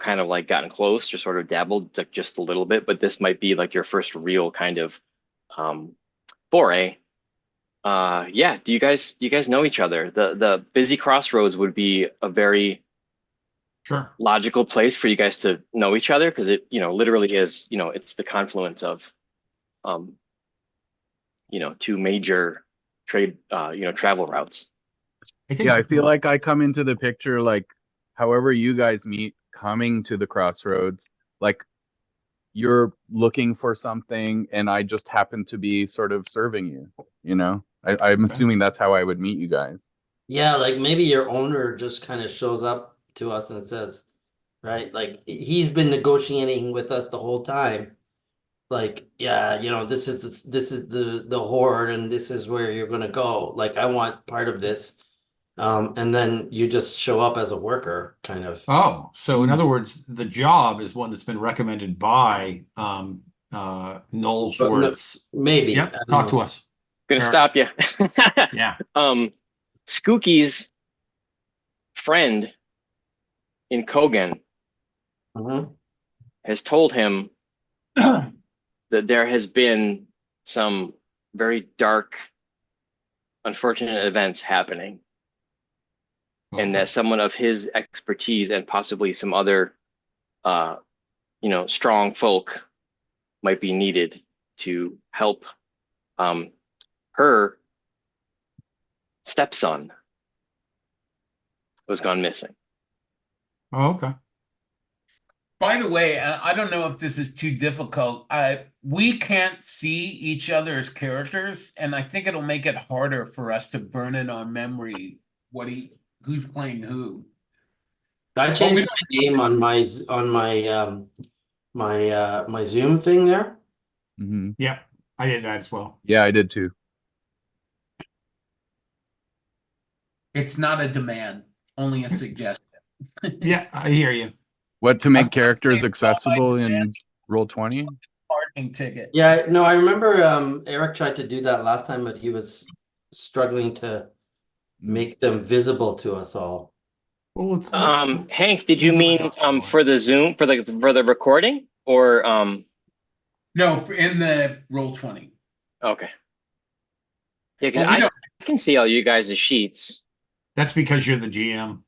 kind of like gotten close or sort of dabbled like just a little bit, but this might be like your first real kind of foray. Yeah, do you guys know each other? The busy crossroads would be a very Sure. logical place for you guys to know each other because it, literally is, it's the confluence of um, two major trade, travel routes. I Yeah, think I feel like I come into the picture like however you guys meet coming to the crossroads, like you're looking for something and I just happen to be sort of serving you, you know? I'm Okay. assuming that's how I would meet you guys. Yeah, like maybe your owner just kind of shows up to us and says, right, like he's been negotiating with us the whole time. Like, yeah, this is the horde and this is where you're gonna go. Like, I want part of this. And then you just show up as a worker, kind of. Oh, so in Mm. other words, the job is one that's been recommended by But Knowlesworth's. maybe, Yep, I don't talk to know. us. Gonna Eric. stop you. Yeah. Skooky's friend in Kogan Mhm. has told him that there has been some very dark, unfortunate events happening, and Okay. that someone of his expertise and possibly some other, uh, strong folk might be needed to help her stepson was gone missing. Oh, okay. By the way, I don't know if this is too difficult. We can't see each other as characters, and I think it'll make it harder for us to burn in our memory who's playing who. I changed my name on my Zoom thing there. Hmm. Yeah, I did that as well. Yeah, I did too. It's not a demand, only a suggestion. Yeah, I hear you. What to I've make got characters saved all my accessible in demands Roll20? parking ticket. Yeah, no, I remember Eric tried to do that last time, but he was struggling to make them visible to us all. Well, it's Hank, did you we'll do it mean afterward. for the Zoom for the recording or No, in the Roll20. okay. Yeah, because Well, we don't. I can see all you guys' sheets. That's because you're the GM.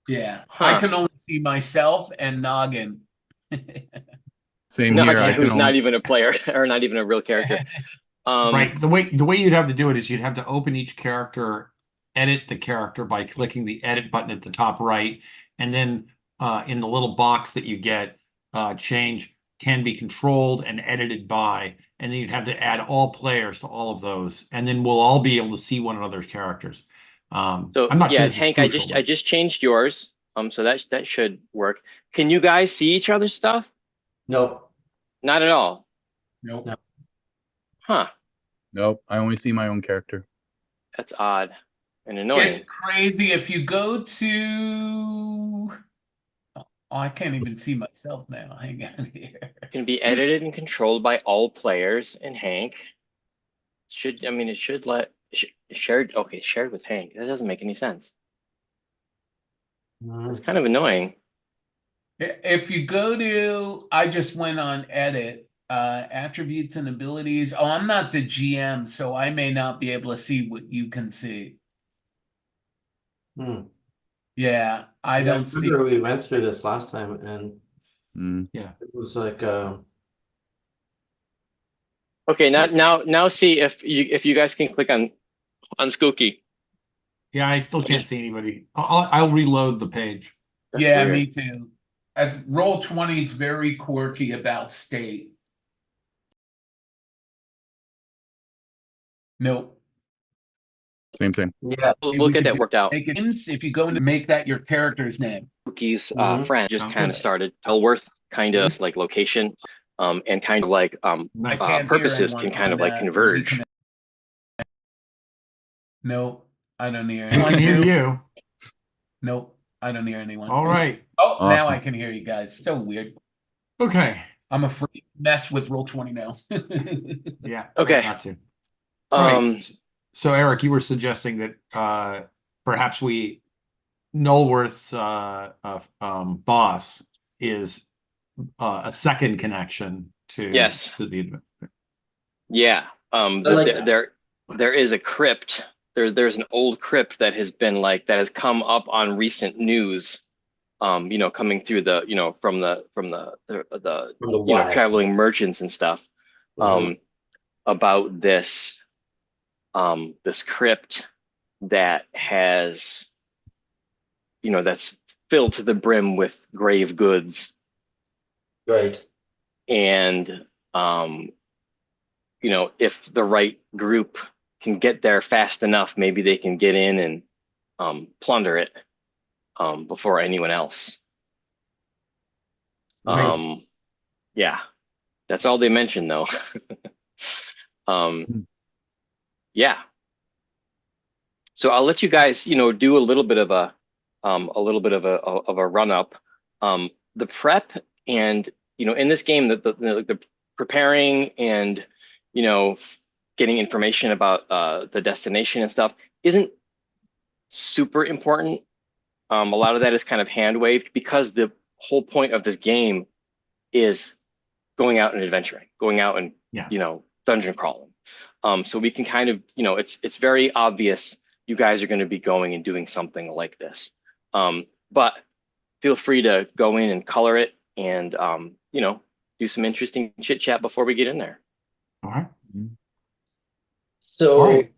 Yeah, I Huh. can only see myself and Noggin. Same No, here. again, I can who's not only even a player or not even a real character. Right. The way you'd have to do it is you'd have to open each character, edit the character by clicking the edit button at the top right, and then in the little box that you get, change can be controlled and edited by, and then you'd have to add all players to all of those, and then we'll all be able to see one another's characters. So I'm not sure yeah, this is Hank, crucial. I just changed yours. So that should work. Can you guys see each other's stuff? No, Not at all. Nope. No. Huh. Nope, I only see my own character. That's odd and annoying. It's crazy if you go to. Oh, I can't even see myself now. Hang on here. Can be edited and controlled by all players and Hank. It should shared. Okay, shared with Hank. That doesn't make any sense. It's kind of annoying. If you go to, I just went on edit, attributes and abilities. Oh, I'm not the GM, so I may not be able to see what you can see. Hmm. Yeah, I Yeah, don't see. remember we went through this last time, and Yeah. it was like Okay, now see if you guys can click on Skooky. Yeah, I still can't see anybody. I'll reload the page. That's Yeah, weird. me too. As Roll20 is very quirky about state. Nope. Same. yeah. We'll get that worked out. Make it, if you go into make that your character's name. Skookie's Mhm. friend just Sounds kind good. of started Elworth kind of like location, and kind of like Nice. I can't hear purposes anyone can kind of on, like will he converge. come in? Nope, I don't hear I anyone. can hear Too. you. Nope, I don't hear anyone. All right. Oh, now Awesome. I can hear you guys. So weird. Okay. I'm afraid to mess with Roll20 now. Yeah. Okay. Not to. All Um, right. So Eric, you were suggesting that perhaps Knollworth's boss is a second connection Yes. to the adventure. Yeah. I like that. There is a crypt. There's an old crypt that has come up on recent news. Coming through from the From the wild. traveling merchants and stuff. Mhm. About this crypt that has, that's filled to the brim with grave goods. Right. And, if the right group can get there fast enough, maybe they can get in and plunder it before anyone else. Nice. Yeah, that's all they mentioned though. Yeah. So I'll let you guys, do a little bit of a run up. The prep and in this game, the preparing and getting information about the destination and stuff isn't super important. A lot of that is kind of hand waved because the whole point of this game is going out and adventuring, going out and Yeah. dungeon crawling. So we can kind of, it's very obvious you guys are going to be going and doing something like this. But feel free to go in and color it and do some interesting chit chat before we get in there. All right. So, All right.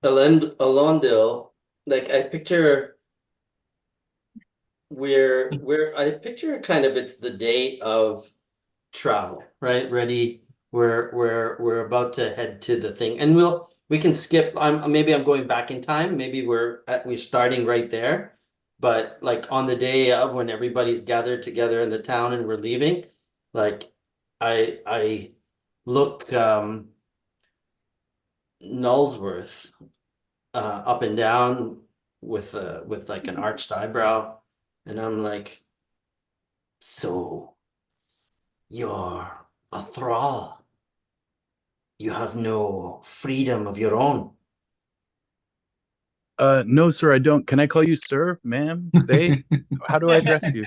Alondil, like I picture I picture kind of it's the day of travel, right? Ready. We're about to head to the thing, and we can skip. I'm going back in time. Maybe we're starting right there, but like on the day of when everybody's gathered together in the town and we're leaving, like I look Nullsworth up and down with like an arched eyebrow, and I'm like, so you're a thrall. You have no freedom of your own. No, sir, I don't. Can I call you sir, ma'am, they? How do I address you?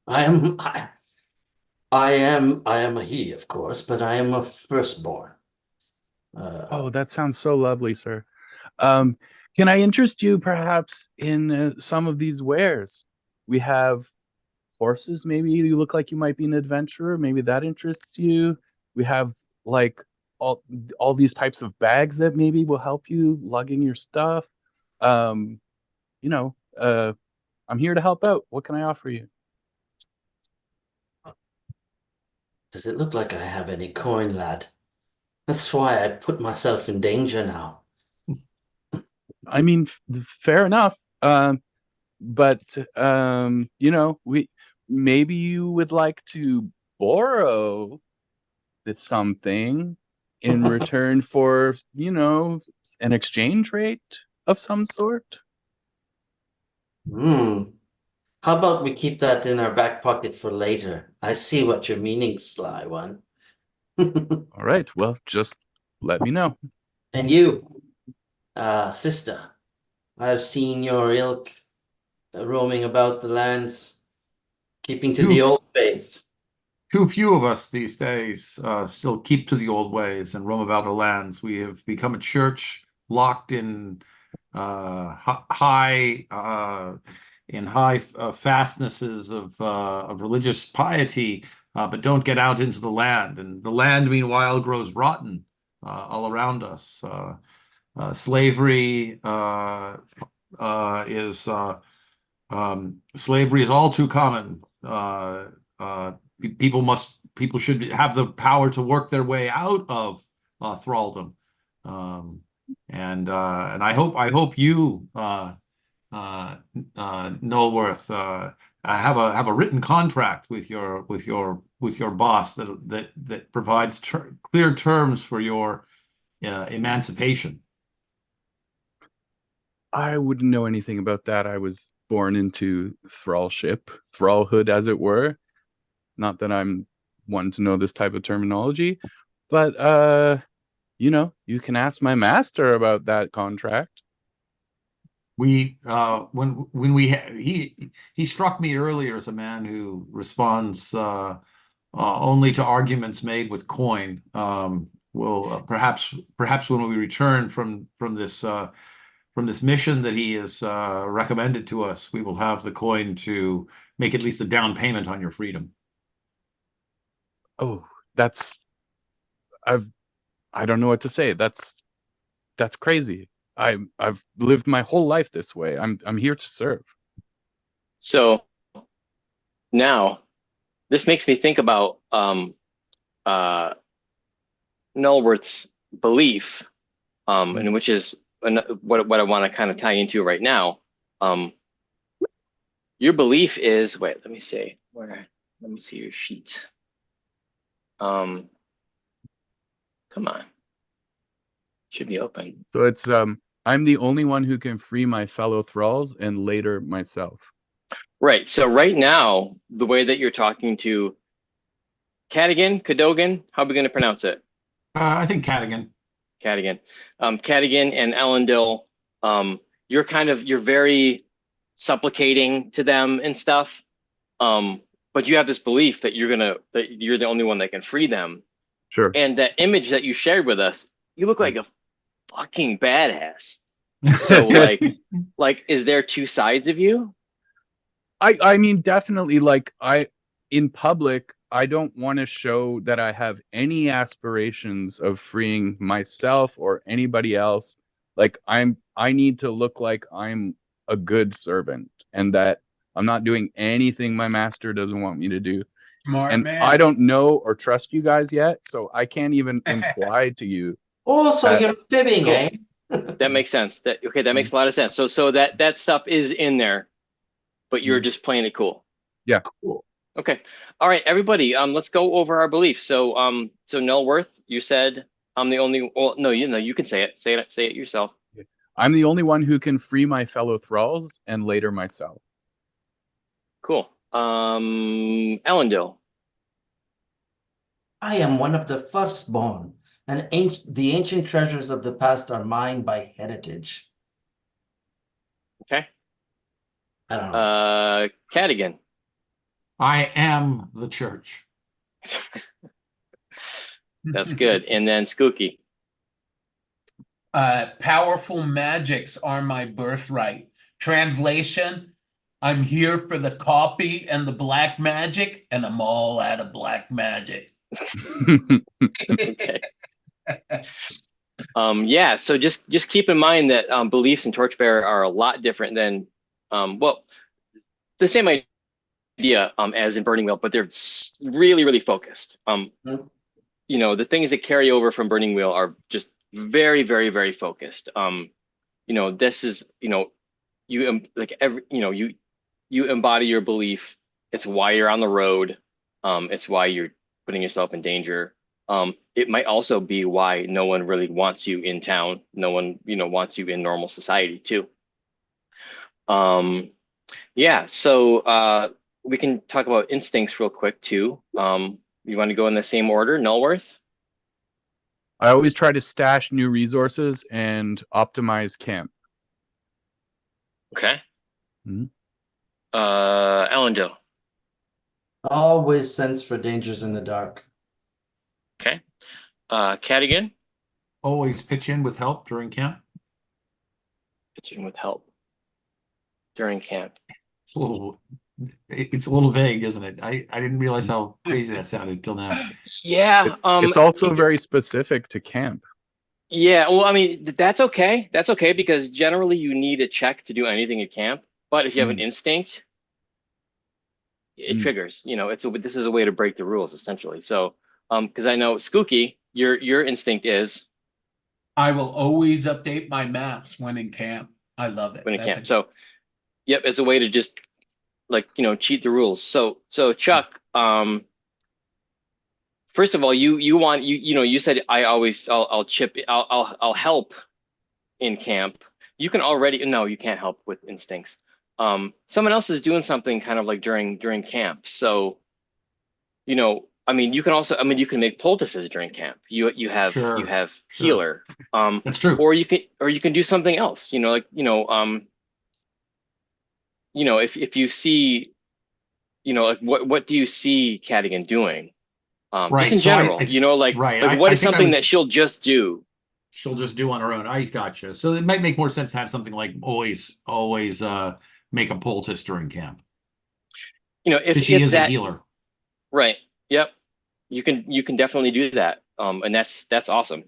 I am I am a he, of course, but I am a firstborn. Oh, that sounds so lovely, sir. Um, can I interest you perhaps in some of these wares? We have horses, maybe you look like you might be an adventurer, maybe that interests you. We have like all all these types of bags that maybe will help you lugging your stuff. Um, you know, I'm here to help out. What can I offer you? Does it look like I have any coin, lad? That's why I put myself in danger now. I mean, fair enough. But we maybe you would like to borrow something in return for, an exchange rate of some sort. Hmm. How about we keep that in our back pocket for later? I see what you're meaning, sly one. All right, well, just let me know. And you, sister, I've seen your ilk roaming about the lands, keeping to the Too old faith. too few of us these days still keep to the old ways and roam about the lands. We have become a church locked in high fastnesses of religious piety, but don't get out into the land. And the land, meanwhile, grows rotten all around us. Slavery is all too common. People should have the power to work their way out of thraldom. Um, and I hope you, Nullworth, have a written contract with your boss that provides clear terms for your emancipation. I wouldn't know anything about that. I was born into thrallship, thrallhood, as it were. Not that I'm one to know this type of terminology, but you can ask my master about that contract. He struck me earlier as a man who responds only to arguments made with coin. We'll perhaps when we return from this mission that he has recommended to us, we will have the coin to make at least a down payment on your freedom. Oh, that's I've I don't know what to say. That's crazy. I've lived my whole life this way. I'm here to serve. So now this makes me think about uh, Nullworth's belief, and which is what I want to kind of tie into right now. Your belief is, wait, let me see your sheet. Come on, should be open. So it's I'm the only one who can free my fellow thralls and later myself. Right. So right now, the way that you're talking to Cadogan, how are we going to pronounce it? I think Cadigan. Cadigan, Cadigan and Elendil, you're very supplicating to them and stuff. But you have this belief that you're the only one that can free them. Sure. And that image that you shared with us, you look like a fucking badass. So like, is there two sides of you? I mean, definitely, like, in public, I don't want to show that I have any aspirations of freeing myself or anybody else. Like, I need to look like I'm a good servant and that I'm not doing anything my master doesn't want me to do. Smart And man. I don't know or trust you guys yet, so I can't even imply to you. Oh, so you're fibbing, Cool. eh? That makes sense. That makes a lot of sense. So that stuff is in there, but you're just playing it cool. Yeah. Cool. Okay. All right, everybody. Let's go over our beliefs. So Nullworth, you said I'm the only. Well, no, you can say it. Say it yourself. I'm the only one who can free my fellow thralls and later myself. Cool. Elendil. I am one of the firstborn, and the ancient treasures of the past are mine by heritage. Okay. I don't know. Cadigan. I am the church. That's good. And then Skooky. Powerful magics are my birthright. Translation: I'm here for the coffee and the black magic, and I'm all out of black magic. Okay. Yeah, so just keep in mind that beliefs in Torchbearer are a lot different than the same idea as in Burning Wheel, but they're really, really focused. The things that carry over from Burning Wheel are just very, very, very focused. This is, you like you embody your belief. It's why you're on the road. It's why you're putting yourself in danger. It might also be why no one really wants you in town. No one, wants you in normal society too. Yeah, so we can talk about instincts real quick too. You want to go in the same order, Nullworth? I always try to stash new resources and optimize camp. Okay. Mhm. Elendil. Always sense for dangers in the dark. Okay. Cadigan. Always pitch in with help during camp. Pitching with help during camp. It's a little vague, isn't it? I didn't realize how crazy that sounded till now. Yeah. It's also very specific to camp. Yeah, well, I mean, that's okay. That's okay because generally you need a check to do anything at camp. But if you have an instinct, it triggers. This is a way to break the rules essentially. So, because I know Skooky, your instinct is I will always update my maps when in camp. I love it. when in camp. So, yep, it's a way to just cheat the rules. So Chuck, first of all, you said I'll help in camp. You can already no, you can't help with instincts. Someone else is doing something kind of like during camp. So, I mean, you can make poultices during camp. You have Sure. healer. That's true. Or you can do something else. you know, if you see, you know, like what do you see Cadigan doing? Just Right. in So general, you know, right. like what I is think something that she'll just do? she'll just do on her own. I gotcha. So it might make more sense to have something like always make a poultice during camp. You know, Because she if is a that healer. right, yep, you can definitely do that. And that's awesome.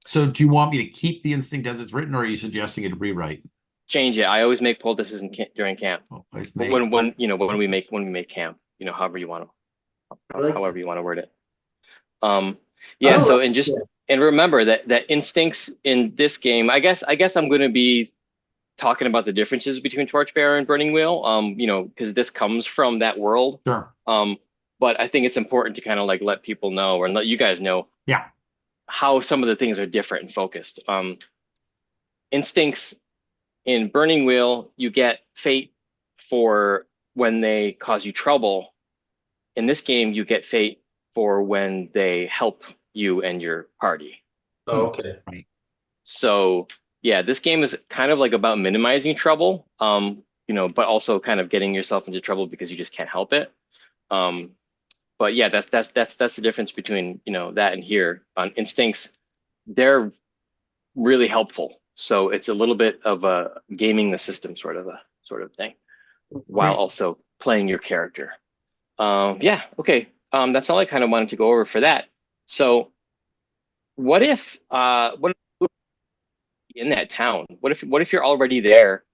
So do you want me to keep the instinct as it's written, or are you suggesting it rewrite? Change it. I always make poultices during camp. Always But make when you know poultice. when we make camp, you know, however you want I to like however that. you want to word it. I Yeah. don't So like and just yeah. and remember that instincts in this game. I guess I'm going to be talking about the differences between Torchbearer and Burning Wheel. You know, because this comes from that world. Sure. But I think it's important to kind of like let people know or let you guys know Yeah. how some of the things are different and focused. Instincts in Burning Wheel, you get fate for when they cause you trouble. In this game, you get fate for when they help you and your party. Oh, okay. Right. So yeah, this game is kind of like about minimizing trouble, you know, but also kind of getting yourself into trouble because you just can't help it. But yeah, that's the difference between, you know, that and here. On instincts, they're really helpful. So it's a little bit of a gaming the system sort of thing, while Great. also playing your character. Yeah, okay. That's all I kind of wanted to go over for that. So what if in that town? What if you're already there,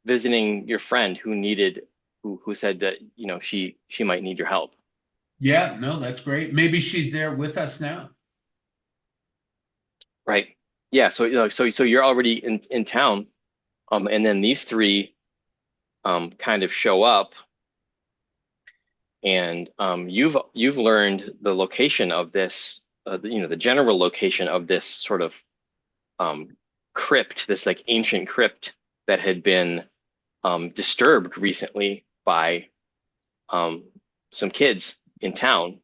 visiting your friend who needed who said that, you know, she might need your help. Yeah, no, that's great. Maybe she's there with us now. Right. Yeah, so you know, so you're already in town, and then these three kind of show up, and you've learned the location of this, you know, the general location of this sort of um crypt, this like ancient crypt that had been disturbed recently by um some kids in town.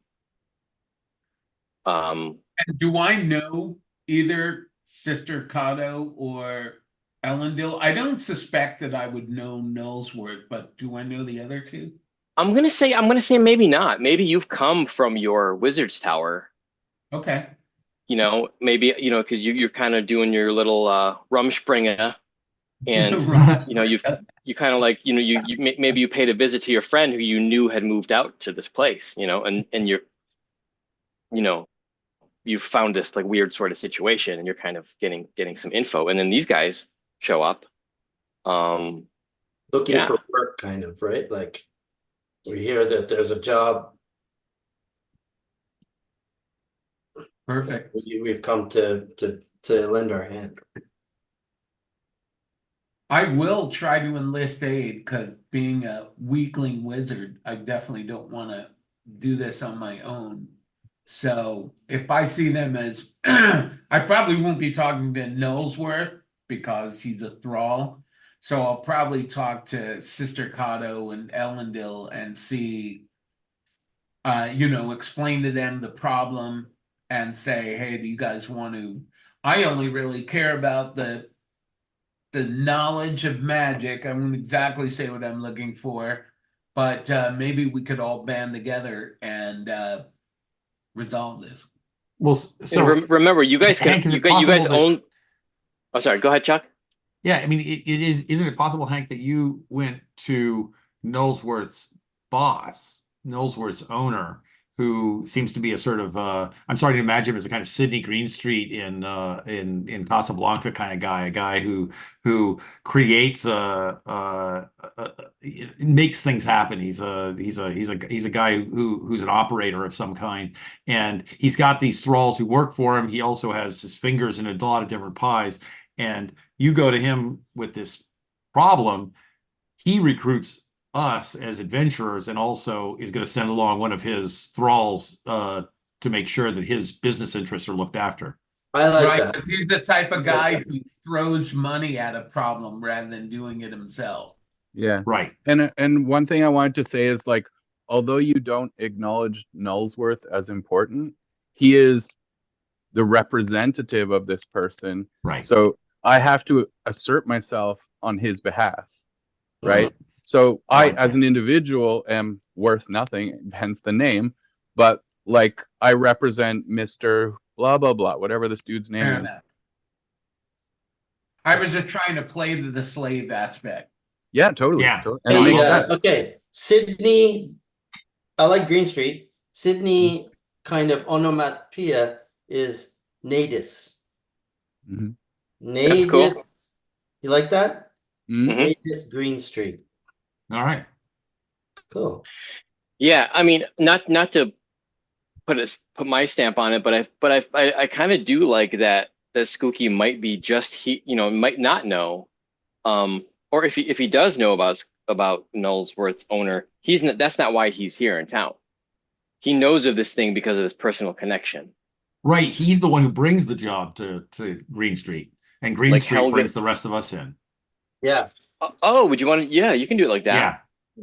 Um, And do I know either Sister Cato or Ellendil? I don't suspect that I would know Nullsworth, but do I know the other two? I'm gonna say maybe not. Maybe you've come from your wizard's tower, Okay. you know, maybe, you know, because you're kind of doing your little Rumspringa, and Right. you know you kind of like, you know, maybe you paid a visit to your friend who you knew had moved out to this place, you know, and you're, you know, you found this like weird sort of situation, and you're kind of getting some info, and then these guys show up. Um, Looking yeah, for work, kind of, right? Like we hear that there's a job. Perfect. We've come to lend our hand. I will try to enlist aid because being a weakling wizard, I definitely don't want to do this on my own. So if I see them as, I probably won't be talking to Nullsworth because he's a thrall. So I'll probably talk to Sister Cato and Ellendil and see, you know, explain to them the problem and say, hey, do you guys want to? I only really care about the knowledge of magic. I won't exactly say what I'm looking for, but maybe we could all band together and resolve this. Well, and so remember, Hank, is it you guys possible that own. Oh, sorry. Go ahead, Chuck. yeah, I mean isn't it possible, Hank, that you went to Nollsworth's boss, Nollsworth's owner, who seems to be a sort of I'm starting to imagine him as a kind of Sidney Greenstreet in Casablanca kind of guy, a guy who creates makes things happen. He's a guy who's an operator of some kind, and he's got these thralls who work for him. He also has his fingers in a lot of different pies, and you go to him with this problem, he recruits us as adventurers and also is going to send along one of his thralls to make sure that his business interests are looked after. I like Right. that. 'Cause he's the type of I like guy that. who throws money at a problem rather than doing it himself. Yeah. Right. And one thing I wanted to say is like, although you don't acknowledge Nullsworth as important, he is the representative of this person. Right. So I have to assert myself on his behalf, Mhm. right? So I I, like as that. an individual, am worth nothing, hence the name. But like, I represent Mr. Blah blah blah, whatever this dude's name Fair is. enough. I was just trying to play the slave aspect. Yeah, totally, Yeah. totally. And No, it I makes love sense. that. Okay, Sydney. I like Green Street. Sydney kind of onomatopoeia is Nadis. Hmm. That's cool. Nadis. You like that? Hmm. Hmm. Nadis Green Street. All right. Cool. Yeah, I mean, not to put my stamp on it, but I kind of do like that Skookie might be just might not know, or if he does know about Nullsworth's owner, that's not why he's here in town. He knows of this thing because of this personal connection. Right. He's the one who brings the job to Green Street, and Green Like Street Helga. brings the rest of us in. Yeah. Oh, would you want to? Yeah, you can do it like that. Yeah.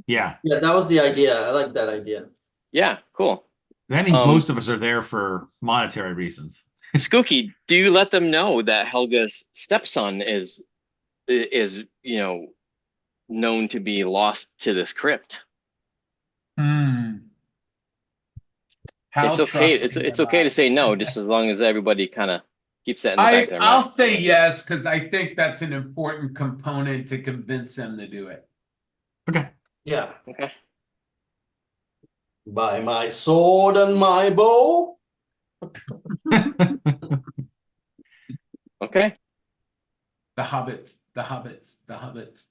Yeah. Yeah, that was the idea. I like that idea. Yeah, cool. That means most of us are there for monetary reasons. Skookie, do you let them know that Helga's stepson is known to be lost to this crypt? How It's okay. trusting It's am okay to I? say no, just as long as everybody kind of keeps that in the back of their I'll mind. say yes because I think that's an important component to convince them to do it. Okay. Yeah. Okay. By my sword and my bow. Okay. The hobbits, the hobbits, the hobbits.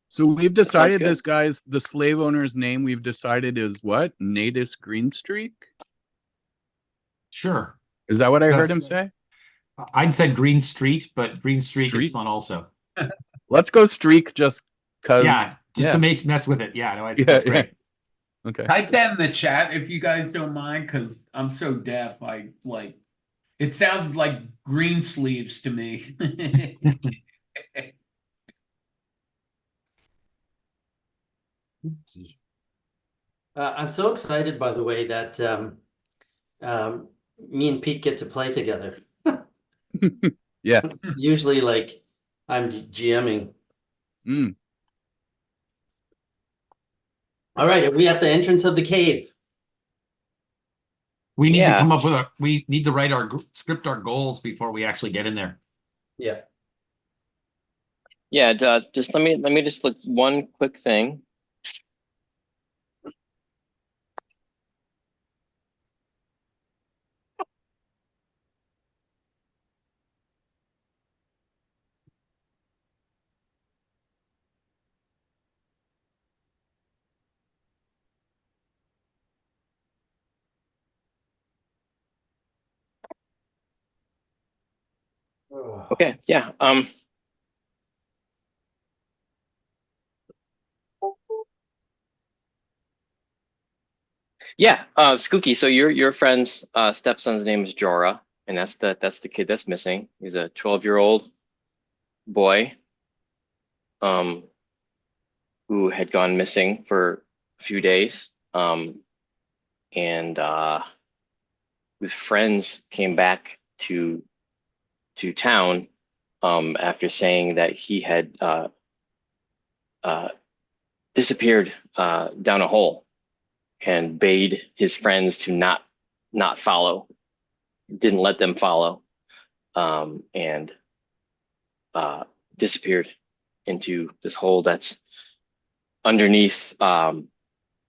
So we've That sounds decided good. this guy's, the slave owner's name we've decided is what? Nadis Greenstreak? Sure. Is that what I heard him That's- say? I'd said Green Street, but Green Streak is Street? fun also. Let's go streak just cause. Yeah, just to mess with it. Yeah, no, I think Yeah, that's yeah. great. Okay. Type that in the chat if you guys don't mind, because I'm so deaf. I like it sounded like green sleeves to me. I'm so excited, by the way, that me and Pete get to play together. Yeah. Usually, like, I'm GMing. Mm. All right, are we at the entrance of the cave? We need to Yeah. come up with we need to write script our goals before we actually get in there. Yeah. Yeah. Just let me just look one quick thing. Okay. Yeah. Yeah. Skookie. So your friend's stepson's name is Jorah, and that's the kid that's missing. He's a 12-year-old boy, um, who had gone missing for a few days, and whose friends came back to town, after saying that he had uh, disappeared down a hole, and bade his friends to not follow, didn't let them follow, and disappeared into this hole that's underneath,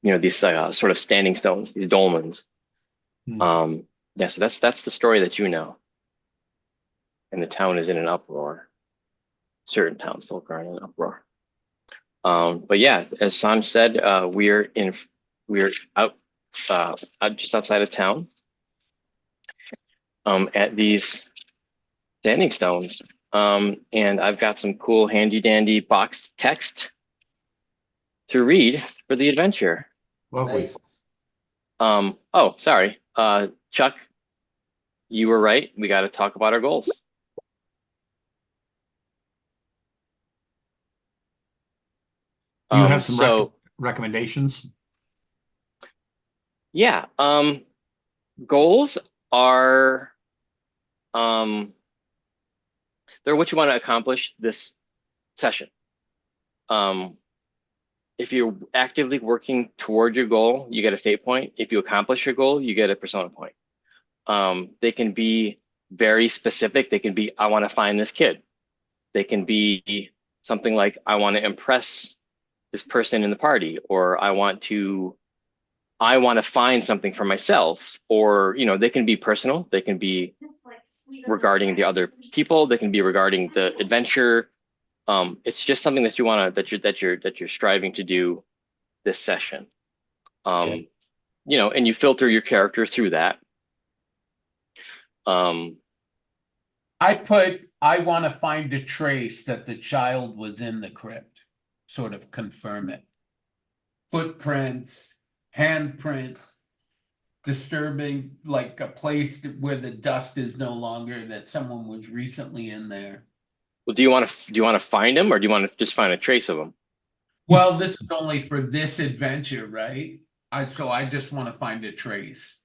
these sort of standing stones, these dolmens. Hmm. Yeah, so that's the story that you know. And the town is in an uproar. Certain townsfolk are in an uproar. But yeah, as Sanj said, we're out just outside of town, at these standing stones. And I've got some cool handy dandy boxed text to read for the adventure. Lovely. Nice. Oh, sorry. Chuck, you were right. We got to talk about our goals. Do you have some So recommendations? yeah, goals are, they're what you want to accomplish this session. if you're actively working toward your goal, you get a fate point. If you accomplish your goal, you get a persona point. They can be very specific. They can be, I want to find this kid. They can be something like, I want to impress this person in the party, or I want to find something for myself, or, they can be personal. They can be regarding the other people. They can be regarding the adventure. It's just something that you want to, that you're striving to do this session. Okay. And you filter your character through that. I want to find a trace that the child was in the crypt, sort of confirm it. Footprints, handprint, disturbing, like a place where the dust is no longer, that someone was recently in there. Well, do you want to find him, or do you want to just find a trace of him? Well, this is only for this adventure, right? So I just want to find a trace.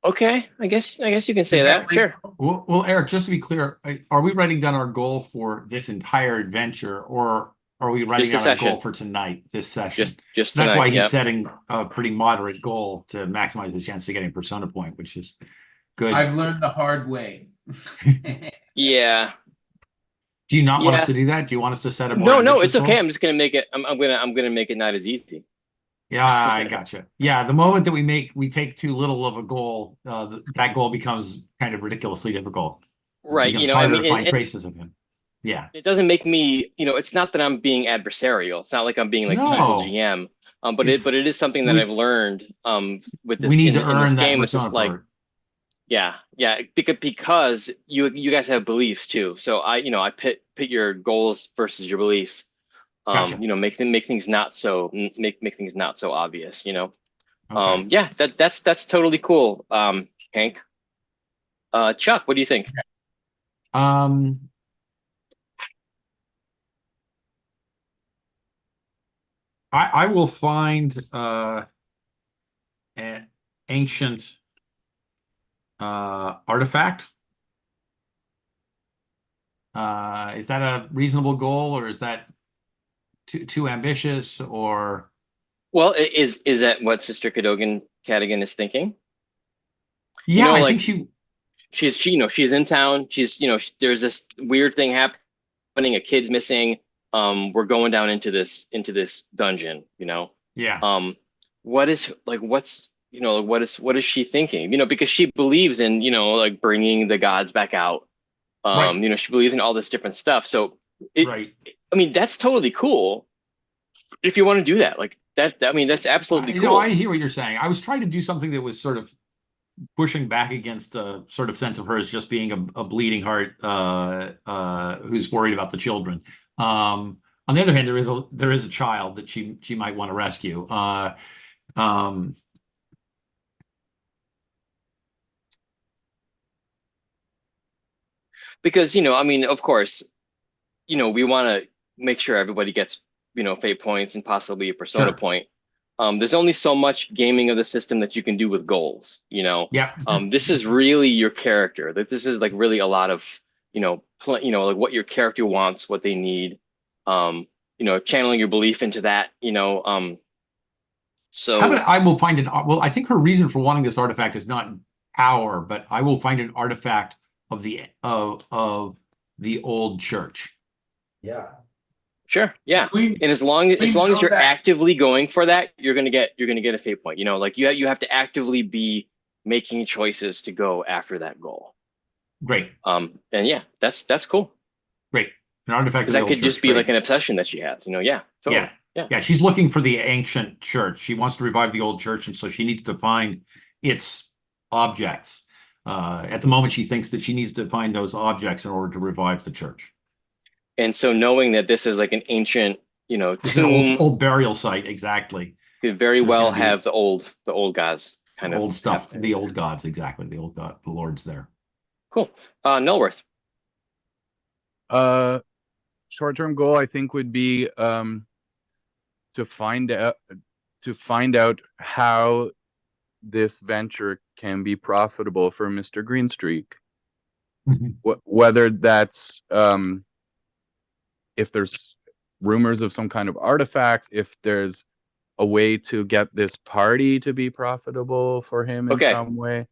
Okay, I guess you can say Is that. Sure. Well, Eric, just to be clear, are we writing down our goal for this entire adventure, or are we writing Just a down our goal session. for tonight, this session? Just So that's tonight. why he's Yeah. setting a pretty moderate goal to maximize the chance of getting persona point, which is good. I've learned the hard way. Yeah. Do you not want us Yeah. to do that? Do you want us to set a more No, ambitious it's okay. goal? I'm just gonna make it. I'm gonna make it not as easy. Yeah, I gotcha. Yeah, the moment that we take too little of a goal, that goal becomes kind of ridiculously difficult. It Right. becomes I harder mean, to find and traces of him. Yeah. it doesn't make me. It's not that I'm being adversarial. It's not like I'm being like the evil No, GM. But it's it is something that we I've learned. With we this need to in this earn that game. It's persona just like, part. yeah, because you guys have beliefs too. So I pit your goals versus your beliefs. Gotcha. Make things not so make things not so obvious. Okay. Yeah, that's totally cool. Hank. Chuck, what do you think? Um, I will find an ancient artifact. Is that a reasonable goal, or is that too ambitious? Or Well, is that what Sister Cadogan is thinking? yeah, I think Like she's in town. There's this weird thing happening. A kid's missing. We're going down into this dungeon. yeah, What is like what's what is she thinking? Because she believes in like bringing the gods back out. right, She believes in all this different stuff. So it, right. I mean, that's totally cool if you want to do that. Like that. I mean, that's absolutely I cool. hear what you're saying. I was trying to do something that was sort of pushing back against a sort of sense of her as just being a bleeding heart who's worried about the children. On the other hand, there is a child that she might want to rescue. Um, Because I mean, of course, we want to make sure everybody gets fate points and possibly a persona sure. point. There's only so much gaming of the system that you can do with goals. Yeah. This is really your character. That this is like really a lot of like what your character wants, what they need. Channeling your belief into that. How So about I will find well, I think her reason for wanting this artifact is not power, but I will find an artifact of the old church. Yeah. sure, yeah. We And as long as know you're that. actively going for that, you're gonna get a fate point. Like you have to actively be making choices to go after that goal. Great, And yeah, that's cool. great. An artifact Because of the that old could just church. be like Great. an obsession that she has. Yeah, totally. Yeah. Yeah. Yeah, she's looking for the ancient church. She wants to revive the old church, and so she needs to find its objects. At the moment, she thinks that she needs to find those objects in order to revive the church. And so knowing that this is like an ancient, This is an tomb old burial site, exactly. could very There's well going to be have the old gods kind of old stuff, have. the old gods, exactly. The old god, the lords there. Cool. Nullworth. Uh, short-term goal I think would be to find out how this venture can be profitable for Mr. Greenstreak. Whether that's if there's rumors of some kind of artifacts, if there's a way to get this party to be profitable for him in Okay. some way.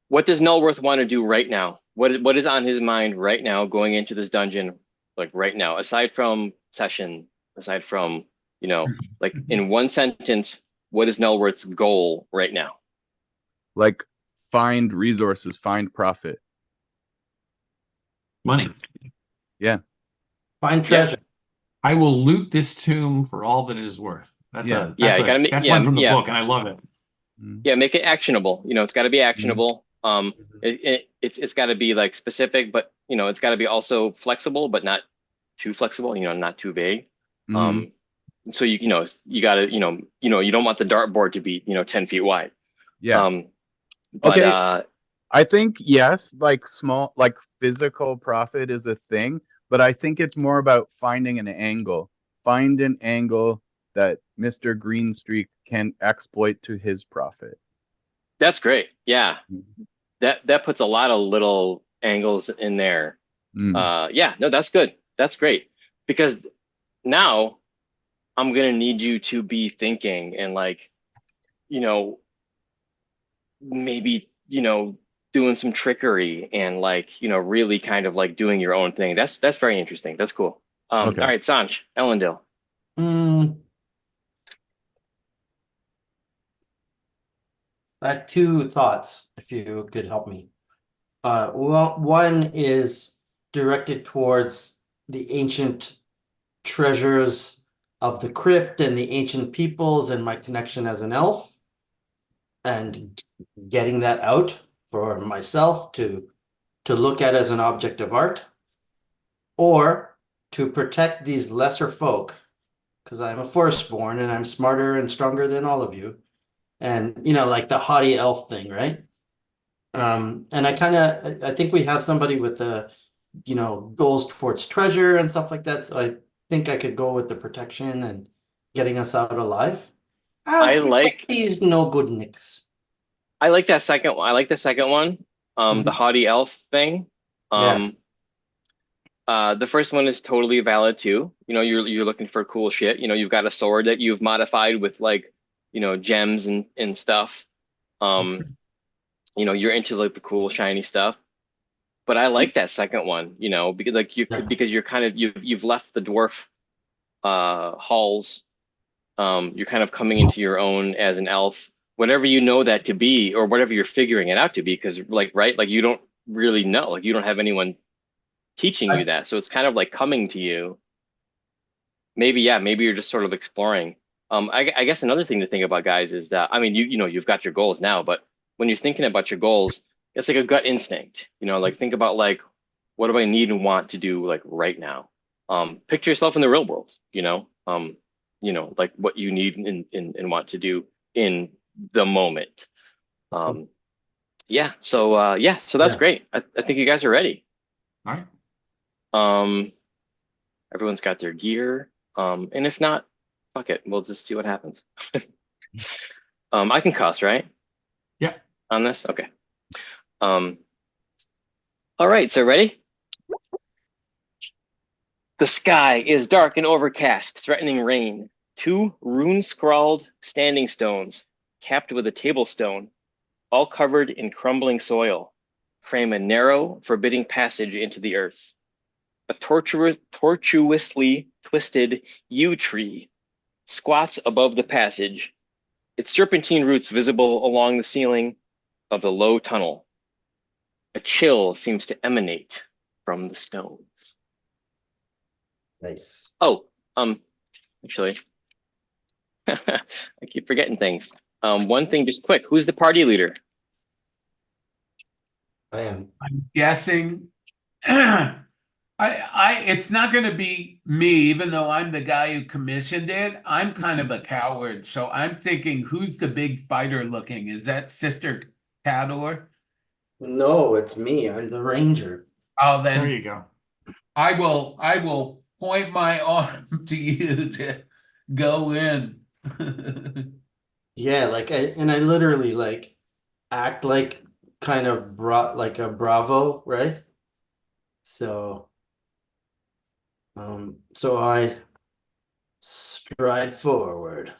What does Nullworth want to do right now? What is on his mind right now going into this dungeon, like right now, aside from session, aside from, like in one sentence, what is Nullworth's goal right now? Like, find resources, find profit. Money. Yeah. Find Yes. treasure. I will loot this tomb for all that it is worth. That's Yeah. Yeah, you gotta make, that's yeah, one from the yeah, book, and I love it. Mm. yeah, make it actionable. It's got to be actionable. Mhm. It's got to be like specific, but it's got to be also flexible, but not too flexible. Not too vague. Mhm. So you got to you don't want the dartboard to be 10 feet wide. Yeah. But Okay. I think yes, like small, like physical profit is a thing, but I think it's more about finding an angle. Find an angle that Mr. Greenstreak can exploit to his profit. that's great. Yeah, Mm. that puts a lot of little angles in there. Mm. Yeah, no, that's good. That's great because now I'm gonna need you to be thinking and like maybe doing some trickery and like really kind of like doing your own thing. That's very interesting. That's cool. Okay. All right, Sanj, Ellendale. Mm, I have two thoughts, if you could help me. Well, one is directed towards the ancient treasures of the crypt and the ancient peoples and my connection as an elf, and getting that out for myself to look at as an object of art, or to protect these lesser folk, because I'm a forestborn and I'm smarter and stronger than all of you. And like the haughty elf thing, right? And I think we have somebody with the, goals towards treasure and stuff like that. So I think I could go with the protection and getting us out alive. I'll I protect like these no good nicks. I like that second one. I like the second one. The Mhm. haughty elf thing. Yeah, Um, the first one is totally valid too. You're looking for cool shit. You've got a sword that you've modified with like, gems and stuff. Um, you're into like the cool shiny stuff. But I like that second one, because like yeah, because you're kind of you've left the dwarf halls. You're kind of coming into your own as an elf, whatever you know that to be, or whatever you're figuring it out to be, because like right, like you don't really know, like you don't have anyone teaching you I- that, so it's kind of like coming to you. Maybe yeah, maybe you're just sort of exploring. I guess another thing to think about, guys, is that I mean you've got your goals now, but when you're thinking about your goals, it's like a gut instinct. Like think about like what do I need and want to do like right now. Picture yourself in the real world. Like what you need and want to do in the moment. Yeah. So that's yeah. great. I think you guys are ready. All right. Um, Everyone's got their gear. And if not, fuck it. We'll just see what happens. I can cuss, right? Yeah. On this? Okay. Um, all right, so ready? The sky is dark and overcast, threatening rain. Two rune-scrawled standing stones, capped with a table stone, all covered in crumbling soil, frame a narrow, forbidding passage into the earth. A tortuously twisted yew tree squats above the passage, its serpentine roots visible along the ceiling of the low tunnel. A chill seems to emanate from the stones. Nice. Oh, actually, I keep forgetting things. One thing just quick, who's the party leader? I am. I'm guessing it's not going to be me, even though I'm the guy who commissioned it. I'm kind of a coward, so I'm thinking, who's the big fighter looking? Is that Sister Cador? No, it's me. I'm the ranger. Oh, There then you go. I will point my arm to you to go in. Yeah, I literally like act like kind of like a bravo, right? So so Stride forward.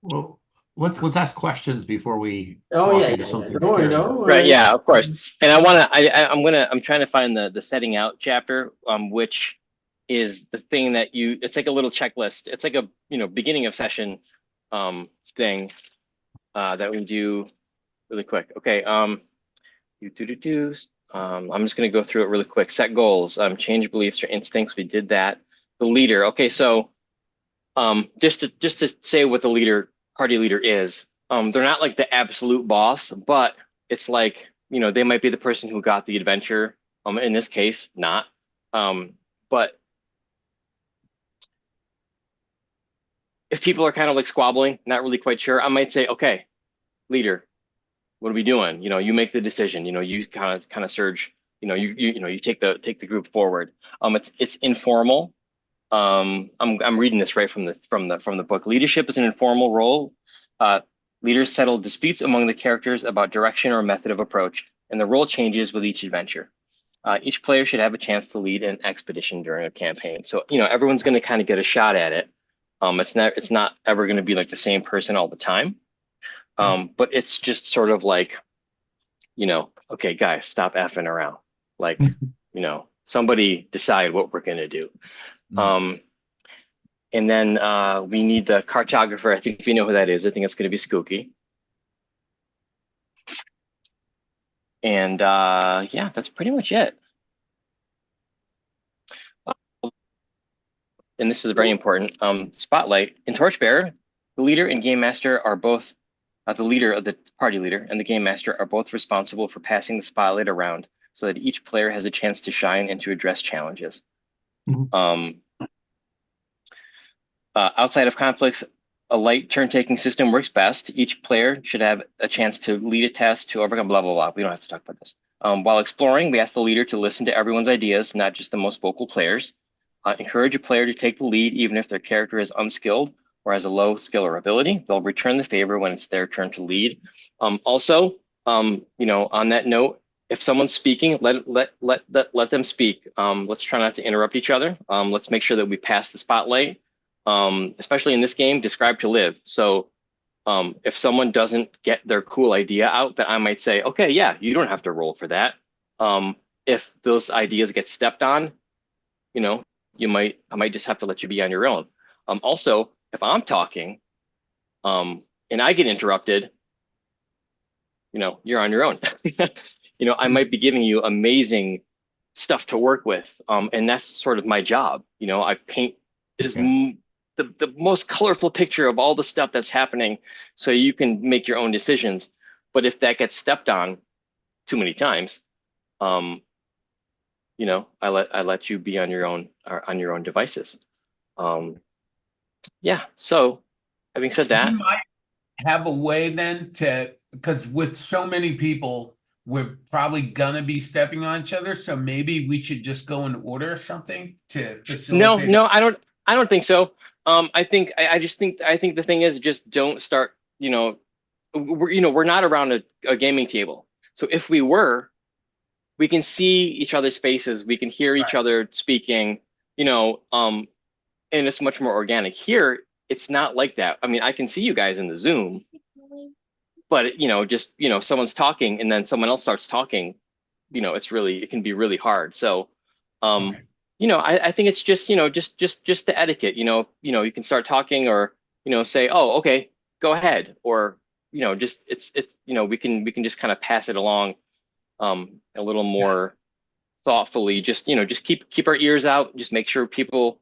Well, let's ask questions before we Oh walk yeah, into yeah, yeah. something Don't worry, scary. don't Right, worry. yeah, of course. And I'm trying to find the setting out chapter, which is the thing that it's like a little checklist. It's like a, beginning of session thing that we do really quick. Okay, I'm just gonna go through it really quick. Set goals, change beliefs or instincts. We did that. The leader. Okay, so just to say what the party leader is. They're not like the absolute boss, but it's like, they might be the person who got the adventure. In this case, not. But if people are kind of like squabbling, not really quite sure, I might say, okay, leader, what are we doing? You make the decision. You kind of surge. You take the group forward. It's informal. I'm reading this right from the book. Leadership is an informal role. Leaders settle disputes among the characters about direction or method of approach, and the role changes with each adventure. Each player should have a chance to lead an expedition during a campaign. So everyone's going to kind of get a shot at it. It's not ever going to be like the same person all the time. But it's just sort of like, okay, guys, stop effing around. Like, somebody decide what we're going to do. And then we need the cartographer. I think we know who that is. I think it's going to be Skooky. And yeah, that's pretty much it. And this is very important. Spotlight. In Torchbearer, the leader and game master are both, the leader of the party leader and the game master are both responsible for passing the spotlight around so that each player has a chance to shine and to address challenges. Outside of conflicts, a light turn-taking system works best. Each player should have a chance to lead a test to overcome blah, blah, blah. We don't have to talk about this. While exploring, we ask the leader to listen to everyone's ideas, not just the most vocal players. Encourage a player to take the lead, even if their character is unskilled or has a low skill or ability. They'll return the favor when it's their turn to lead. Also, on that note, if someone's speaking, let them speak. Let's try not to interrupt each other. Let's make sure that we pass the spotlight. Especially in this game, describe to live. So if someone doesn't get their cool idea out, then I might say, okay, yeah, you don't have to roll for that. If those ideas get stepped on, I might just have to let you be on your own. Also, if I'm talking and I get interrupted, you're on your own. I might be giving you amazing stuff to work with. And that's sort of my job. I paint the most colorful picture of all the stuff that's happening so you can make your own decisions. But if that gets stepped on too many times, I let you be on your own devices. Yeah. So having said that, You might have a way then because with so many people, we're probably gonna be stepping on each other. So maybe we should just go in order or something to facilitate. no, I don't think so. I think the thing is just don't start, we're not around a gaming table. So if we were, we can see each other's faces, we can hear each other speaking, and it's much more organic. Here, it's not like that. I mean, I can see you guys in the Zoom, but just someone's talking and then someone else starts talking, it can be really hard. So I think it's just just the etiquette. You can start talking or say, oh, okay, go ahead, or just it's we can just kind of pass it along a little more thoughtfully. Just just keep our ears out, just make sure people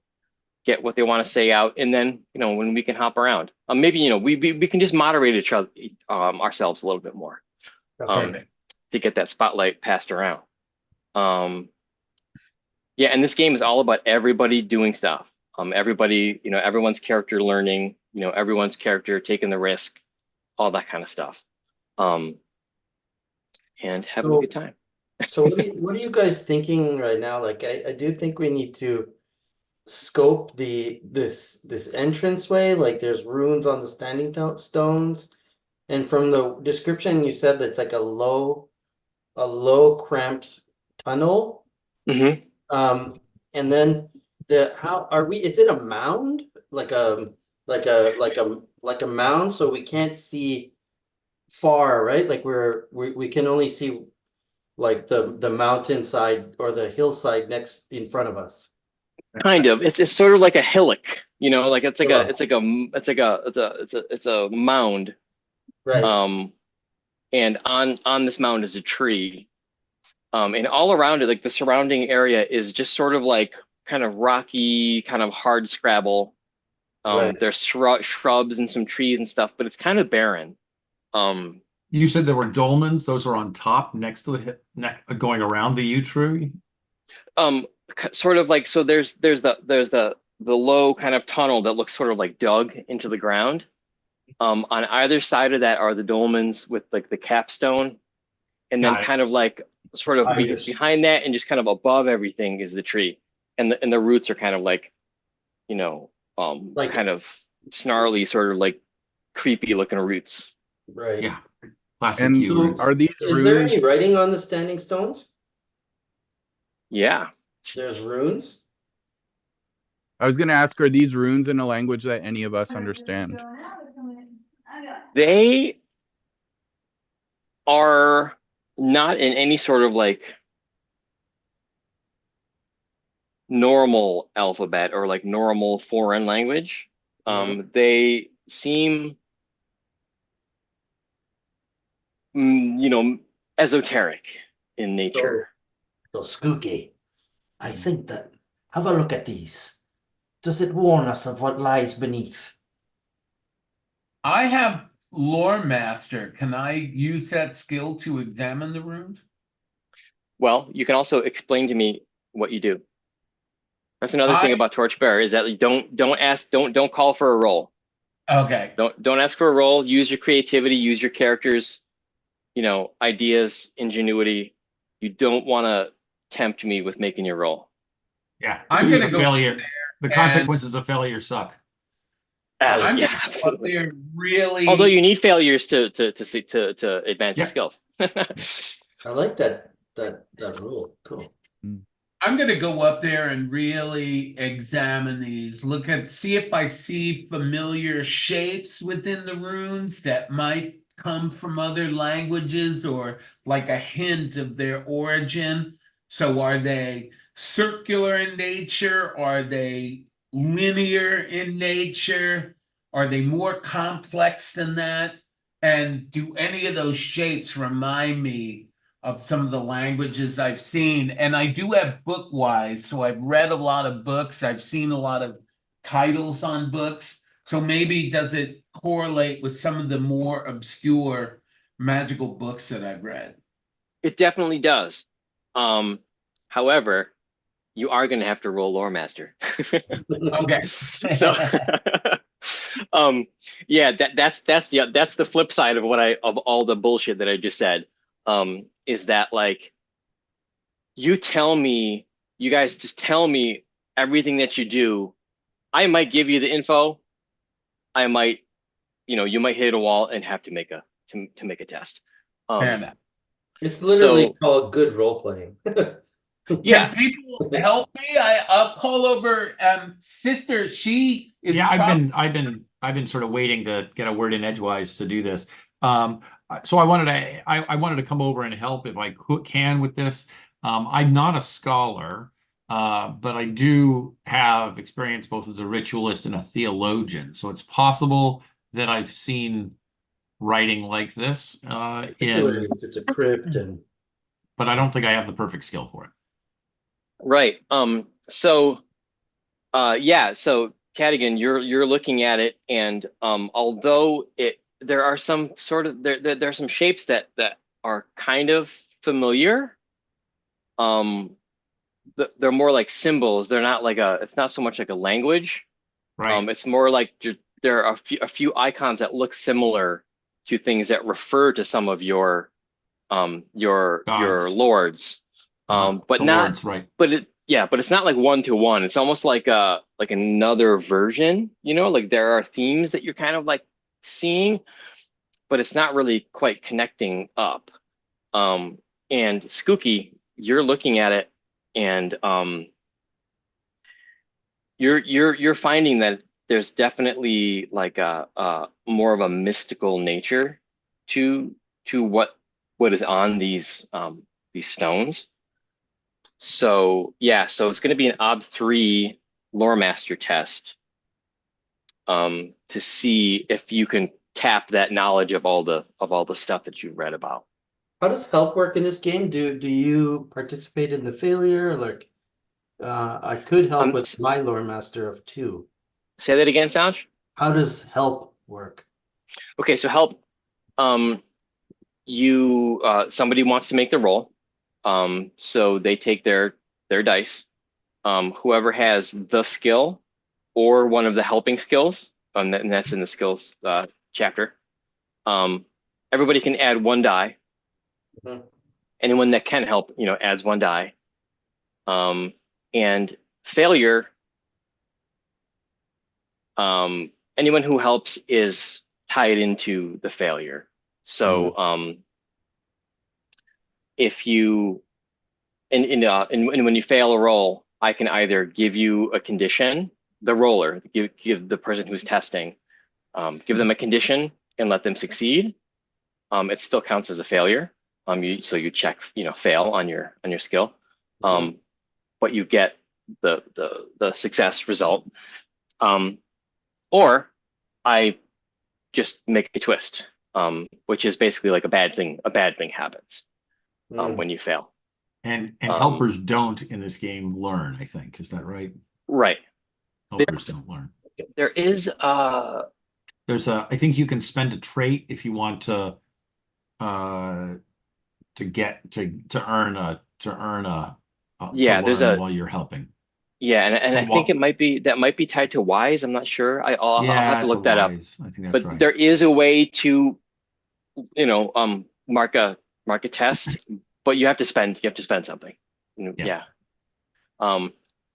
get what they want to say out, and then when we can hop around, maybe we can just moderate each other ourselves a little bit more to get that spotlight passed around. Yeah, and this game is all about everybody doing stuff. Everybody, everyone's character learning, everyone's character taking the risk, all that kind of stuff. And having a good time. So what are you guys thinking right now? Like I do think we need to scope this entranceway. Like there's runes on the standing stones, and from the description you said it's like a low cramped tunnel. Mm-hmm. And then how are we? Is it a mound? like a mound, so we can't see far, right? Like we can only see like the mountainside or the hillside next in front of us. Kind of. It's sort of like a hillock, you know, like it's like a Hillock. it's like a it's like a it's a mound. Right. And on this mound is a tree. And all around it, like the surrounding area is just sort of like kind of rocky, kind of hard scrabble. Right. There's shrubs and some trees and stuff, but it's kind of barren. Um, You said there were dolmens. Those are on top next to the neck going around the yew tree. Sort of like, so there's the low kind of tunnel that looks sort of like dug into the ground. On either side of that are the dolmens with like the capstone, and then Got it. kind of like sort of Iris. behind that and just kind of above everything is the tree, and the roots are kind of like, you know, Like- kind of snarly, sort of like creepy looking roots. Right. Yeah. Classic And yew roots. are these Is there any runes? writing on the standing stones? Yeah. There's runes? I was gonna ask, are these runes in a language that any of us understand? They are not in any sort of like normal alphabet or like normal foreign language. They seem, esoteric in nature. So spooky. I think that. Have a look at these. Does it warn us of what lies beneath? I have Lore Master. Can I use that skill to examine the runes? Well, you can also explain to me what you do. That's another thing about Torchbearer, is that you don't call for a roll. Okay. Don't ask for a roll. Use your creativity, use your characters, ideas, ingenuity. You don't want to tempt me with making your roll. Yeah. I'm It's gonna a go failure. there The and- consequences of failure suck. I'm Yeah, gonna go up absolutely. there really. Although you need failures to advance your Yeah. skills. I like that rule. Cool. I'm gonna go up there and really examine these. See if I see familiar shapes within the runes that might come from other languages or like a hint of their origin. So are they circular in nature? Are they linear in nature? Are they more complex than that? And do any of those shapes remind me of some of the languages I've seen? And I do have Bookwise, so I've read a lot of books. I've seen a lot of titles on books. So maybe does it correlate with some of the more obscure magical books that I've read? It definitely does. However, you are going to have to roll Lore Master. Okay. So, yeah, that's the flip side of of all the bullshit that I just said. Is that like, you guys just tell me everything that you do. I might give you the info. I might, you might hit a wall and have to make a test. Fair enough. It's literally So- called good role playing. Yeah, Can people help me? I'll call over sister. She is Yeah, I've been sort of waiting to get a word in edgewise to do this. So I wanted to come over and help if I can with this. I'm not a scholar, but I do have experience both as a ritualist and a theologian. So it's possible that I've seen writing like this, If it's a crypt but I don't think I have the perfect skill for it. right. Yeah, so Cadigan, you're looking at it, and although there are some sort of there are some shapes that are kind of familiar. They're more like symbols. They're not like it's not so much like a language. Right. It's more like there are a few icons that look similar to things that refer to some of your Gods. lords. But The not Lords, right. but it's not like one to one. It's almost like another version, like there are themes that you're kind of like seeing, but it's not really quite connecting up. And Skooky, you're looking at it, and you're finding that there's definitely like a more of a mystical nature to what is on these stones. So yeah, so it's going to be an Ob3 lore master test to see if you can tap that knowledge of all the stuff that you've read about. How does help work in this game? Do you participate in the failure? Like, I could help with my lore master of 2. Say that again, Sanj. How does help work? Okay, so help. You somebody wants to make the roll. So they take their dice. Whoever has the skill or one of the helping skills, and that's in the skills chapter. Everybody can add 1 die. Mhm. Anyone that can help, adds 1 die. And failure, anyone who helps is tied into the failure. So if you and when you fail a roll, I can either give you a condition, the roller, give the person who's testing, give them a condition and let them succeed. It still counts as a failure. So you check, fail on your skill, but you get the success result. Or I just make a twist, which is basically like a bad thing happens when you fail. And helpers don't in this game learn, I think. Is that right? Right. Helpers don't learn. There is There's I think you can spend a trait if you want to get to earn a yeah, to there's learn a while you're helping. yeah, and I think it might be tied to wise. I'm not sure. I'll have to it's look that up. wise. I think that's But right. there is a way to, mark a test, but you have to spend something. Yeah.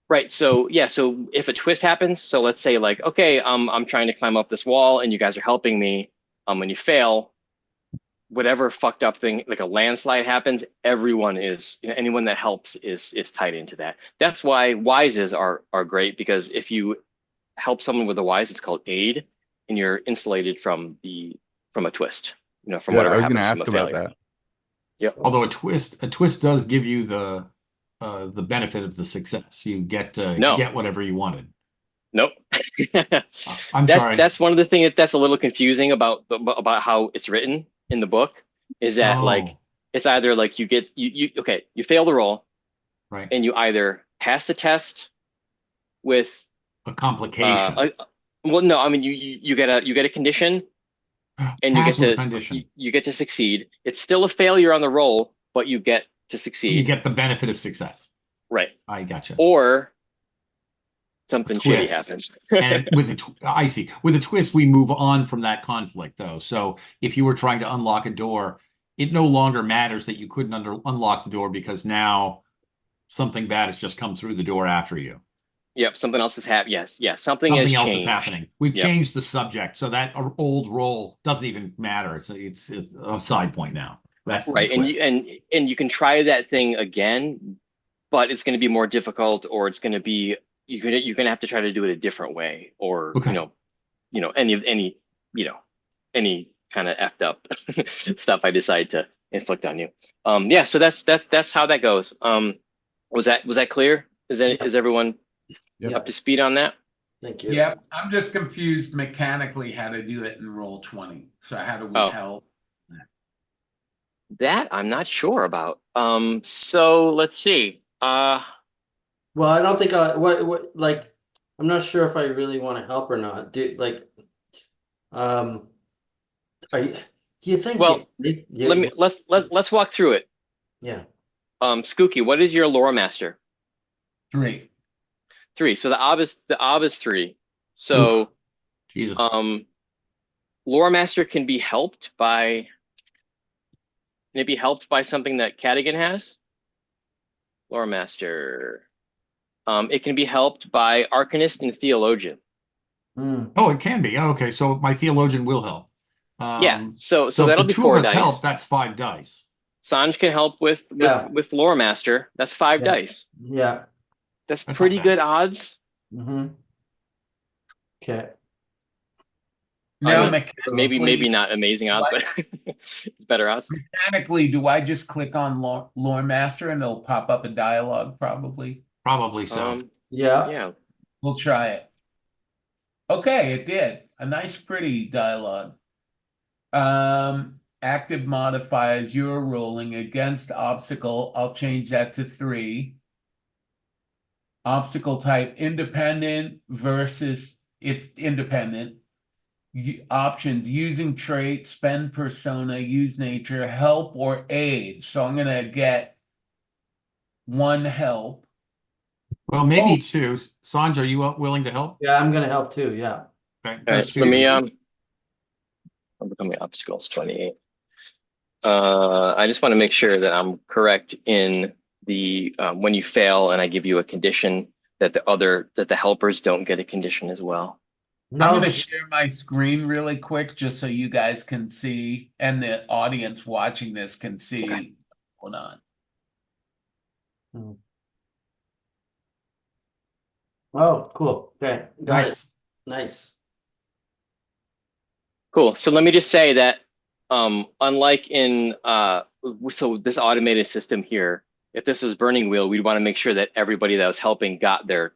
Right. So yeah. So if a twist happens, so let's say like, okay, I'm trying to climb up this wall, and you guys are helping me. When you fail, whatever fucked up thing, like a landslide happens, everyone is, anyone that helps is tied into that. That's why wises are great, because if you help someone with a wise, it's called aid, and you're insulated from a twist, from Yeah, whatever I was going to happens ask from a about failure. that. Yep. Although a twist does give you the benefit of the success. You get to No. get whatever you wanted. Nope. I'm sorry. That's one of the things that's a little confusing about how it's written in the book, is that like it's either like you get you fail the roll, right, and you either pass the test with a complication. well, no, I mean you get a condition, and Pass with a condition. you get to succeed. It's still a failure on the roll, but you get to succeed. You get the benefit of success. Right. I gotcha. Or something shitty happens. And I see. With a twist, we move on from that conflict, though. So if you were trying to unlock a door, it no longer matters that you couldn't unlock the door, because now something bad has just come through the door after you. Yep, something else has happened. Yes, something else changed. is happening. We've changed the subject, so that old role doesn't even matter. It's a side point now. That's right, and you can try that thing again, but it's going to be more difficult, or it's going to be you're going to have to try to do it a different way, or any kind of effed up stuff I decide to inflict on you. Yeah, so that's how that goes. Was that clear? Is everyone up to speed on that? Thank you. Yep, I'm just confused mechanically how to do it in Roll20. So how do we help? That I'm not sure about. So let's see. Well, I don't think what I'm not sure if I really want to help or not. Do you think? Well, let's walk through it. Yeah. Skooky, what is your lore master? 3. 3. So the ob is 3. So oof. Jesus. Lore master can be helped by something that Cadigan has. Lore master. It can be helped by Arcanist and Theologian. Oh, it can be. Okay, so my Theologian will help. Yeah. So if that'll the be two 4 of us dice. help, that's 5 dice. Sanj can help with Lore Master. That's 5 dice. Yeah. That's pretty good odds. Mm-hmm. Okay. Now, I mean, maybe not amazing odds, but it's better odds. mechanically, do I just click on lore master and it'll pop up a dialogue? Probably. Probably so. Yeah. Yeah. We'll try it. Okay, it did. A nice, pretty dialogue. Active modifiers, you're rolling against obstacle. I'll change that to 3. Obstacle type, independent versus it's independent. Options, using trait, spend persona, use nature, help or aid. So I'm gonna get 1 help. Well, maybe two. Sanj, are you willing to help? Yeah, I'm gonna help too. Yeah. Okay, All that's right, two. let me I'm becoming obstacles 28. I just want to make sure that I'm correct in the when you fail and I give you a condition that the helpers don't get a condition as well. I'm No, gonna share my screen really quick just so you guys can see and the audience watching this can see. Okay. Hold on. oh, cool. Okay, got it. Nice. Nice. Cool. So let me just say that unlike in so this automated system here, if this was Burning Wheel, we'd want to make sure that everybody that was helping got their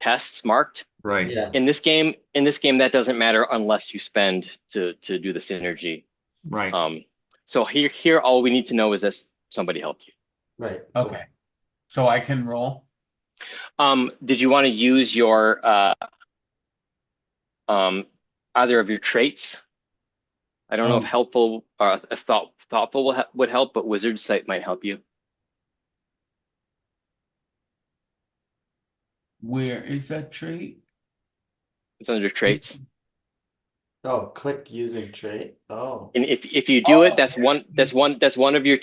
tests marked. Right. Yeah. In this game, that doesn't matter unless you spend to do the synergy. Right. So here all we need to know is that somebody helped you. Right. Okay. So I can roll. Did you want to use your either of your traits? I don't know if helpful or if thoughtful would help, but Wizard Sight might help you. Where is that trait? It's under traits. Oh, click using trait. Oh. And if you do it, Oh, that's one of your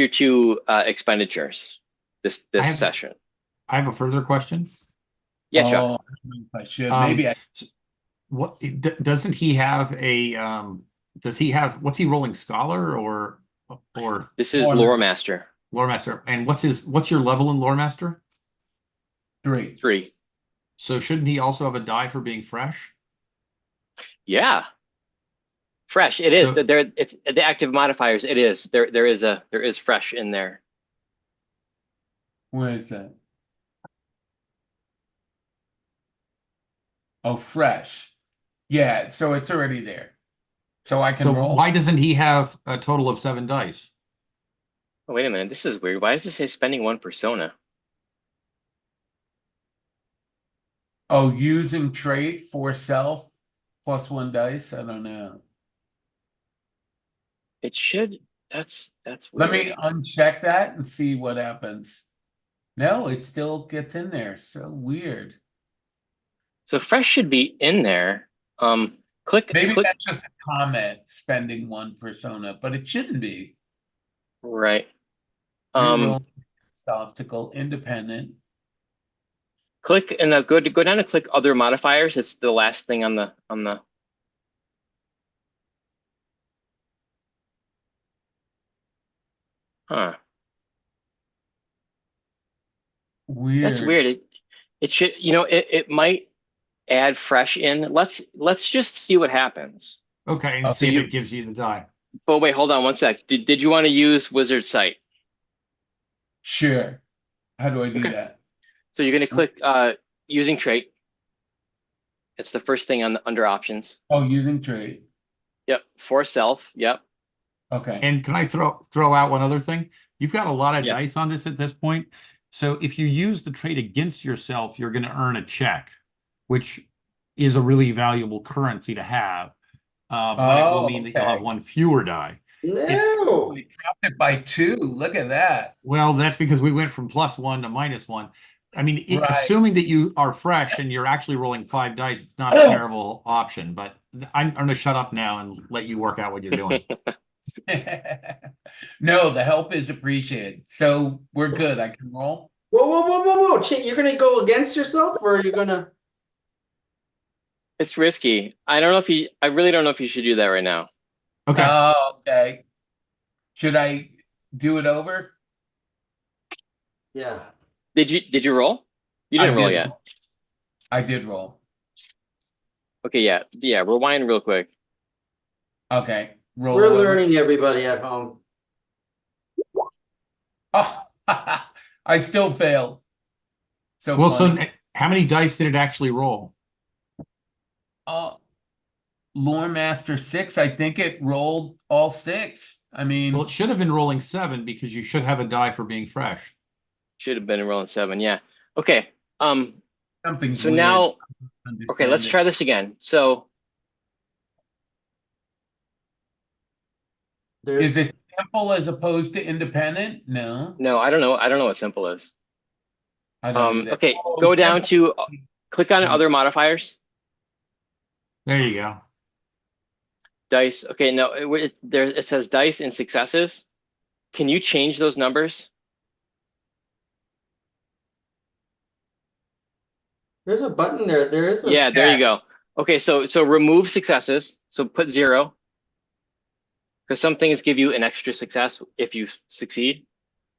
two expenditures this I have- session. I have a further question. Yeah, Chuck. I don't know if I should. Maybe I What doesn't he have a does he have what's he rolling, scholar or This is Lore Lore Master lore master? And what's your level in lore master? 3. 3. So shouldn't he also have a die for being fresh? Yeah. Fresh. It is. So- It's the active modifiers. It is. There is fresh in there. Where is that? Oh, fresh. Yeah, so it's already there. So I can So roll. why doesn't he have a total of 7 dice? Oh, wait a minute. This is weird. Why does it say spending 1 persona? Oh, using trait for self plus 1 dice. I don't know. It should. That's Let weird. me uncheck that and see what happens. No, it still gets in there. So weird. So fresh should be in there. Click. Maybe that's just a comment, spending 1 persona, but it shouldn't be. Right. Reroll obstacle, independent. Click and go down and click other modifiers. It's the last thing on the Huh. Weird. That's weird. It should, it might add fresh in. Let's just see what happens. Okay, and see if it gives you the die. But wait, hold on one sec. Did you want to use Wizard Sight? Sure. How do I do Okay. that? So you're going to click using trait. It's the first thing under options. Oh, using trait. Yep. For self. Yep. Okay. And can I throw out one other thing? You've got a lot of Yeah. dice on this at this point. So if you use the trait against yourself, you're going to earn a check, which is a really valuable currency to have. But it will mean that you'll have 1 fewer die. No. We dropped it by 2. Look at that. Well, that's because we went from +1 to -1. I mean, Right. assuming that you are fresh and you're actually rolling 5 dice, it's not a terrible option. But I'm going to shut up now and let you work out what you're doing. No, the help is appreciated. So we're good. I can roll. Whoa. You're gonna go against yourself, or are you gonna? It's risky. I really don't know if you should do that right now. Okay. Oh, okay. Should I do it over? Yeah. Did you roll? You didn't roll yet. I did roll. Okay, yeah. Rewind real quick. Okay. Roll We're over. learning, everybody at home. Oh, I still failed. So Well, funny. so how many dice did it actually roll? Oh, Lore Master 6, I think it rolled all 6. I Well, mean, it should have been rolling 7 because you should have a die for being fresh. Should have been in rolling 7. Yeah. Okay. something's So weird. now, I don't okay, let's understand try this again. So it. There's Is it simple as opposed to independent? No, no, I don't know. I don't know what simple is. I don't either. Okay, Oh, go down simple. to click on other modifiers, There you go. dice. Okay, no, there it says dice and successes. Can you change those numbers? there's a button there. There is a Yeah, there you go. Okay, so remove successes. So put 0 because some things give you an extra success if you succeed.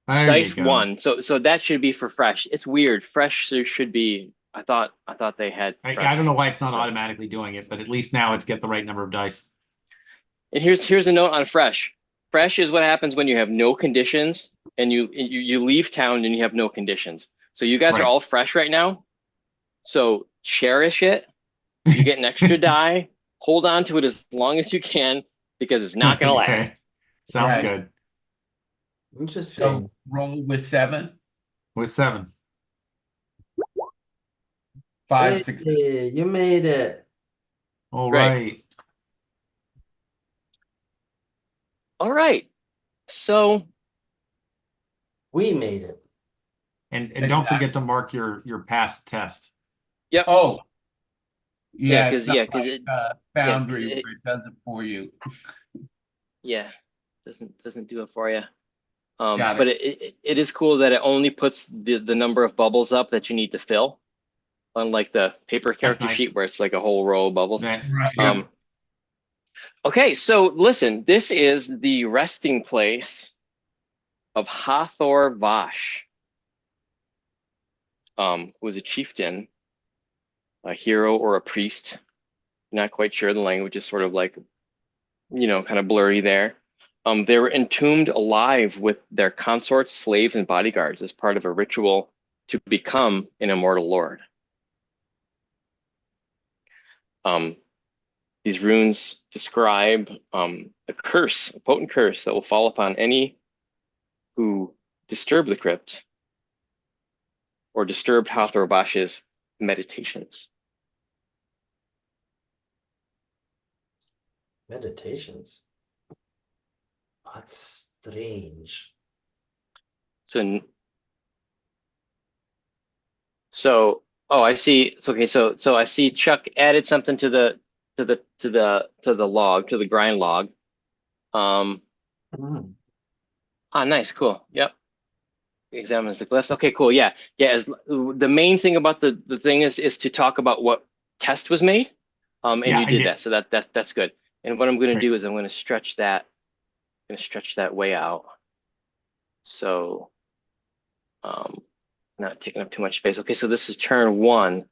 There you Dice go. 1. So that should be for fresh. It's weird. Fresh there should be. I thought they had I fresh. don't know why it's not So- automatically doing it, but at least now it's get the right number of dice. And here's a note on fresh. Fresh is what happens when you have no conditions and you leave town and you have no conditions. So you guys are Right. all fresh right now. So cherish it. You get an extra die. Hold on to it as long as you can because it's not going to Okay. last. Sounds Right. good. interesting. So roll with 7, With 7. 5, 6. Hey, you made it. All Great. right. All right. So We made it. And don't forget to mark your past test. yep. Oh, Yeah, it's because not because like, it Foundry it- where it does it for you. doesn't do it for you. Got But it. it is cool that it only puts the number of bubbles up that you need to fill, unlike the paper character nice. sheet where it's like a whole row of bubbles. That- Right. Okay, so listen, this is the resting place of Hathor Vash, who was a chieftain, a hero, or a priest. Not quite sure. The language is sort of like, kind of blurry there. They were entombed alive with their consorts, slaves, and bodyguards as part of a ritual to become an immortal lord. These runes describe a curse, a potent curse that will fall upon any who disturb the crypt or disturbed Hathor Vash's meditations. Meditations. That's strange. Oh, I see. It's okay. So I see Chuck added something to the log, to the grind log. Nice, cool. Yep. Examines the glyphs. Okay, cool. Yeah. As the main thing about the thing is to talk about what test was made. And Yeah, you I did did. that. So that's good. And what I'm going to Great. do is I'm going to stretch that way out. So not taking up too much space. Okay, so this is turn 1.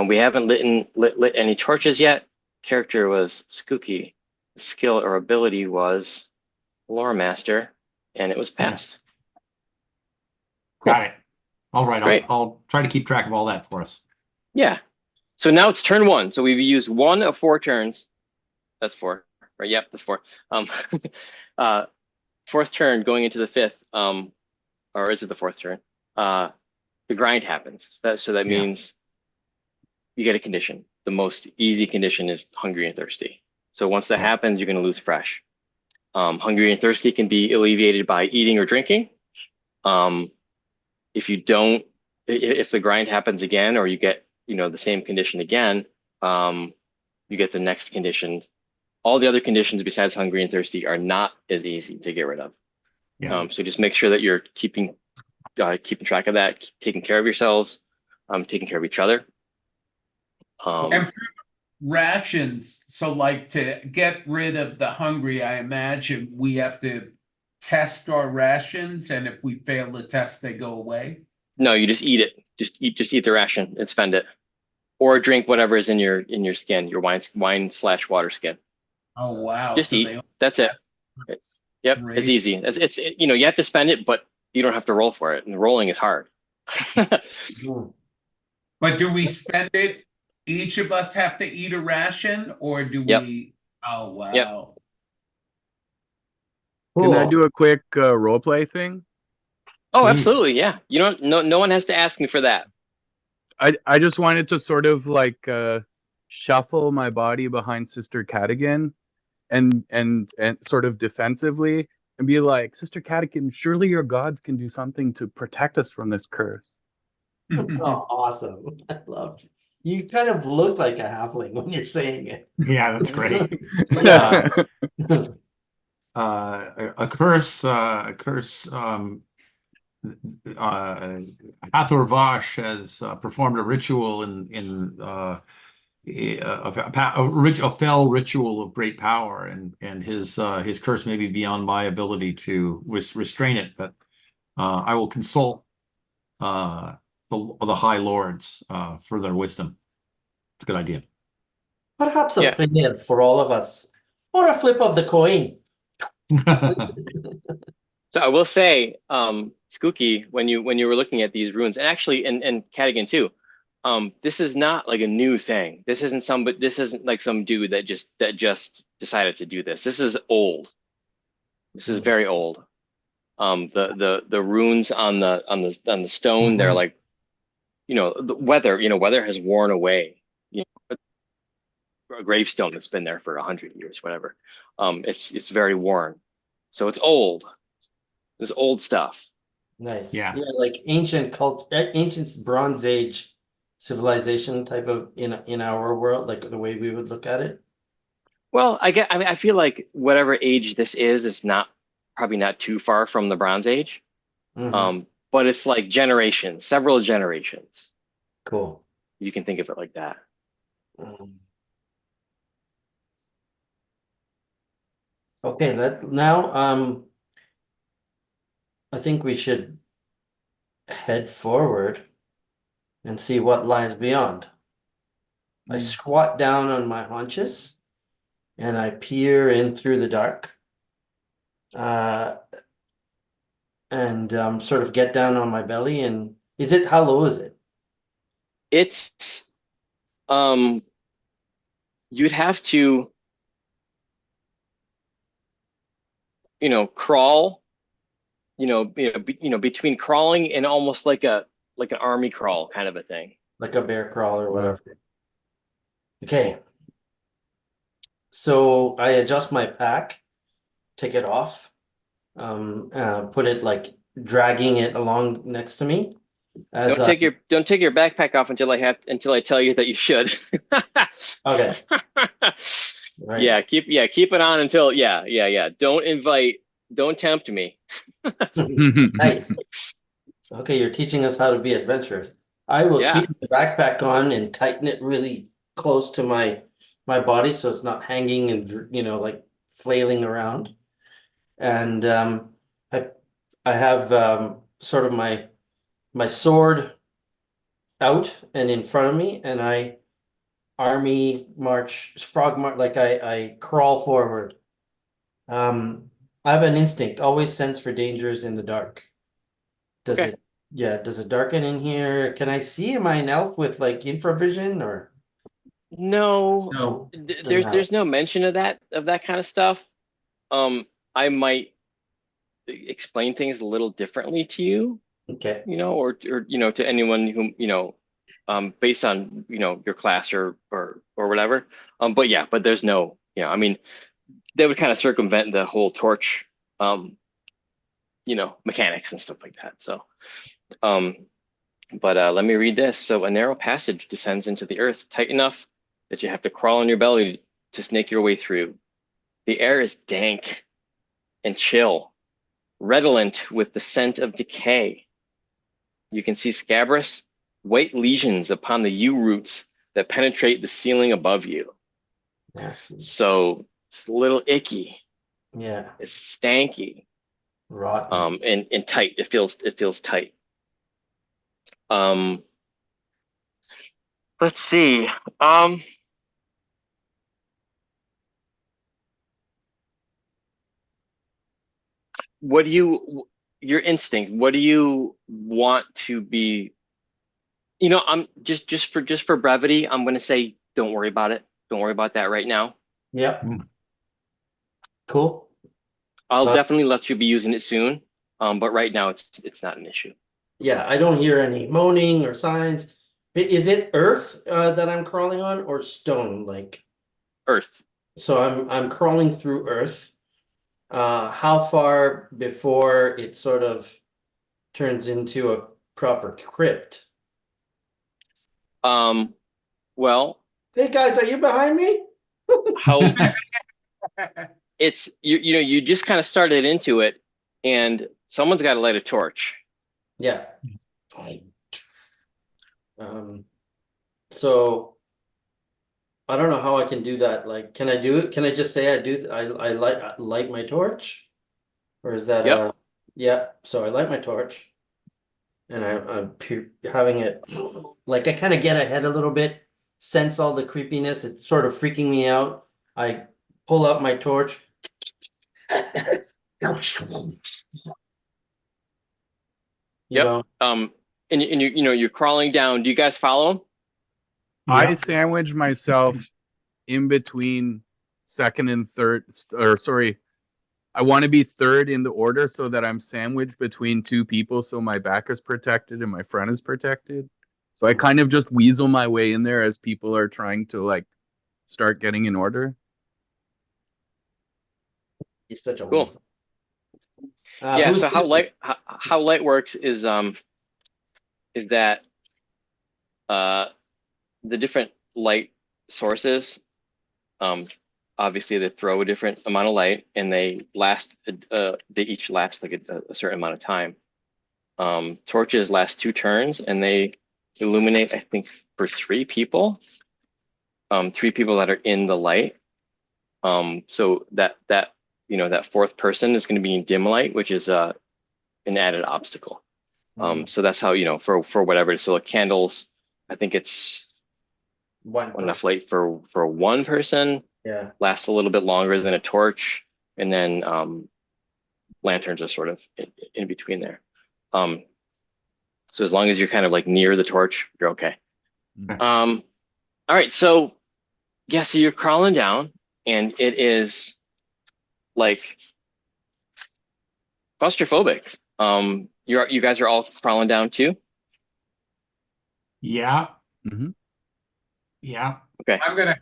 We haven't lit any torches yet. Character was Skooky. The skill or ability was Lore Master, and it was passed. Cool. Got it. All right. Great. I'll try to keep track of all that for us. Yeah. So now it's turn 1. So we've used 1 of 4 turns. That's 4, right? Yep, that's 4. 4th turn going into the 5th. Or is it the 4th turn? The grind happens. So that Yeah. means you get a condition. The most easy condition is hungry and thirsty. So once that happens, you're going to lose fresh. Hungry and thirsty can be alleviated by eating or drinking. If the grind happens again, or you get, the same condition again, you get the next condition. All the other conditions besides hungry and thirsty are not as easy to get rid of. Yeah. So just make sure that you're keeping track of that, taking care of yourselves, taking care of each other. And for rations, so like to get rid of the hungry, I imagine we have to test our rations, and if we fail the test, they go away. No, you just eat it. Just eat the ration and spend it. or drink whatever is in your skin, your wine/water skin. Oh wow. Just So eat. they That's it. Yep, it's great. easy. You have to spend it, but you don't have to roll for it. And rolling is hard. Hmm. But do we spend it? Each of us have to eat a ration, or do Yep, we? Oh yep. wow. Can I Cool. do a quick role play thing? Oh, Please. absolutely. Yeah. You don't. No one has to ask me for that. I just wanted to sort of like shuffle my body behind Sister Cadigan and sort of defensively and be like, Sister Cadigan, surely your gods can do something to protect us from this curse. Oh, awesome. I love it. You kind of look like a halfling when you're saying it. Yeah, that's great. Yeah. A curse. Hathor Vosh has performed a ritual a fell ritual of great power, and his curse may be beyond my ability to restrain it. But I will consult the High Lords for their wisdom. It's a good idea. Perhaps a Yeah. prayer for all of us, or a flip of the coin. So I will say, Skooky, when you were looking at these runes, and actually, and Cadigan too, this is not like a new thing. This isn't like some dude that just decided to do this. This is old. This is very old. The runes on the stone, they're Mhm. like, weather has worn away. You know, a gravestone that's been there for 100 years, whatever. It's very worn, so it's old. It's old stuff. Nice. Yeah. Yeah, like ancient Bronze Age civilization type of in our world, like the way we would look at it. Well, I mean, I feel like whatever age this is not probably not too far from the Bronze Age. Hmm. But it's like generations, several generations. Cool. You can think of it like that. Um, okay, let now I think we should head forward and see what lies beyond. I squat down on my haunches and I peer in through the dark. Uh, and sort of get down on my belly. And how low is it? It's um you'd have to, crawl, between crawling and almost like an army crawl kind of a thing. Like a bear crawl or Wow. whatever. Okay, so I adjust my pack, take it off, put it like dragging it along next to me as Don't take your backpack off until I tell you that you should. okay, right. Keep it on until yeah. Don't tempt me. Nice. Okay, you're teaching us how to be adventurous. I will Yeah. keep the backpack on and tighten it really close to my body so it's not hanging and like flailing around. And I I have sort of my sword out and in front of me, and I army march, frog march, like I crawl forward. Um, I have an instinct, always sense for dangers in the dark. Does Okay. it? Yeah, does it darken in here? Can I see? Am I an elf with like infravision or No, no? Doesn't there's matter. no mention of that kind of stuff. I might explain things a little differently to you, Okay. or to anyone who, based on, your class or whatever. But there's no, I mean, they would kind of circumvent the whole torch, um, mechanics and stuff like that. So, um, but let me read this. So a narrow passage descends into the earth, tight enough that you have to crawl on your belly to snake your way through. The air is dank and chill, redolent with the scent of decay. You can see scabrous, white lesions upon the yew roots that penetrate the ceiling above you. Nasty. So it's a little icky. Yeah. It's stanky, Rotten. and tight. It feels tight. Um, Let's see. Um, what do you, your instinct, what do you want to be? I'm just for brevity, I'm gonna say don't worry about it. Don't worry about that right now. Yep. Mm. Cool. I'll Uh, definitely let you be using it soon. But right now it's not an issue. yeah, I don't hear any moaning or signs. Is it earth that I'm crawling on or stone? Like, Earth. so I'm crawling through earth. How far before it sort of turns into a proper crypt? Well, Hey guys, are you behind me? how it's you just kind of started into it, and someone's got to light a torch. Yeah. Fine. Um, so I don't know how I can do that. Like, can I do it? Can I just say I light my torch? Or is that Yep. yeah, so I light my torch and having it like I kind of get ahead a little bit, sense all the creepiness, it's sort of freaking me out. I pull out my torch. You Yep. know, And you're crawling down. Do you guys follow him? I Yeah. sandwich myself in between second and third, or sorry, I want to be third in the order so that I'm sandwiched between two people so my back is protected and my front is protected. So I kind of just weasel my way in there as people are trying to like start getting in order. he's such a Cool. weasel. Yeah. Who's So how sleeping? how light works is that uh the different light sources, um obviously they throw a different amount of light, and they each last like a certain amount of time. Torches last 2 turns, and they illuminate, I think, for 3 people. 3 people that are in the light. So that fourth person is going to be in dim light, which is an added obstacle. So that's how, for whatever it is. So like candles, I think it's One enough person. light for one person, Yeah. lasts a little bit longer than a torch, and then lanterns are sort of in between there. Um, so as long as you're kind of like near the torch, you're okay. All right, so yeah, so you're crawling down, and it is like claustrophobic. You guys are all crawling down too. Yeah. Hmm. Yeah. Okay. I'm gonna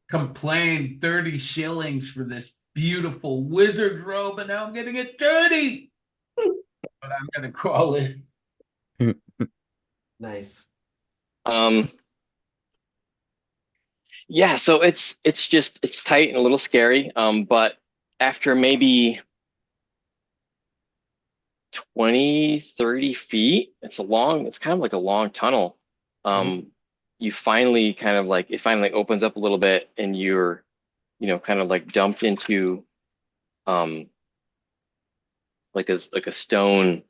complain 30 shillings for this beautiful wizard robe, and now I'm getting it dirty. But I'm gonna crawl in. Nice. Um, yeah, so it's tight and a little scary. But after maybe 20, 30 feet, it's kind of like a long tunnel. You finally kind of like, it finally opens up a little bit, and you're, kind of like dumped into um like a stone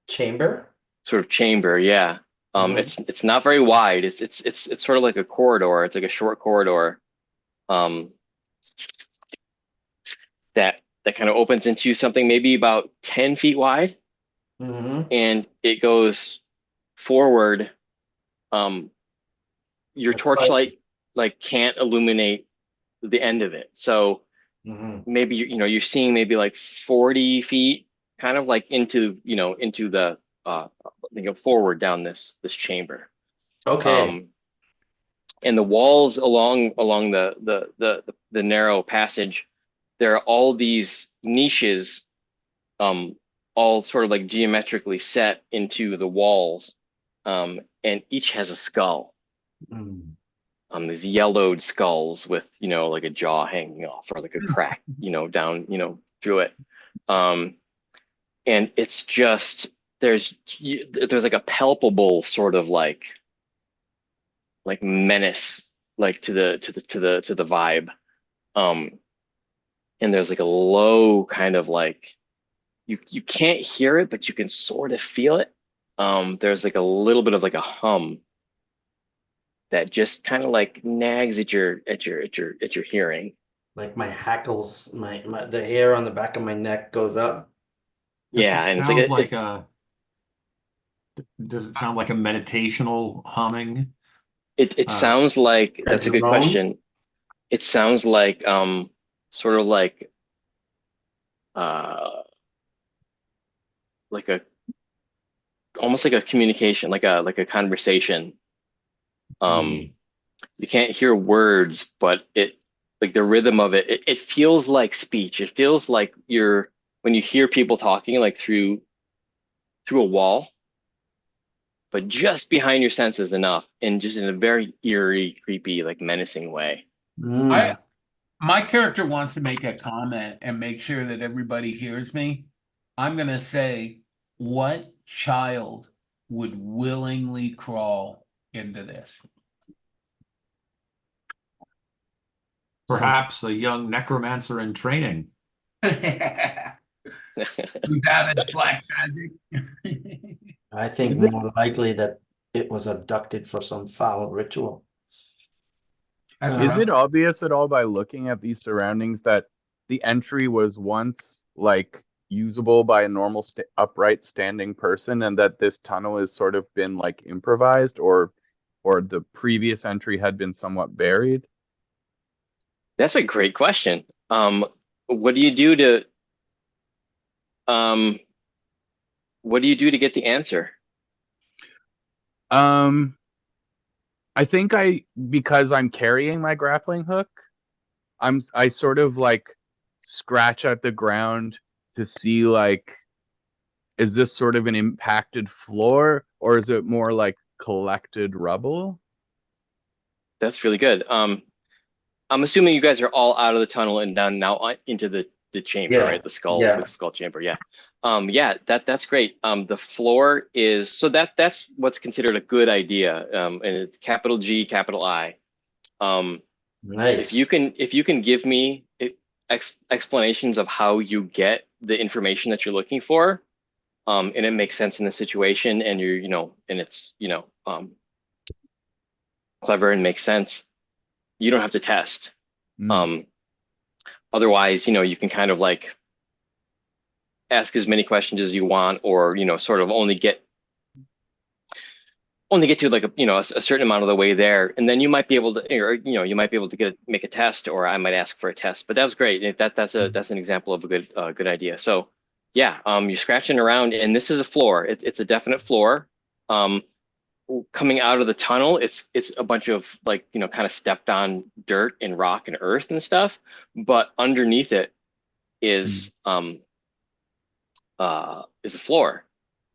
Chamber? sort of chamber. Yeah. It's not very wide. It's sort of like a corridor. It's like a short corridor. Um, that kind of opens into something maybe about 10 feet wide, Mm-hmm. and it goes forward. Um, your That's quite. torchlight like can't illuminate the end of it. So Mm-hmm. maybe you're seeing maybe like 40 feet, kind of like into the forward down this chamber. Okay. Um, and the walls along the narrow passage, there are all these niches, um, all sort of like geometrically set into the walls, and each has a skull. Mm. These yellowed skulls with like a jaw hanging off, or like a crack down through it. Um, and it's just there's like a palpable sort of like menace, like to the vibe. Um, and there's like a low kind of like, you can't hear it, but you can sort of feel it. There's like a little bit of like a hum that just kind of like nags at your hearing. Like my hackles, the hair on the back of my neck goes up. Yeah, and it's like does it sound like a meditational humming? it sounds like, A that's a good drone? question. It sounds like sort of like a almost like a communication, like a conversation. You can't hear words, but it, like the rhythm of it feels like speech. It feels like when you hear people talking like through a wall, but just behind your senses enough, and just in a very eerie, creepy, like menacing way. Mm. My character wants to make a comment and make sure that everybody hears me. I'm gonna say, what child would willingly crawl into this? Perhaps a young necromancer in training. Without it, black magic. I think Is it more likely that it was abducted for some foul ritual. That's is rough. it obvious at all by looking at these surroundings that the entry was once like usable by a normal upright standing person, and that this tunnel has sort of been like improvised, or the previous entry had been somewhat buried? That's a great question. What do you do to um, what do you do to get the answer? Um, I think because I'm carrying my grappling hook, I sort of like scratch at the ground to see like, is this sort of an impacted floor, or is it more like collected rubble? That's really good. I'm assuming you guys are all out of the tunnel and down now into the chamber, Yeah, right? yeah. The skull chamber. Yeah. Yeah, that's great. The floor is, so that's what's considered a good idea. And it's capital G, capital I. Nice. If you can give me explanations of how you get the information that you're looking for, and it makes sense in the situation, and and it's, clever and makes sense, you don't have to test. Mm. Otherwise, you can kind of like ask as many questions as you want, or sort of only get to like a certain amount of the way there, and then you might be able to, or you might be able to make a test, or I might ask for a test. But that was great. That's an example of a good idea. So yeah, you're scratching around, and this is a floor. It's a definite floor. Coming out of the tunnel, it's a bunch of like kind of stepped on dirt and rock and earth and stuff, but underneath it is a floor.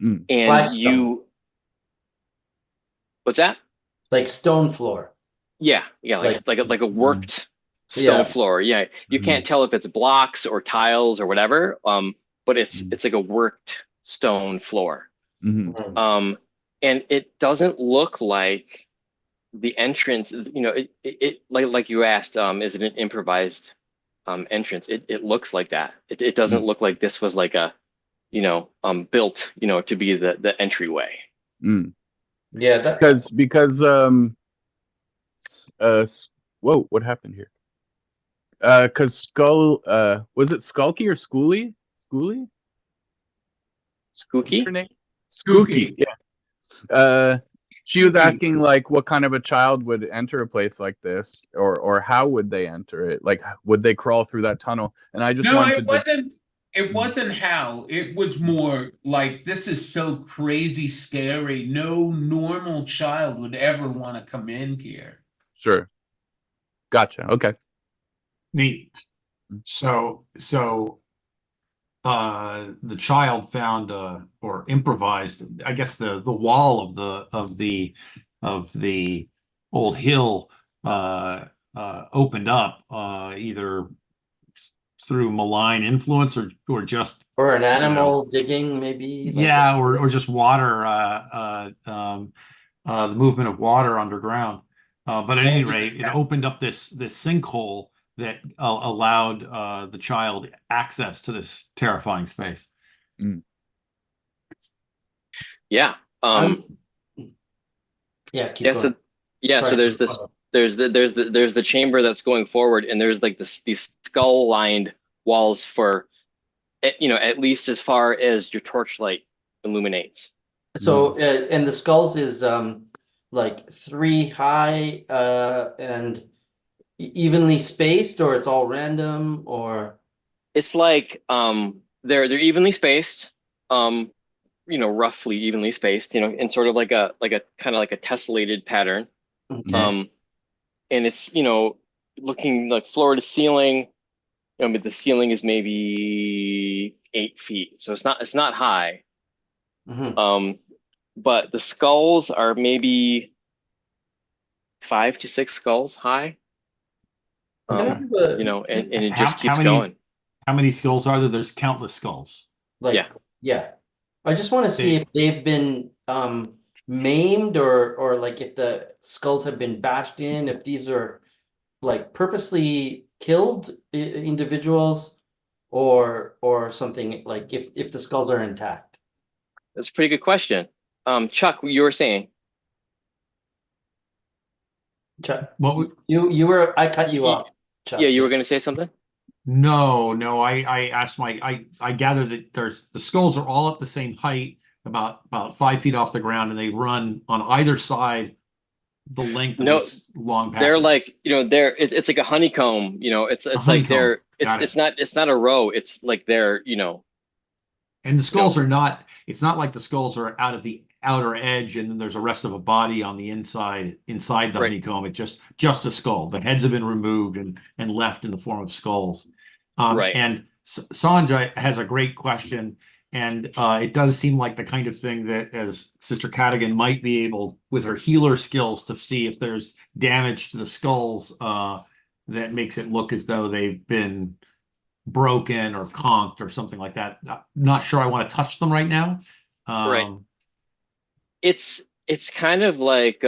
Mm. And Flagstone. what's that? Like stone floor. Yeah, like a worked stone Yeah. floor. Yeah, you can't tell if it's blocks or tiles or whatever. But it's like a worked stone floor. Mhm. Mm. And it doesn't look like the entrance. It like you asked, is it an improvised entrance? It looks like that. It doesn't look like this was like a built to be the entryway. Mm. Yeah, that Because whoa, what happened here? Because Skull, was it Skulky or Schooly? Schooly? What's her Spooky. name? Spooky. Yeah. She was asking like what kind of a child would enter a place like this, or how would they enter it? Like, would they crawl through that tunnel? And I just No, wanted it to. wasn't. It wasn't how. It was more like, this is so crazy scary. No normal child would ever want to come in here. Sure. Gotcha. Okay. Neat. So the child found or improvised, I guess, the wall of the old hill opened up either through malign influence or just or an animal digging, maybe. yeah, or just water, the movement of water underground. But at any rate, it opened up this sinkhole that allowed the child access to this terrifying space. Mm. Yeah. Yeah, keep Yeah. going. Yeah, so Sorry. there's this there's the chamber that's going forward, and there's like these skull lined walls for at least as far as your torchlight illuminates. So, and the skulls is like 3 high and evenly spaced, or it's all random, or It's like they're evenly spaced, um, roughly evenly spaced, in sort of like a kind of like a tessellated pattern. okay. Um, and it's looking like floor to ceiling. But the ceiling is maybe 8 feet, so it's not high. Mhm. But the skulls are maybe 5 to 6 skulls high. Can I have a, And it How just how keeps many going. how many skulls are there? There's countless skulls. like, Yeah. yeah. I just want to see They- if they've been maimed, or like if the skulls have been bashed in, if these are like purposely killed individuals, or something, like if the skulls are intact. That's a pretty good question. Chuck, you were saying. Chuck, What we- you were, I cut you Y- off, Yeah, Chuck. you were going to say something? No, I asked I gather that the skulls are all at the same height, about 5 feet off the ground, and they run on either side the length of No, this long they're passage. like, it's like a honeycomb, it's A it's like honeycomb. they're Got it. it's not a row, it's like they're, And the you know, skulls are not, it's not like the skulls are out at the outer edge and then there's a rest of a body on the inside the right, honeycomb. It's just a skull. The heads have been removed and left in the form of skulls. right. And Sanja has a great question. And it does seem like the kind of thing that, as Sister Cadigan might be able, with her healer skills, to see if there's damage to the skulls that makes it look as though they've been broken or conked or something like that. Not sure I want to touch them right now. Right. Um, It's kind of like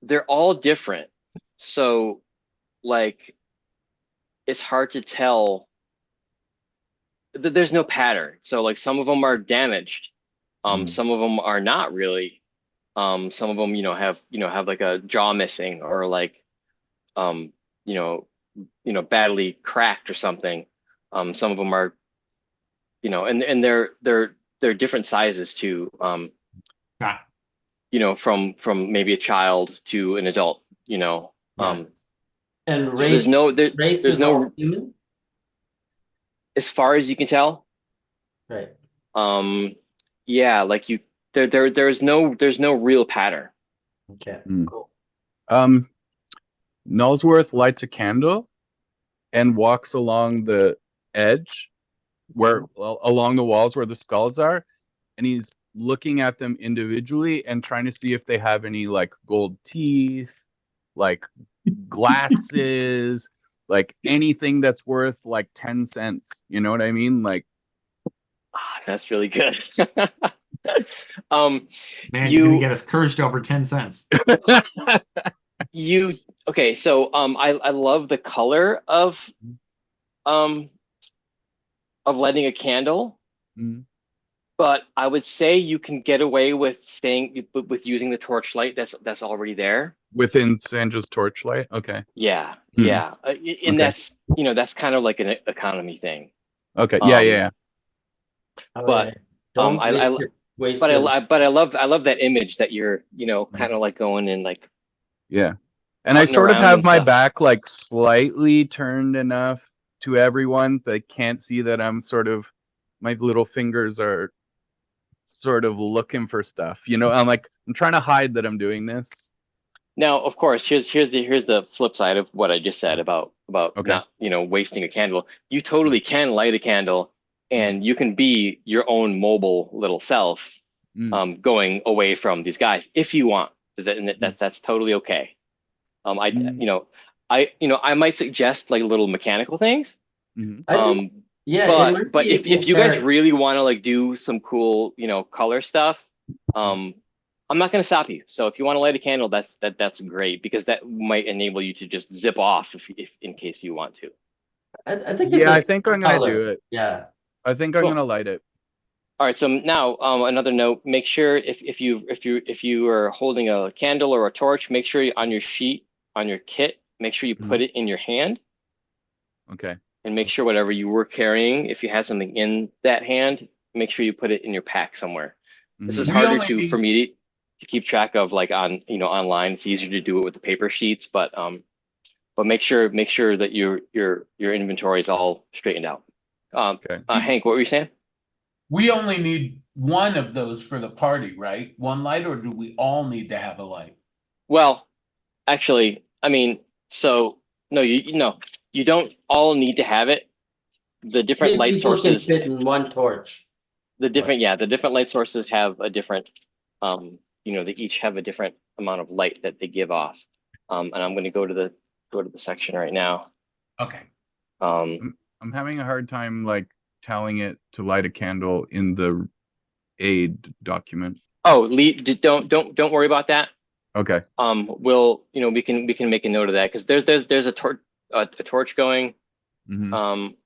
they're all different. So like it's hard to tell. There's no pattern. So like some of them are damaged. Mm. Some of them are not really. Some of them, have like a jaw missing, or like um, you know, badly cracked or something. Some of them are, and they're different sizes too. got From maybe a child to an adult. got it. And So race there's is all no, human, as far as you can tell. right? Um, yeah, like there's no real pattern. Okay, Mm. cool. Nullsworth lights a candle and walks along the edge along the walls where the skulls are, and he's looking at them individually and trying to see if they have any like gold teeth, like glasses, like anything that's worth like 10 cents. You know what I mean? Like, That's really good. Um, Man, you're gonna you get us cursed over 10 cents. you okay, so I love the color um of lighting a candle, mm, but I would say you can get away with with using the torchlight that's already there. within Sandra's torchlight. Okay. Yeah, Mm, yeah. And okay. that's kind of like an economy thing. Okay. Yeah. Yeah. Um, Yeah. Oh yeah, but don't I waste your. but I love that image that you're, Mm, kind of like going and like yeah. And I hunting sort of around have and my stuff. back like slightly turned enough to everyone that they can't see that I'm sort of, my little fingers are sort of looking for stuff. I'm trying to hide that I'm doing this. Now, of course, here's the flip side of what I just said about Okay. not, wasting a candle. You totally can light a candle, Mm, and you can be your own mobile little self, mm, going away from these guys if you want. And mm, that's totally okay. I mm, you know I might suggest like little mechanical things. mm. I think, Um, yeah, it but might but be if in you guys character. really want to like do some cool, color stuff, I'm not going to stop you. So if you want to light a candle, that's great, because that might enable you to just zip off if in case you want to. I think it's Yeah, I like think I'm gonna color. do it. Yeah. I think I'm Cool. gonna light it. All right, so now another note, make sure if you are holding a candle or a torch, make sure on your sheet, on your kit, make sure you put it in your hand Okay. and make sure whatever you were carrying, if you had something in that hand, make sure you put it in your pack somewhere. This is We harder only need- for me to keep track of like on, online. It's easier to do it with the paper sheets, but make sure that your inventory is all straightened out. Okay. Hank, what were you saying? We only need one of those for the party, right? One light, or do we all need to have a light? Well, actually, I mean, so no, you don't all need to have it. The different Three light people can sources, fit in one torch. the different light sources have a different, they each have a different amount of light that they give off. And I'm going to go to the section right now. Okay. I'm having a hard time like telling it to light a candle in the aid document. Oh, don't worry about that. Okay. We can make a note of that because there's a torch going, Mhm.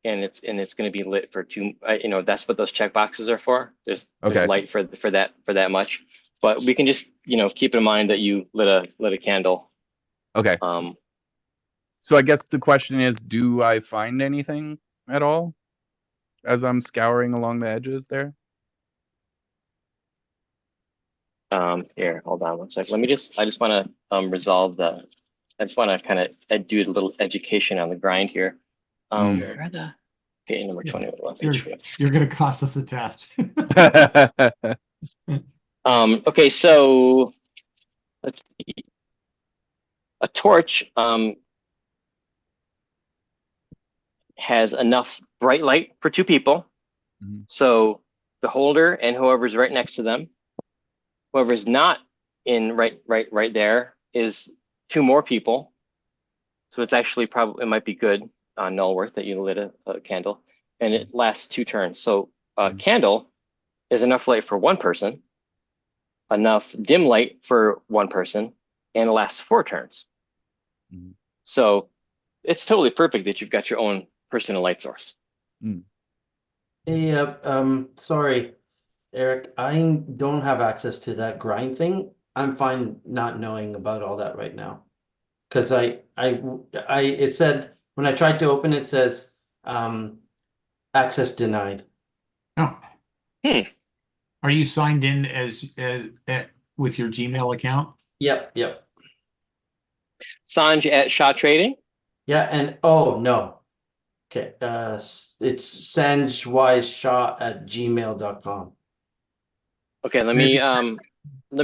and it's going to be lit for two. That's what those check boxes are for. There's Okay. light for that much, but we can just keep in mind that you lit a candle. Okay. So I guess the question is, do I find anything at all as I'm scouring along the edges there? Here, hold on one second. I just want to resolve I just want to kind of do a little education on the grind here. Where are the okay, number 20. You're gonna cost us a test. Okay, so let's see. A torch has enough bright light for two people. Mhm. So the holder and whoever's right next to them, whoever's not in right there is two more people. So it's actually it might be good on Nullworth that you lit a candle, and it lasts 2 turns. So a candle is enough light for one person, enough dim light for one person, and it lasts 4 turns. Mhm. So it's totally perfect that you've got your own personal light source. Hey, sorry, Eric, I don't have access to that grind thing. I'm fine not knowing about all that right now. Cause it said, when I tried to open it, says, access denied. Oh. Hmm. Are you signed in as with your Gmail account? Yep. Sanj at Shaw Trading. Yeah, and oh no. Okay, it's sanjwiseshaw@gmail.com. Okay, let me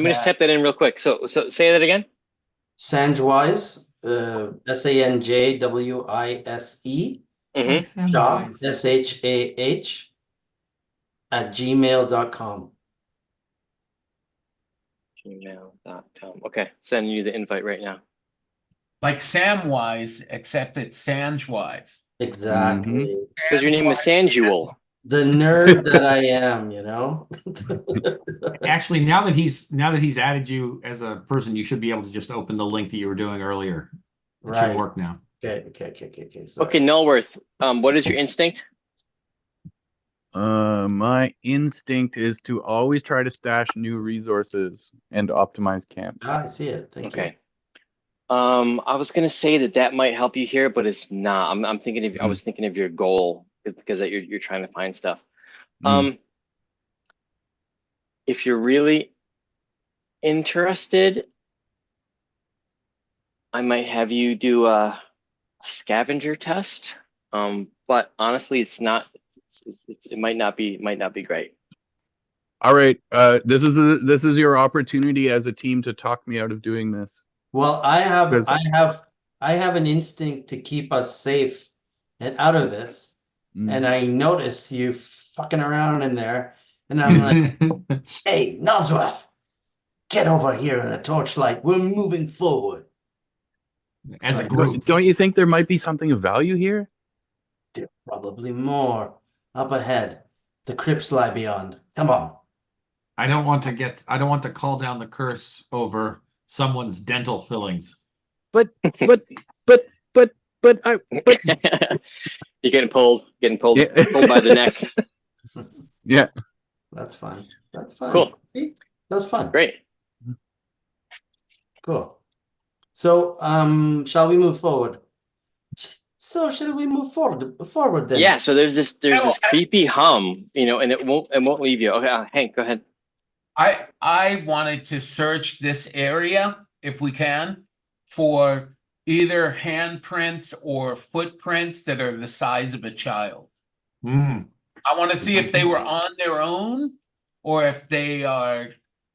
just type that in real quick. So say that again. Sanjwise, SANJWISE, Mm-hmm. Shah, SHAH, @gmail.com. Gmail.com. Okay, sending you the invite right now. Like Samwise, except it's Sanjwise. Exactly. Because your name is Sanjuel. The nerd that I am, Actually, now that he's added you as a person, you should be able to just open the link that you were doing earlier. It Right. should work now. Okay. Sorry. Okay, Nullworth. What is your instinct? My instinct is to always try to stash new resources and optimize camp. I see it. Thank you. Okay. I was gonna say that might help you here, but it's not. I'm thinking of. I was thinking of your goal because that you're trying to find stuff. If you're really interested, I might have you do a scavenger test. But honestly, it's not. It might not be great. All right. This is your opportunity as a team to talk me out of doing this. Well, I have 'Cause- an instinct to keep us safe and out of this. And I notice you fucking around in there, and I'm like, hey, Nosworth, get over here in the torchlight. We're moving forward. As a Like, group. Don't you think there might be something of value here? There's probably more up ahead. The crypts lie beyond. Come on. I don't want to call down the curse over someone's dental fillings. But You're getting pulled Yeah. by the neck. Yeah. That's fun. That's fun. Cool. See? That's fun. Great. Cool. So, shall we move forward? So, shall we move forward then? Yeah, so there's No, this creepy hum, and it won't leave you. Okay, Hank, go ahead. I wanted to search this area, if we can, for either handprints or footprints that are the size of a child. Mm. I want to see if they were on their own or if they are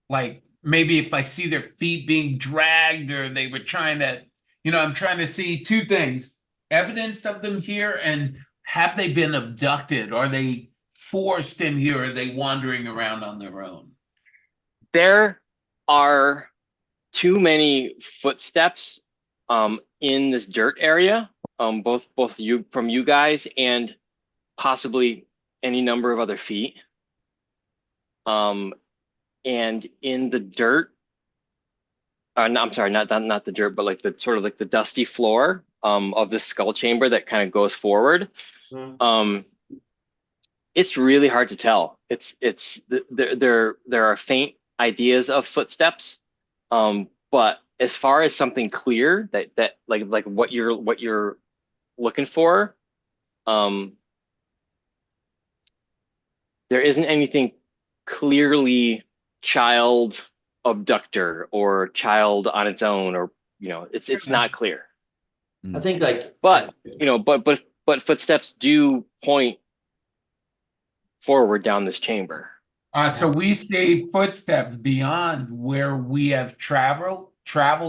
like maybe if I see their feet being dragged or they were trying to, I'm trying to see two things: evidence of them here and have they been abducted? Are they forced in here? Or are they wandering around on their own? There are too many footsteps in this dirt area, both you from you guys and possibly any number of other feet. And in the dirt, no, I'm sorry, not the dirt, but like the sort of like the dusty floor of this skull chamber that kind of goes forward. Mm. It's really hard to tell. There are faint ideas of footsteps, but as far as something clear that like what you're looking for, there isn't anything clearly child abductor or child on its own, or it's not clear. I think like, But but footsteps do point forward down this chamber. So we see footsteps beyond where we have traveled,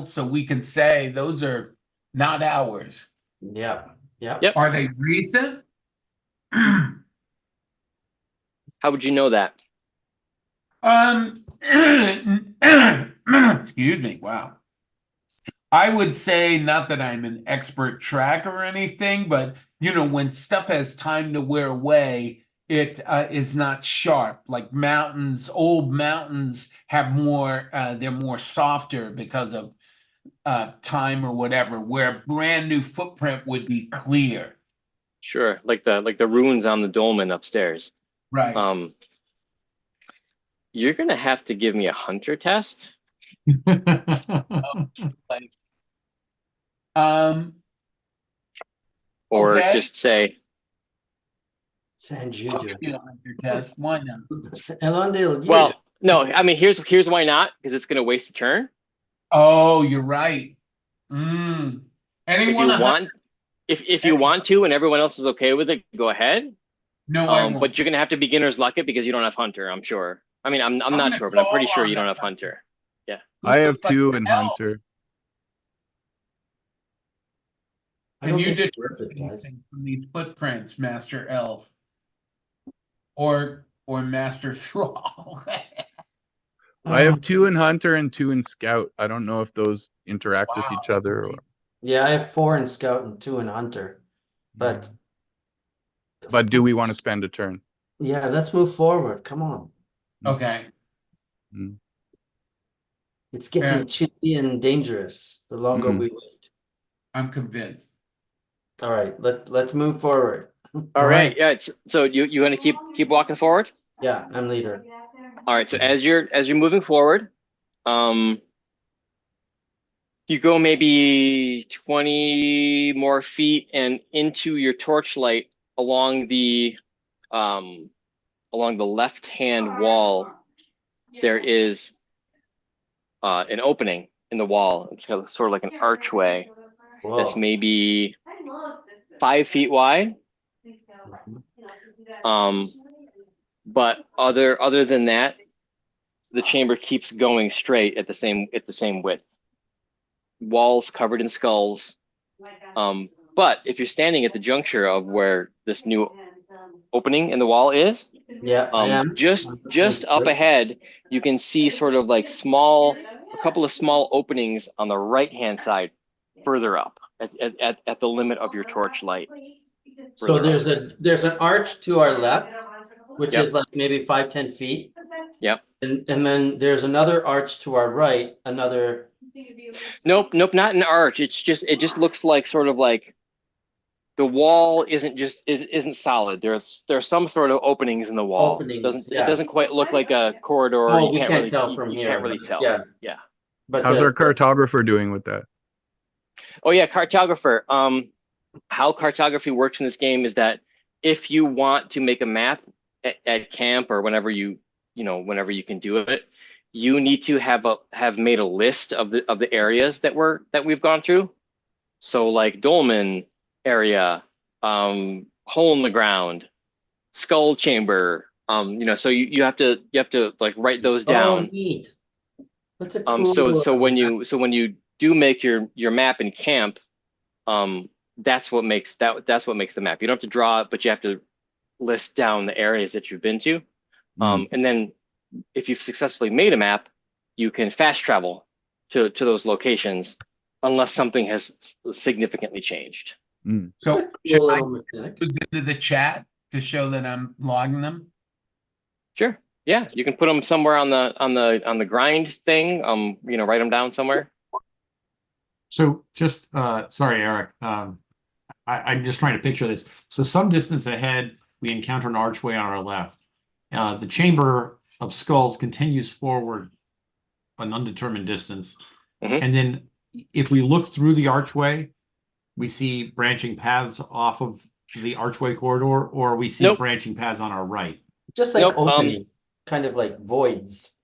so we can say those are not ours. yeah, yeah. Yep. Are they recent? How would you know that? Excuse me. Wow. I would say not that I'm an expert tracker or anything, but when stuff has time to wear away, it is not sharp. Like mountains, old mountains have more. They're more softer because of time or whatever. Where a brand new footprint would be clear. Like the ruins on the dolmen upstairs. Right. You're gonna have to give me a hunter test. Like, um. Or Okay. just say, Send you I'll do give it. you a hunter test. Why not? Elondale, you well, no, I mean here's why not, because it's gonna waste a turn. Oh, you're right. Mm. If Anyone you a hunter? want, if you want to, and everyone else is okay with it, go ahead. No, I won't. But you're gonna have to beginner's luck it because you don't have hunter. I'm sure. I mean, I'm not gonna sure, but I'm pretty call sure on you the don't have hunter. Yeah. I have Looks like 2 an in elf. Hunter. I Can don't you think it's determine worth it, guys. anything from these footprints, Master Elf? Or Master Thrall? I have 2 in Hunter and 2 in Scout. I don't know if those interact with Wow, each that's other. great. Yeah, I have 4 in Scout and 2 in Hunter. But But do we want to spend a turn? yeah, let's move forward. Come on. Okay. Mm. It's getting chilly and dangerous the longer Mm. we wait. I'm convinced. All right, let's move forward. All right. Yeah. So you gonna keep walking forward? Yeah, I'm leader. All right. So as you're moving forward, you go maybe 20 more feet and into your torchlight along the left-hand wall. There is an opening in the wall. It's got sort of like an archway that's Whoa. maybe 5 feet wide. But other than that, the chamber keeps going straight at the same width. Walls covered in skulls. But if you're standing at the juncture of where this new opening in the wall is, Yeah, I am. just up ahead, you can see sort of like a couple of small openings on the right-hand side, further up at the limit of your torch light. So further up. there's an arch to our left, which Yep. is like maybe 5-10 feet. Yep. And then there's another arch to our right, another. Nope, not an arch. It just looks like sort of like the wall isn't solid. There's some sort of openings in the wall. Openings, It yeah. doesn't quite look like a corridor. Oh, You we can't can't really tell from you here, can't really but tell. yeah. Yeah. But How's our cartographer doing with that? Oh yeah, cartographer. How cartography works in this game is that if you want to make a map at camp or whenever whenever you can do it, you need to have made a list of the areas that we've gone through. So like Dolmen area, hole in the ground, skull chamber. So you have to like write those Oh, down. neat. That's a cool. So when you do make your map in camp, that's what makes the map. You don't have to draw it, but you have to list down the areas that you've been to. And then if you've successfully made a map, you can fast travel to those locations unless something has significantly changed. So That's a should cool I little mechanic. put into the chat to show that I'm logging them? Sure. Yeah, you can put them somewhere on the grind thing. Write them down somewhere. So just sorry, Eric. I'm just trying to picture this. So some distance ahead, we encounter an archway on our left. The chamber of skulls continues forward an undetermined distance. Mhm. And then if we look through the archway, we see branching paths off of the archway corridor, or we see Nope. branching paths on our right. Just like Nope, opening, kind of like voids.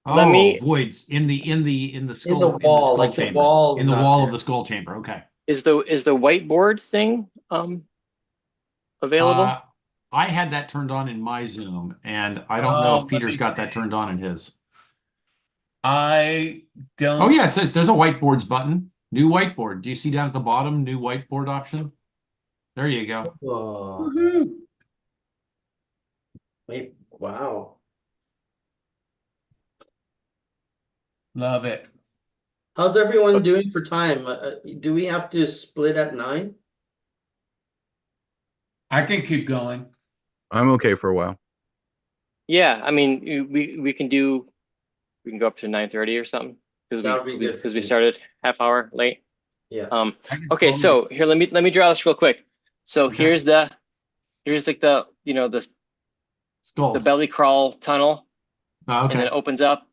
Let Oh, me- voids in the skull, the wall, like the chamber. wall's In the not wall there. of the skull chamber. Okay. Is the whiteboard thing available? I had that turned on in my Zoom, and I don't know Oh, if let Peter's me got that see. turned on in his. I don't. Oh yeah, it says there's a whiteboards button. New whiteboard. Do you see down at the bottom, new whiteboard option? There you go. Oh, Woohoo. wait, wow. Love it. How's everyone doing for time? Do we have to split at 9? I can keep going. I'm okay for a while. Yeah, I mean, we can go up to 9:30 or something That would be good. because we started half hour late. Yeah. I can Okay, totally- so here let me draw this real quick. So Okay. here's like the the Skulls. belly crawl tunnel, Oh, and then okay. it opens up.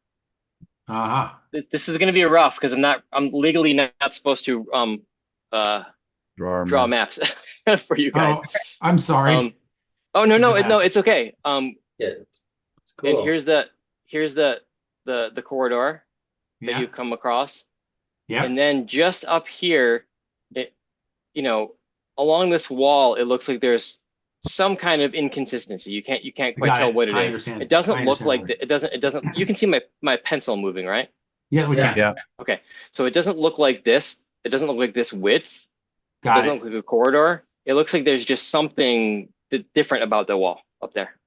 Uh-huh. This is going to be rough because I'm legally not supposed to draw maps for you guys. Oh, I'm sorry. Oh no Didn't ask. it's okay. Yeah. It's cool. And here's the corridor that Yeah. you come across. Yeah. And then just up here, along this wall, it looks like there's some kind of inconsistency. You can't quite Got tell it. what it I is. understand. It doesn't I look understand like what it doesn't. You can see my pencil moving, right? Yeah, we Yeah. can. Yeah. Okay, so it doesn't look like this. It doesn't look like this width. It Got doesn't it. look like a corridor. It looks like there's just something different about the wall up there.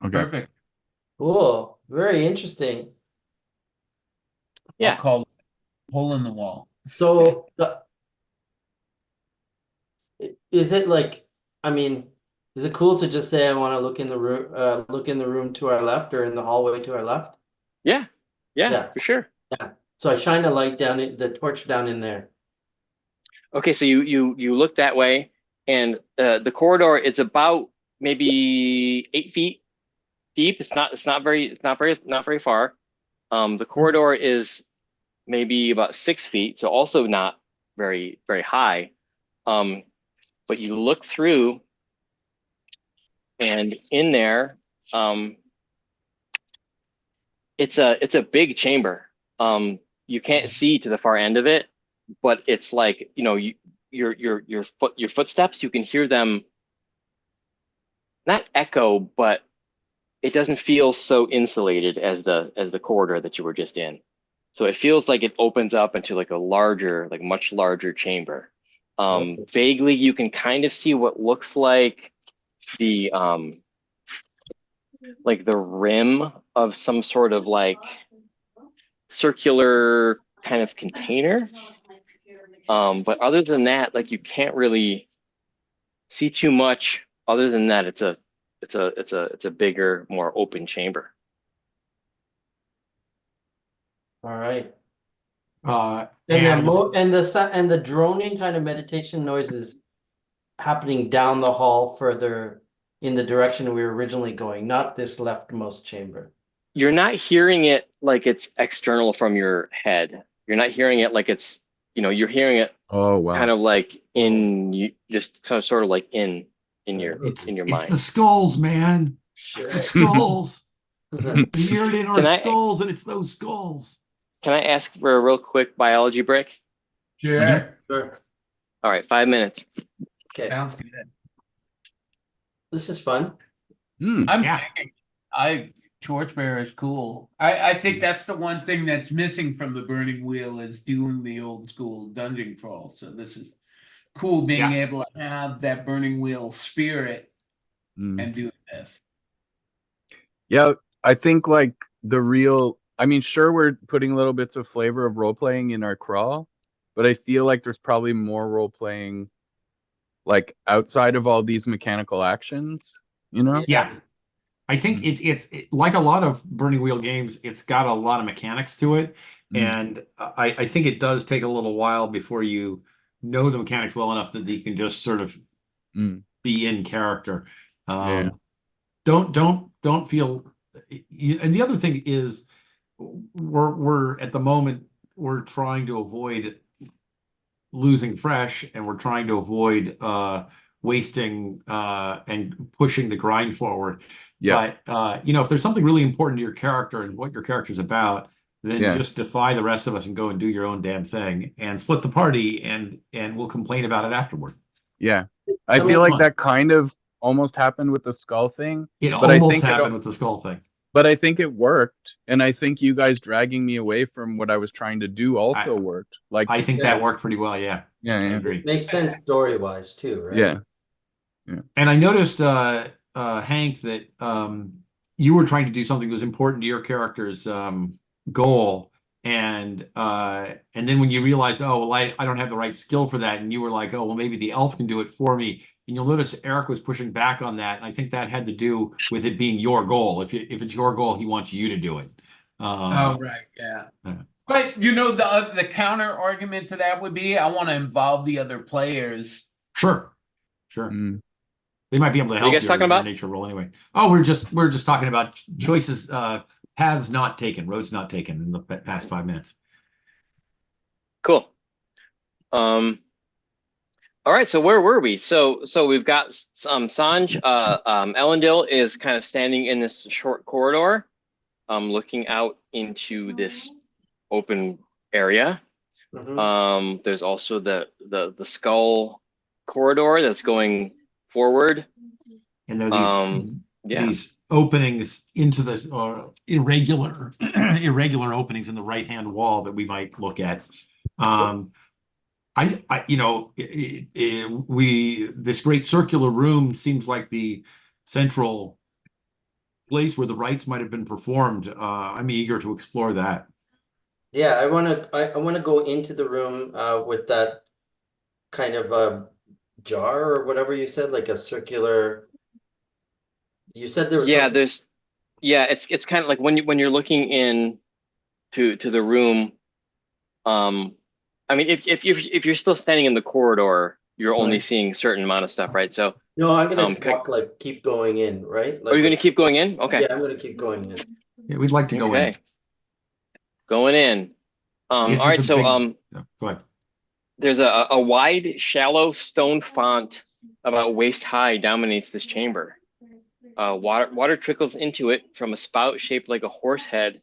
Okay. Perfect. Cool. Very interesting. Yeah. I'll call it hole in the wall. So is it like, I mean, is it cool to just say I want to look in the room to our left or in the hallway to our left? Yeah, Yeah. for sure. So I shine a light the torch down in there. Okay, so you look that way, and the corridor, it's about maybe 8 feet deep. It's not very far. The corridor is maybe about 6 feet, so also not very high. But you look through, and in there, it's a big chamber. You can't see to the far end of it, but it's like, your footsteps, you can hear them not echo, but it doesn't feel so insulated as the corridor that you were just in. So it feels like it opens up into like a larger, like much larger chamber. Vaguely you can kind of see what looks like the rim of some sort of like circular kind of container. But other than that, like, you can't really see too much. Other than that, it's a bigger, more open chamber. All right. And the droning kind of meditation noise is happening down the hall further in the direction we were originally going, not this leftmost chamber. You're not hearing it like it's external from your head. You're not hearing it like it's, you're hearing it Oh wow. kind of like in you, just sort of like in your It's in your it's the mind. skulls, man. The Shit. skulls. We hear it in our Can I skulls, and it's those skulls. can I ask for a real quick biology break? Sure. Sure. All right, 5 minutes. Okay, Sounds good. this is fun. I'm Yeah. thinking, Torchbearer is cool. I think that's the one thing that's missing from the Burning Wheel is doing the old school dungeon crawl. So this is cool being able to have that Burning Wheel spirit and doing this. Yeah, I think like I mean, sure, we're putting little bits of flavor of role playing in our crawl, but I feel like there's probably more role playing like outside of all these mechanical actions, you know? Yeah. I think it's like a lot of Burning Wheel games, it's got a lot of mechanics to it. And I think it does take a little while before you know the mechanics well enough that you can just sort of be in character. Yeah. Don't feel and the other thing is we're at the moment we're trying to avoid losing fresh, and we're trying to avoid wasting and pushing the grind forward. Yeah. But if there's something really important to your character and what your character's about, then Yeah. just defy the rest of us and go and do your own damn thing and split the party, and we'll complain about it afterward. Yeah. I Come feel on. like that kind of almost happened with the skull thing. It but I almost think happened with the skull thing. But I think it worked, and I think you guys dragging me away from what I was trying to do also worked. Like I think that worked pretty well. Yeah. Yeah, I yeah. agree. Makes sense story wise too, right? Yeah. And I noticed, Hank, that you were trying to do something that was important to your character's goal, and then when you realized, oh well, I don't have the right skill for that, and you were like, oh well, maybe the elf can do it for me, and you'll notice Eric was pushing back on that, and I think that had to do with it being your goal. If it's your goal, he wants you to do it. Oh right, yeah. But the counter argument to that would be I want to involve the other players. Sure. They might be able to help you guys talking about? your nature roll anyway. Oh, we're just talking about choices, paths not taken, roads not taken in the past 5 minutes. Cool. All right, so where were we? So we've got Sanj. Elendil is kind of standing in this short corridor, looking out into this open area. There's also the skull corridor that's going forward. And there are these openings into the irregular openings in the right-hand wall that we might look at. This great circular room seems like the central place where the rites might have been performed. I'm eager to explore that. Yeah, I want to go into the room with that kind of jar or whatever you said, like a circular. You said there was it's kind of like when you're looking in to the room. I mean, if you're still standing in the corridor, you're only seeing a certain amount of stuff, right? So no, I'm gonna walk keep going in, right? Are you gonna keep going in? Okay. Yeah, I'm gonna keep going in. Yeah, we'd like to go in. Going in. All right, so go ahead. There's a wide, shallow stone font about waist high dominates this chamber. Water trickles into it from a spout shaped like a horse head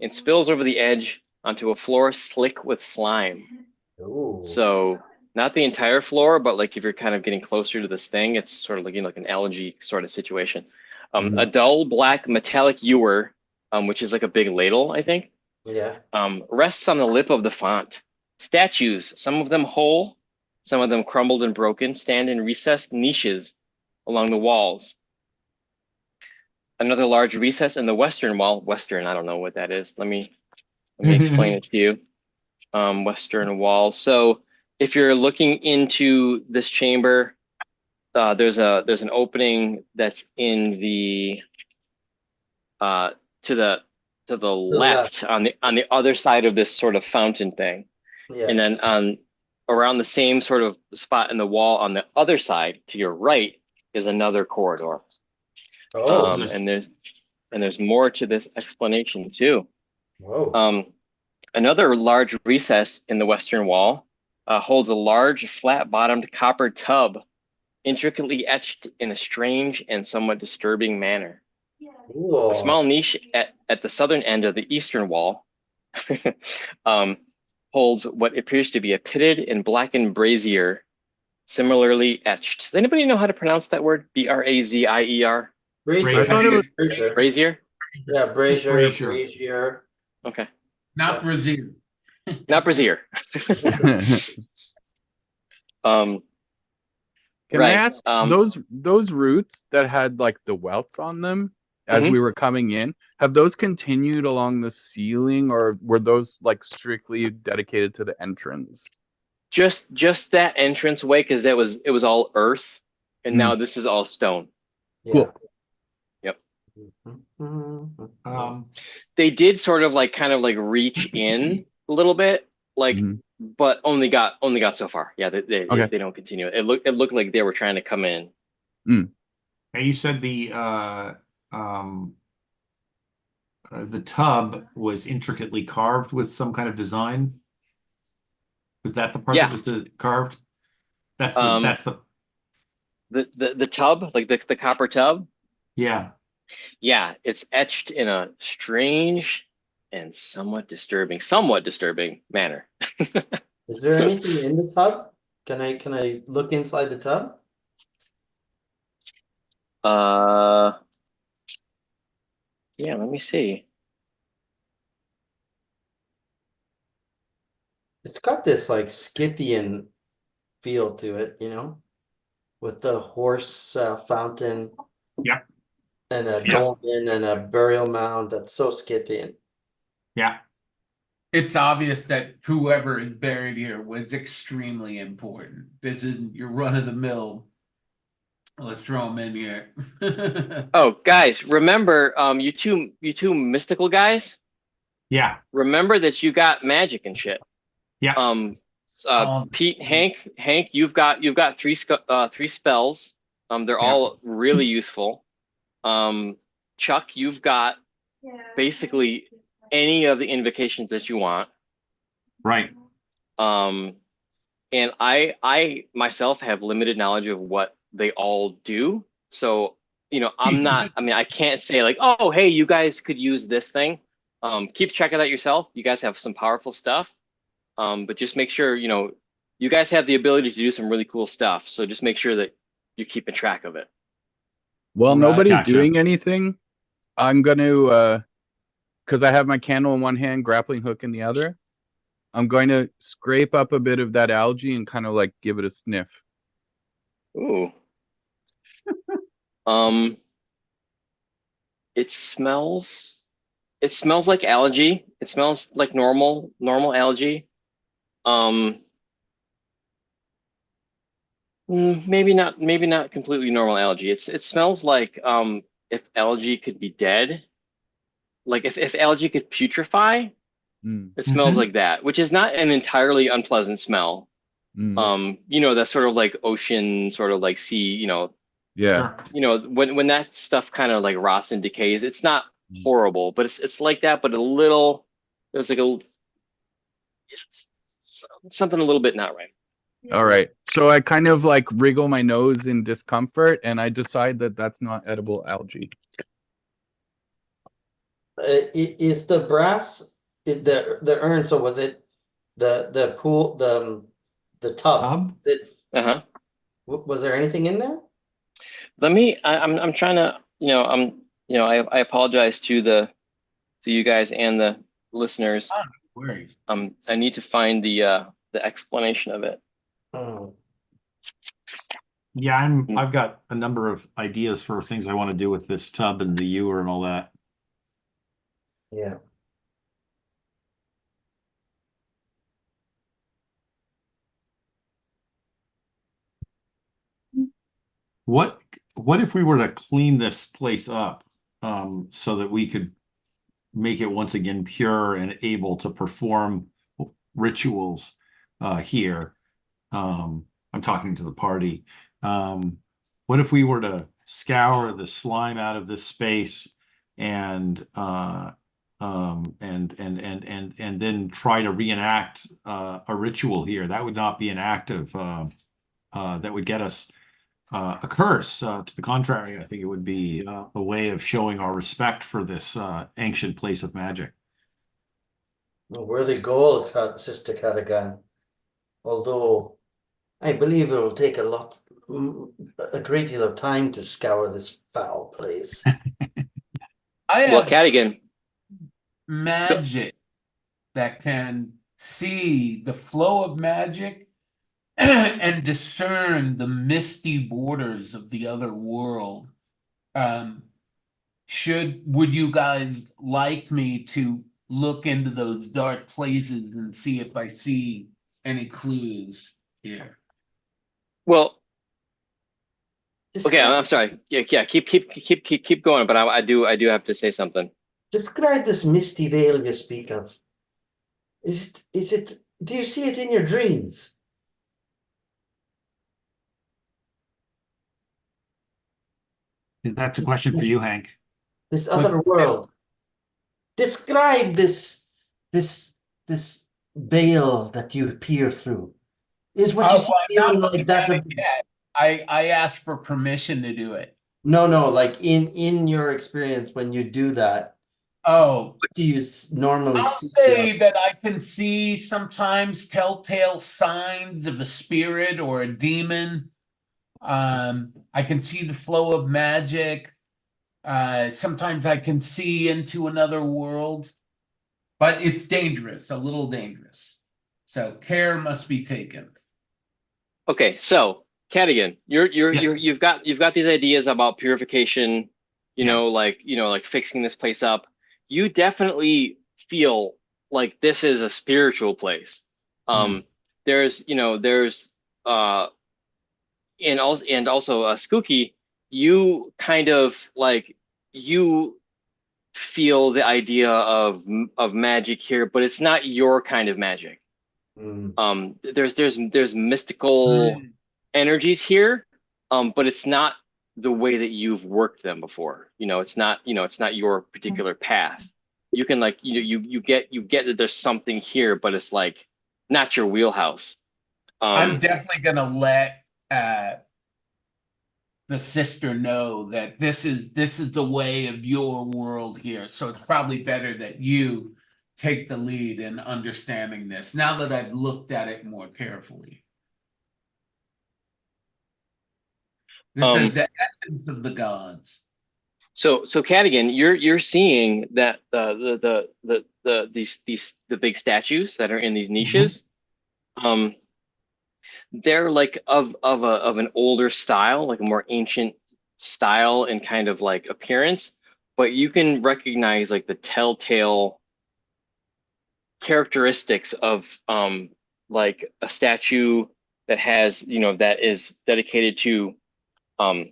and spills over the edge onto a floor slick with slime. Ooh. So not the entire floor, but like if you're kind of getting closer to this thing, it's sort of like an algae sort of situation. A dull black metallic ewer, which is like a big ladle, I think. Yeah. Rests on the lip of the font. Statues, some of them whole, some of them crumbled and broken, stand in recessed niches along the walls. Another large recess in the western wall. Western, I don't know what that is. Let me explain it to you. Western wall. So if you're looking into this chamber, there's an opening that's in the to to the left. left on the other side of this sort of fountain thing. Yeah. And then around the same sort of spot in the wall on the other side to your right is another corridor. Oh, And there's more to this explanation too. whoa. Another large recess in the western wall holds a large flat-bottomed copper tub intricately etched in a strange and somewhat disturbing manner. Whoa. A small niche at the southern end of the eastern wall holds what appears to be a pitted and blackened brazier, similarly etched. Does anybody know how to pronounce that word? Brazier? Brazier. I thought it was Brazier. Brazier? Yeah, brazier, brazier. brazier. Okay. Not Brazil. Not brazier. Can I Right. ask those roots that had like the welts on them as Mhm. we were coming in, have those continued along the ceiling, or were those like strictly dedicated to the entrance? Just that entrance way, because it was all earth, and now this is all stone. Yeah. Cool. Yep. Um, They did sort of like kind of like reach in a little bit, like, Mhm. but only got so far. Yeah, Okay. they don't continue. It looked like they were trying to come in. and you said the tub was intricately carved with some kind of design. Was that the part Yeah. that was carved? That's Um, the tub, like the copper tub. yeah. Yeah, it's etched in a strange and somewhat disturbing manner. Is there anything in the tub? Can I look inside the tub? Yeah, let me see. It's got this like Scythian feel to it, with the horse fountain. Yeah. And a Yeah. dolmen and a burial mound. That's so Scythian. Yeah. It's obvious that whoever is buried here was extremely important. This isn't your run-of-the-mill. Let's throw them in here. Oh, guys, remember, you two mystical guys. Yeah. Remember that you got magic and shit. Yeah. Pete, Hank, you've got three spells. They're all really useful. Chuck, you've got basically any of the invocations that you want. Right. And I myself have limited knowledge of what they all do. So, I'm not, I mean, I can't say like, oh, hey, you guys could use this thing. Keep checking that yourself. You guys have some powerful stuff. But just make sure, you guys have the ability to do some really cool stuff. So just make sure that you're keeping track of it. Well, Right, nobody's gotcha. doing anything. I'm going to, because I have my candle in one hand, grappling hook in the other. I'm going to scrape up a bit of that algae and kind of like give it a sniff. Ooh. It smells like algae. It smells like normal algae. Maybe not completely normal algae. It smells like if algae could be dead. Like if algae could putrefy, it smells like that, which is not an entirely unpleasant smell. That sort of like ocean, sort of like sea, Yeah. Sure. when that stuff kind of like rots and decays, it's not horrible, but it's like that, but there's like it's something a little bit not right. All right. So I kind of like wriggle my nose in discomfort and I decide that that's not edible algae. Is the brass the urn? So was it the pool the tub? Is it? Uh-huh. Was there anything in there? I'm trying to, I apologize to you guys and the listeners. Oh, no worries. I need to find the explanation of it. Oh. Yeah, I've got a number of ideas for things I want to do with this tub and the ewer and all that. Yeah. What if we were to clean this place up so that we could make it once again pure and able to perform rituals here. I'm talking to the party. What if we were to scour the slime out of this space and then try to reenact a ritual here? That would not be an act of that would get us a curse. To the contrary, I think it would be a way of showing our respect for this ancient place of magic. A worthy goal, Sister Cadigan. Although I believe it will take a great deal of time to scour this foul place. I Well, have Cadigan, magic that can see the flow of magic and discern the misty borders of the other world. Would you guys like me to look into those dark places and see if I see any clues here? well, okay, Describe, I'm sorry. Yeah, keep going. But I do have to say something. describe this misty veil you speak of. Do you see it in your dreams? That's a question for you, Hank. This other world. Describe this veil that you peer through. Is what you see Well, I'm not beyond like looking that at of it yet. I asked for permission to do it. no, like in your experience when you do that, Oh, what do you normally I'll see? say that I can see sometimes telltale signs of a spirit or a demon. I can see the flow of magic. Sometimes I can see into another world, but it's dangerous, a little dangerous. So care must be taken. Okay, so Cadigan, Yeah. you've got these ideas about purification, Yeah. like fixing this place up. You definitely feel like this is a spiritual place. There's and also Skooky, you kind of like you feel the idea of magic here, but it's not your kind of magic. There's mystical energies here, but it's not the way that you've worked them before. It's not your particular path. You can like you get that there's something here, but it's like not your wheelhouse. I'm definitely gonna let the sister know that this is the way of your world here. So it's probably better that you take the lead in understanding this now that I've looked at it more carefully. This is the essence of the gods. So Cadigan, you're seeing that the big statues that are in these niches, they're like of an older style, like a more ancient style and kind of like appearance, but you can recognize like the telltale characteristics of like a statue that has that is dedicated to the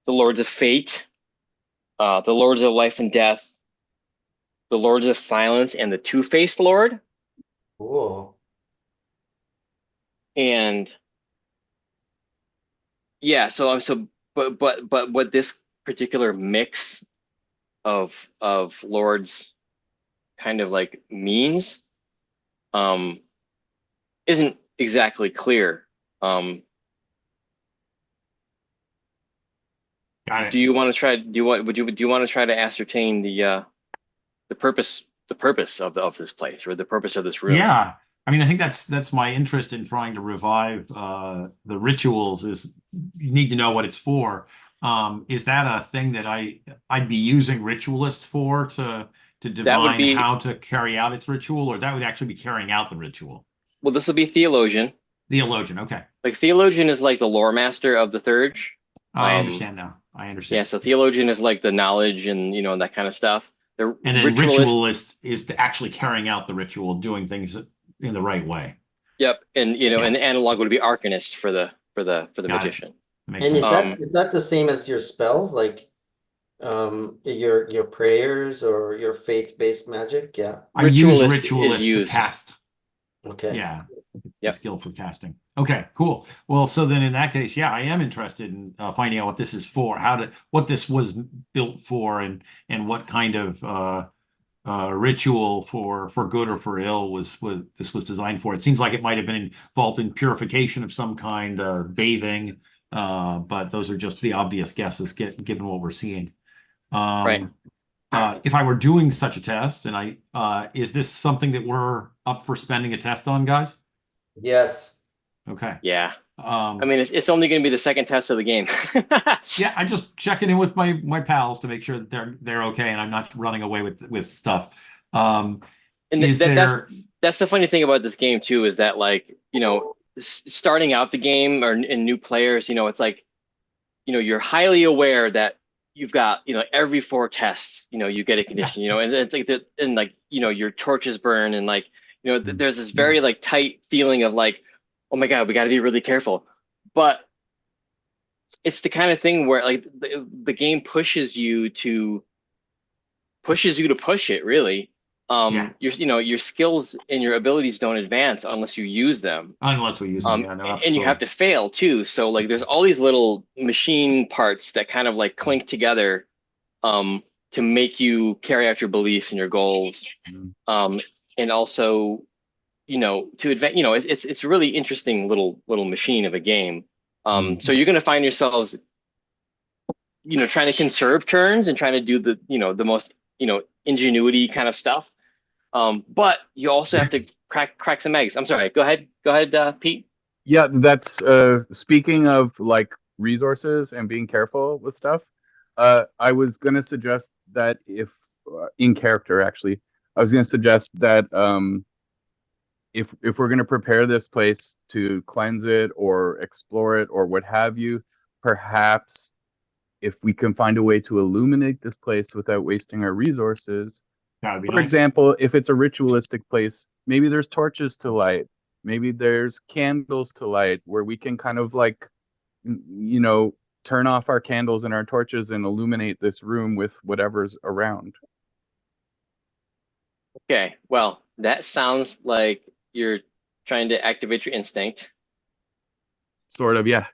Lords of Fate, the Lords of Life and Death, the Lords of Silence, and the Two-Faced Lord. Cool. And yeah, but what this particular mix of lords kind of like means isn't exactly clear. Got it. Do you want to try? Do you want to try to ascertain the purpose of this place, or the purpose of this room? Yeah. I mean, I think that's my interest in trying to revive the rituals is you need to know what it's for. Is that a thing that I'd be using ritualists for to That would divine be how to carry out its ritual, or that would actually be carrying out the ritual? well. This will be theologian. Theologian, okay. Like theologian is like the lore master of the Thurge. I understand now. I understand. Yeah, so theologian is like the knowledge and that kind of stuff. The And then ritualist is actually carrying out the ritual, doing things in the right way. Yep, and and the analog would be arcanist for the Got it. magician. That makes And sense. is that the same as your spells? Like Your prayers or your faith-based magic? Yeah. I use Ritualist is ritualist to used. cast. Okay. Yeah, it's the Yep. skill for casting. Okay, cool. Well, so then in that case, yeah, I am interested in finding out what this is for, what this was built for, and what kind of ritual for good or for ill was this was designed for. It seems like it might have been involved in purification of some kind, bathing, but those are just the obvious guesses given what we're seeing. Right. If I were doing such a test, and is this something that we're up for spending a test on, guys? Yes. Okay. Yeah. I Um, mean, it's only going to be the second test of the game. yeah, I'm just checking in with my pals to make sure that they're okay and I'm not running away with stuff. And Is there? that's the funny thing about this game too, is that like, starting out the game or in new players, it's like, you're highly aware that you've got, every 4 tests, you get a condition, and it's like and like, your torches burn, and like, there's this very like tight feeling of like, oh my God, we got to be really careful. But it's the kind of thing where like the game pushes you to push it really. Yeah. Your skills and your abilities don't advance unless you use them. Unless we use them, yeah, no, And you absolutely. have to fail too. So like there's all these little machine parts that kind of like clink together to make you carry out your beliefs and your goals. And also, to advance, it's a really interesting little machine of a game. So you're gonna find yourselves, trying to conserve turns and trying to do the most, ingenuity kind of stuff. But you also have to crack some eggs. I'm sorry. Go ahead, Pete. Yeah, that's speaking of like resources and being careful with stuff. I was gonna suggest that if in character, actually, I was gonna suggest that if we're gonna prepare this place to cleanse it or explore it or what have you, perhaps if we can find a way to illuminate this place without wasting our resources. That would be For nice. example, if it's a ritualistic place, maybe there's torches to light, maybe there's candles to light where we can kind of like, turn off our candles and our torches and illuminate this room with whatever's around. Okay. Well, that sounds like you're trying to activate your instinct. Sort of, yeah.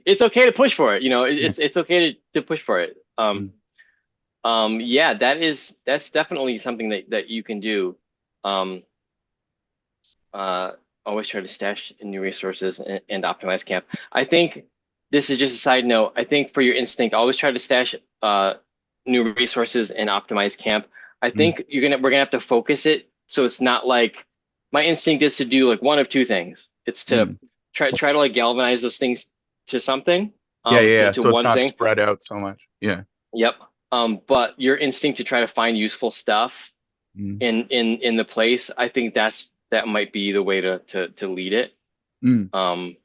It's okay to push for it. It's okay to push for it. Yeah, that's definitely something that you can do. Always try to stash new resources and optimize camp. I think this is just a side note. I think for your instinct, always try to stash new resources and optimize camp. I think we're gonna have to focus it so it's not like my instinct is to do like one of 2 things. It's to try to like galvanize those things to something. Yeah. To So it's one not thing. spread out so much. Yeah. Yep. But your instinct to try to find useful stuff in the place, I think that might be the way to lead it.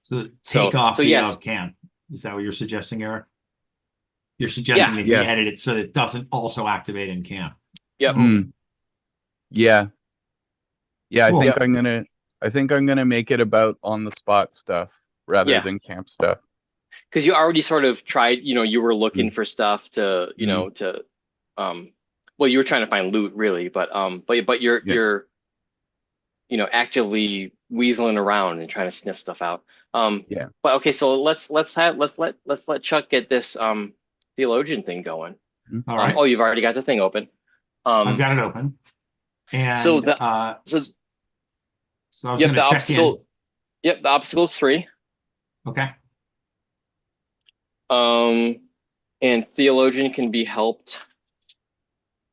So take off the yes. camp. Is that what you're suggesting, Eric? You're suggesting that you edit it so that it doesn't also activate in camp. Yep. Yeah. Cool. I think I'm gonna make it about on the spot stuff rather than camp stuff. Because you already sort of tried, you were looking for stuff to, well, you were trying to find loot really, but you're actively weaseling around and trying to sniff stuff out. But okay, so let's let Chuck get this theologian thing going. All right. Oh, you've already got the thing open. I've got it open. And so I was yep, going to the check obstacle. in. Yep, the obstacle is 3. Okay. And theologian can be helped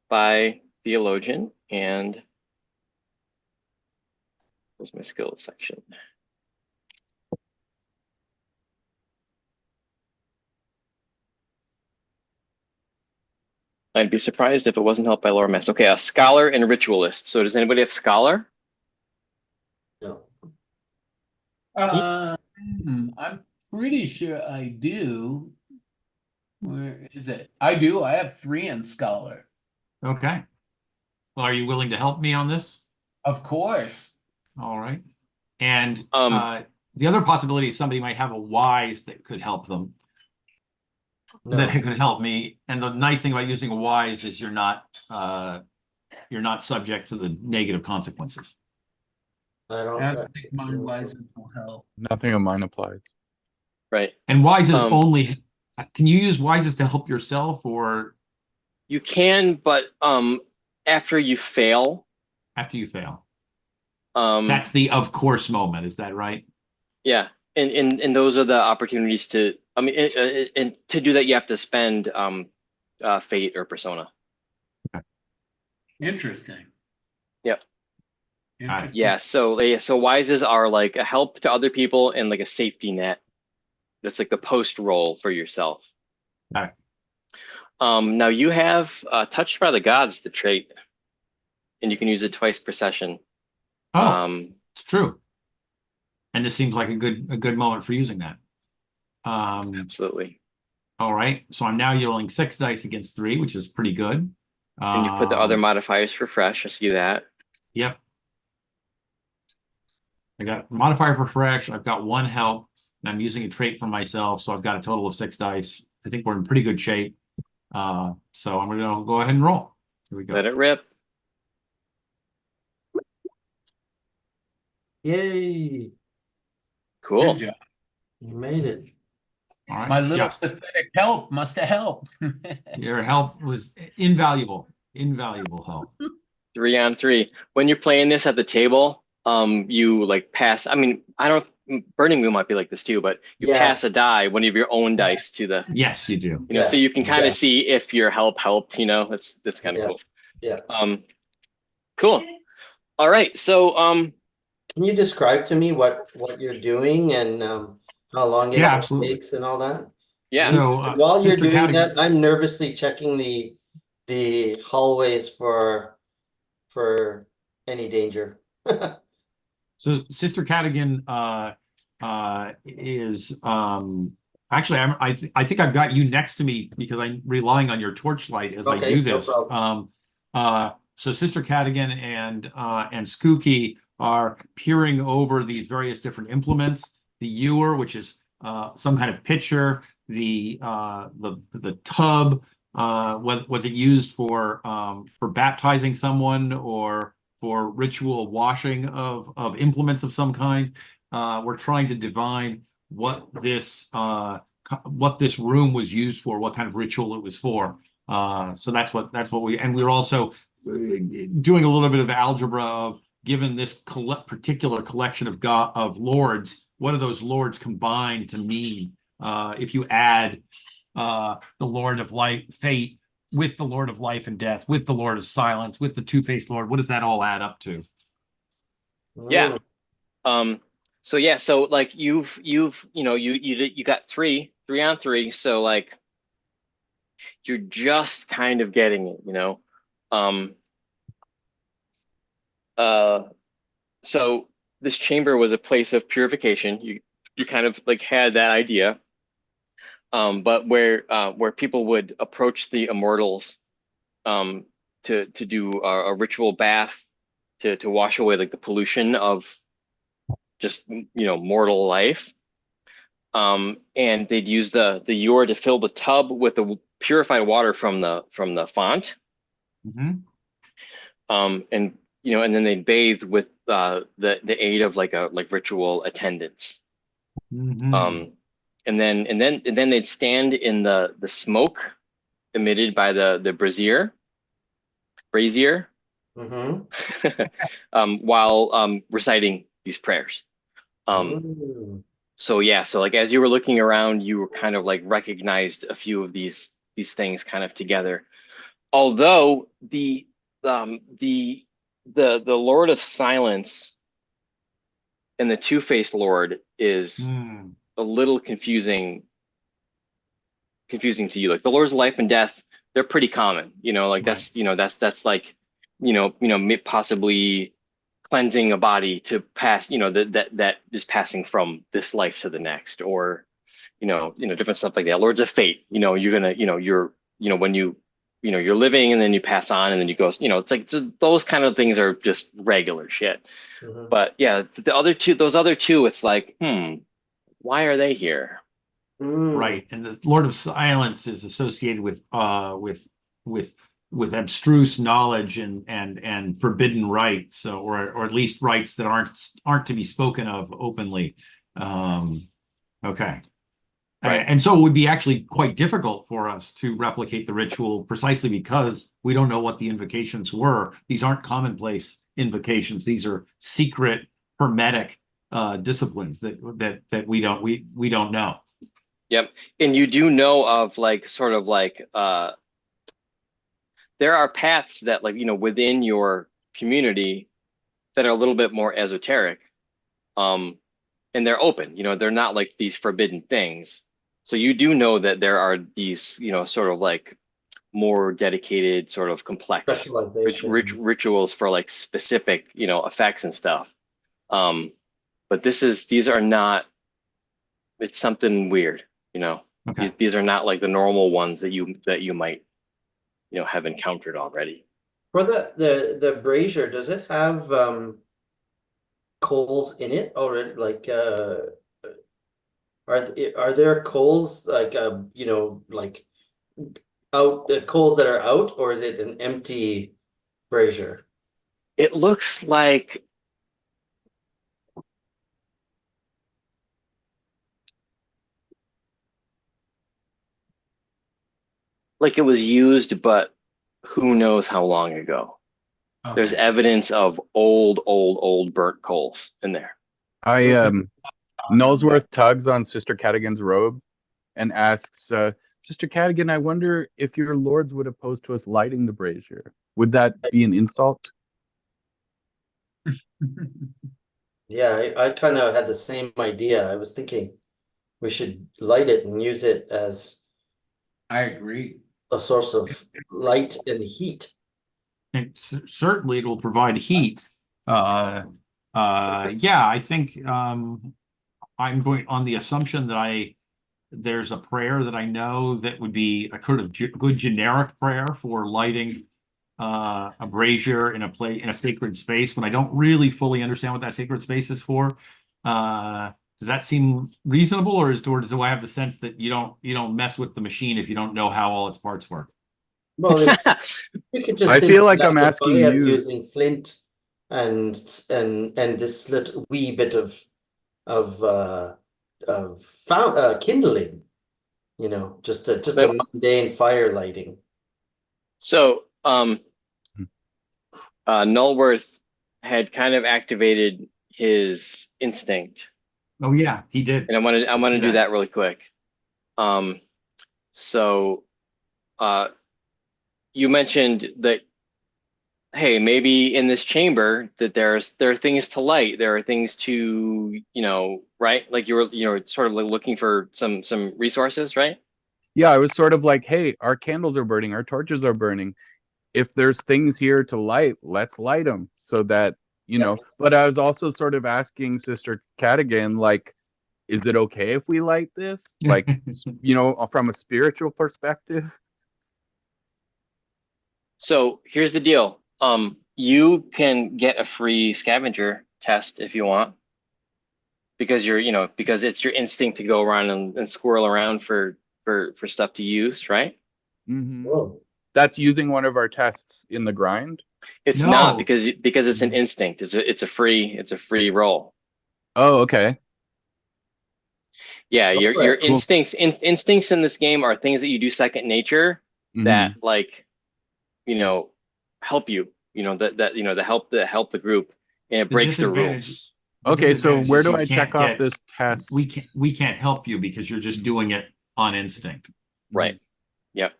by theologian, and where's my skills section? I'd be surprised if it wasn't helped by lore master. Okay, a scholar and ritualist. So does anybody have scholar? No. I'm pretty sure I do. Where is it? I do. I have 3 in scholar. Okay. Well, are you willing to help me on this? Of course. All right. And the other possibility is somebody might have a wise that could help them. that No, can help me. And the nice thing about using a wise is you're not subject to the negative consequences. I I don't. have to take mine wise will help. Nothing of mine applies. Right. And wises Um, only, can you use wises to help yourself or You can, but after you fail, after you fail? um, That's the of course moment, is that right? yeah, and those are the opportunities to. I mean, and to do that, you have to spend fate or persona. Interesting. Yep. Interesting. Yeah. So wises are like a help to other people and like a safety net. That's like the post roll for yourself. All right. Now you have touched by the gods, the trait, and you can use it twice per session. Oh, it's true. And this seems like a good moment for using that. Absolutely. All right. So I'm now rolling 6 dice against 3, which is pretty good. And you put the other modifiers for fresh. I see that. Yep. I got modifier for fresh. I've got 1 help, and I'm using a trait for myself, so I've got a total of 6 dice. I think we're in pretty good shape. So I'm gonna go ahead and roll. Here we go. Let it rip. Yay! Cool. Good job. You made it. All right. My little Just pathetic help must have helped. your help was invaluable. Invaluable help. 3 on 3. When you're playing this at the table, you like pass. I mean, I don't. Burning Wheel might be like this too, but you Yeah. pass a die, one of your own dice to the. Yes, you do. You know, so you can kind Yeah. of see if your help helped. You know, that's kind of Yeah. cool. Yeah. Cool. All right. So Can you describe to me what you're doing and how long it Yeah, all absolutely. takes and all that? yeah. So While you're Sister doing Cadigan, that, I'm nervously checking the hallways for any danger. So Sister Cadigan is actually I think I've got you next to me because I'm relying on your torchlight as I Okay, do no this. problem. So Sister Cadigan and Skooky are peering over these various different implements. The ewer, which is some kind of pitcher, the tub. Was it used for baptizing someone or for ritual washing of implements of some kind? We're trying to divine what this room was used for, what kind of ritual it was for. So that's what we're also doing a little bit of algebra of, given this particular collection of lords, what do those lords combine to mean? If you add the Lord of Life, Fate, with the Lord of Life and Death, with the Lord of Silence, with the Two-Faced Lord, what does that all add up to? Yeah. So yeah. So like you got three on 3. So like you're just kind of getting it. Um. So this chamber was a place of purification. You kind of like had that idea. But where people would approach the immortals to do a ritual bath to wash away like the pollution of just mortal life. And they'd use the ewer to fill the tub with the purified water from the font. Mm-hmm. And then they'd bathe with the aid of like ritual attendants. Mm-hmm. And then they'd stand in the smoke emitted by the brazier, Mm-hmm. while reciting these prayers. So yeah, so like as you were looking around, you were kind of like recognized a few of these things kind of together. Although the Lord of Silence and the Two-Faced Lord is a little confusing to you. Like the Lords of Life and Death, they're pretty common. Like Right. that's like possibly cleansing a body to pass, that is passing from this life to the next, or different stuff like that. Lords of Fate, you're gonna, when you're living and then you pass on and then you go, it's like those kind of things are just regular shit. Mm-hmm. But yeah, those other two, it's like, why are they here? Right, and the Lord of Silence is associated with abstruse knowledge and forbidden rites, so or at least rites that aren't to be spoken of openly. Okay. Right. And so it would be actually quite difficult for us to replicate the ritual precisely because we don't know what the invocations were. These aren't commonplace invocations. These are secret hermetic disciplines that we don't know. Yep. And you do know of like sort of like there are paths that like within your community that are a little bit more esoteric. And they're open, they're not like these forbidden things. So you do know that there are these, sort of like more dedicated, sort of complex Specialization. rituals for like specific, effects and stuff. But these are not, it's something weird, Okay. These are not like the normal ones that you might, have encountered already. For the brazier, does it have coals in it already? Like are there coals like like out the coals that are out, or is it an empty brazier? It looks like it was used, but who knows how long ago. There's Okay. evidence of old burnt coals in there. I Nullsworth tugs on Sister Cadigan's robe and asks, Sister Cadigan, I wonder if your lords would oppose to us lighting the brazier. Would that be an insult? Yeah, I kind of had the same idea. I was thinking we should light it and use it as I agree. a source of light and heat. And certainly it will provide heat. Yeah, I think I'm going on the assumption that there's a prayer that I know that would be a kind of good generic prayer for lighting a brazier in a sacred space when I don't really fully understand what that sacred space is for. Does that seem reasonable, or do I have the sense that you don't mess with the machine if you don't know how all its parts work? Well, you could just I feel simply like I'm light the asking fire you. using flint and this little wee bit of kindling, just Then, a mundane fire lighting. so Nullworth had kind of activated his instinct, Oh yeah, he did. and I want See to do that. that really quick. Um, so you mentioned that, hey, maybe in this chamber that there are things to light, there are things to, right? Like you were sort of like looking for some resources, right? Yeah, I was sort of like, hey, our candles are burning, our torches are burning. If there's things here to light, let's light them so that, Yeah. But I was also sort of asking Sister Cadigan, like, is it okay if we light this? Like, from a spiritual perspective? So here's the deal. You can get a free scavenger test if you want, because because it's your instinct to go around and squirrel around for stuff to use, right? Hmm. Whoa. That's using one of our tests in the grind. It's not No. because it's an instinct. It's a free roll. Oh, okay. Yeah, your Cool. instincts in this game are things that you do second nature that Hmm. like, help you, that help the group, and it The breaks the disadvantage rules. the Okay, so disadvantage where is do you I check can't off get this test? we can't help you because you're just doing it on instinct. Right. Mhm. Yep.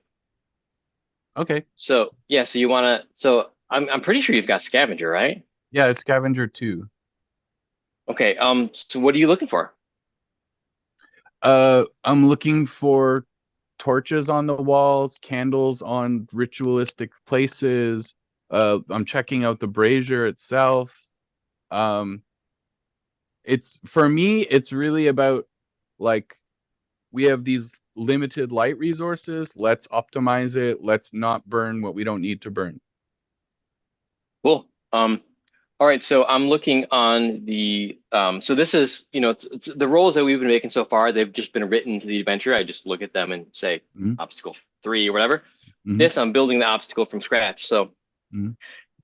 Okay. So yeah, I'm pretty sure you've got scavenger, right? Yeah, it's Scavenger 2. Okay, so what are you looking for? I'm looking for torches on the walls, candles on ritualistic places. I'm checking out the brazier itself. Um, it's for me, it's really about like we have these limited light resources. Let's optimize it. Let's not burn what we don't need to burn. Cool. All right, so I'm looking on the so this is, it's the roles that we've been making so far, they've just been written into the adventure. I just look at them and say Mhm. obstacle 3 or whatever. Mhm. This, I'm building the obstacle from scratch. So Mhm.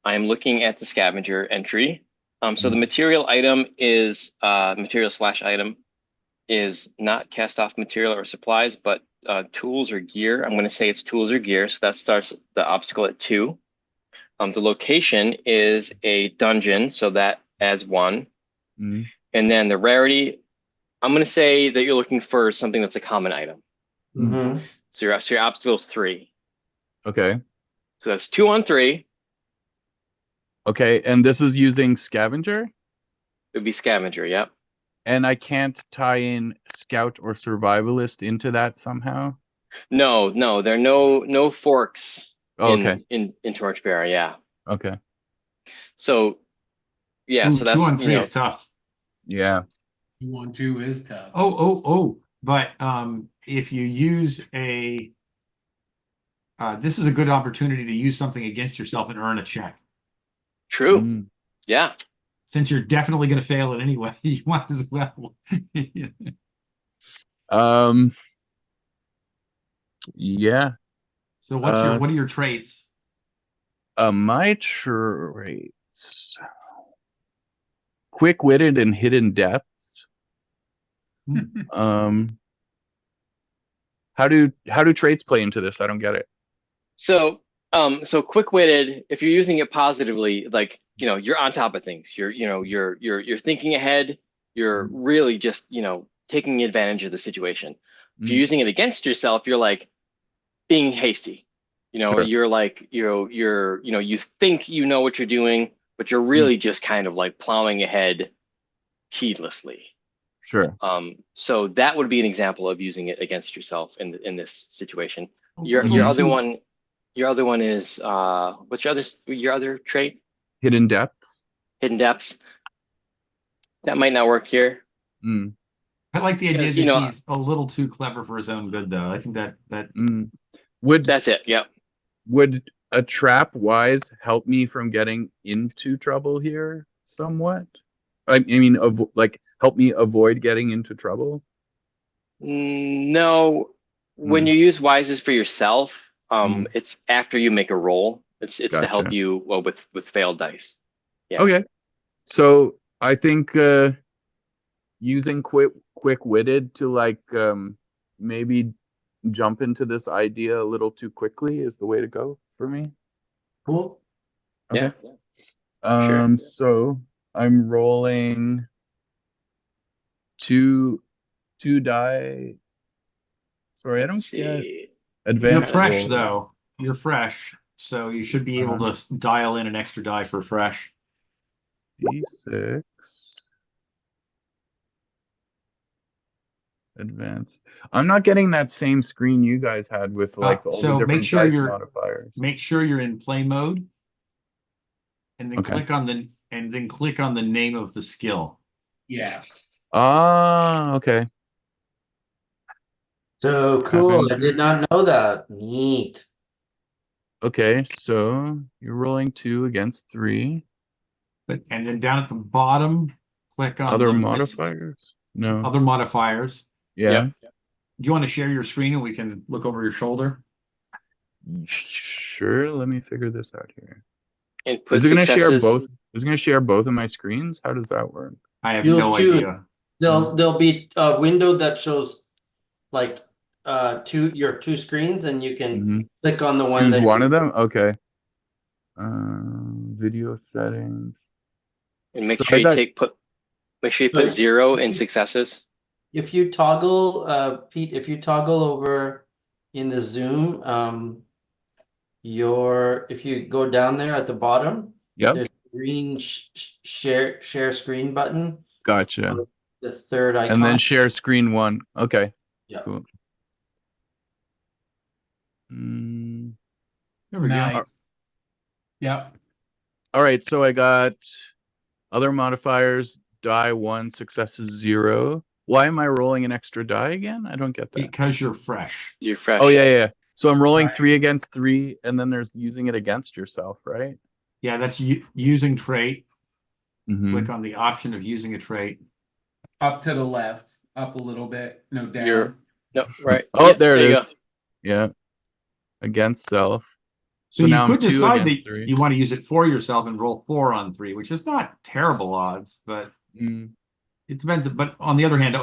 I'm looking at the scavenger entry. So the Mhm. material item is material/item is not cast off material or supplies, but tools or gear. I'm going to say it's tools or gear. So that starts the obstacle at 2. The location is a dungeon, so that adds 1. Mhm. And then the rarity, I'm going to say that you're looking for something that's a common item. Mm-hmm. So your obstacle is 3. Okay. So that's 2 on 3. It Okay. And this is using scavenger, would be scavenger. Yep. and I can't tie in scout or survivalist into that somehow. No, there are no forks Oh, okay. in Torchbearer. Yeah. Okay. So yeah, Ooh, so two that's on three is tough. Yeah. 2-on-2 is tough. Oh. But if you use this is a good opportunity to use something against yourself and earn a check. true. Mm. Yeah. Since you're definitely going to fail it anyway, you might as well. Um. Yeah. So Uh. what are your traits? My traits: quick-witted and hidden depths. Um. How do traits play into this? I don't get it. So quick-witted, if you're using it positively, like, you're on top of things. You're thinking ahead. You're Mm. really just, taking advantage of the situation. If you're Mm. using it against yourself, you're like being hasty. Sure. You're like, you think you know what you're doing, but you're Mm. really just kind of like plowing ahead heedlessly. Sure. So that would be an example of using it against yourself in this situation. Your Little your Mhm. other too. one, your other one is what's your other trait? Hidden depths. Hidden depths. That might not work here Mm. I like the idea because that he's a little too clever for his own good, though. I think that Mm. Would that's it. Yep. would a trap wise help me from getting into trouble here somewhat? I mean, like help me avoid getting into trouble. No, when Mm. you use wises for yourself, Mm. it's after you make a roll. It's to help Gotcha. you, well, with failed dice. Yeah. Okay. So I think using quick-witted to like maybe jump into this idea a little too quickly is the way to go for me. Cool. Okay. Yeah. Sure. So I'm rolling two die. Sorry, I Let's don't get see. you're advanced fresh, roll. though. You're fresh, so you should be able Uh-huh. to dial in an extra die for fresh. D6 advance. I'm not getting that same screen you guys had with like all the So different dice modifiers. make sure you're in play mode, and then Okay. click on the name of the skill. Yeah. Ah, okay. So cool. I did not know that. Neat. Okay, so you're rolling 2 against 3. And then down at the bottom, click on Other the modifiers? No. other modifiers. Yeah. Yep. Do you want to share your screen and we can look over your shoulder? Sure, let me figure this out here. Input Is it gonna share successes. both? Is it gonna share both of my screens? How does that work? I have You'll no choose. idea. There'll be a window that shows like your two screens, and you can Mm-hmm. click on the one Choose that one of them? Okay. Video settings. And So I got make sure you put Sorry. 0 in successes. If you toggle, Pete, if you toggle over in the Zoom, if you go down there at the bottom, Yep, there's a green share screen button, gotcha. the third And then icon. share screen 1. Okay. Yeah. Cool. Mm, There we go. Nice. Yep. all right, so I got other modifiers, die 1, successes 0. Why am I rolling an extra die again? I don't get that. Because you're fresh. You're fresh. Oh yeah. So I'm rolling Right. 3 against 3, and then there's using it against yourself, right? Yeah, that's using trait. Mhm. click on the option of using a trait. Up to the left, up a little bit, no You're down. no right. Oh, Yep, there it you is. Yeah. Against self. So So you now I'm could 2 decide against that 3. you want to use it for yourself and roll 4 on 3, which is not terrible odds, but Mm, it depends. But on the other hand,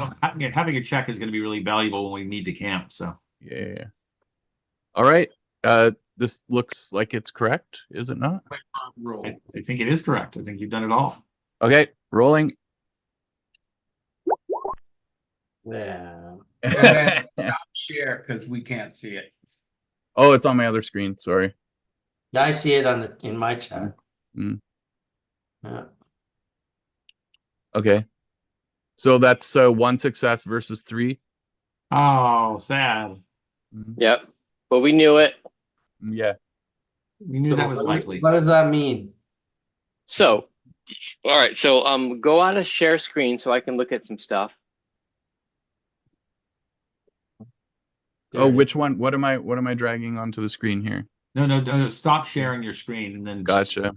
having a check is going to be really valuable when we need to camp. So yeah. All right. This looks like it's correct, is it not? Roll. I think it is correct. I think you've done it all. Okay, rolling. Yeah. And then share because we can't see it. Oh, it's on my other screen. Sorry. Yeah, I see it in my chat. Mm, Yeah. okay. So that's 1 success versus 3. Oh, sad. Mm, Yep. But we knew it. yeah. We knew So that was likely. what does that mean? So, all right. So go out of share screen so I can look at some stuff. There Oh, it is. which one? What am I dragging onto the screen here? No. Stop sharing your screen and then Gotcha.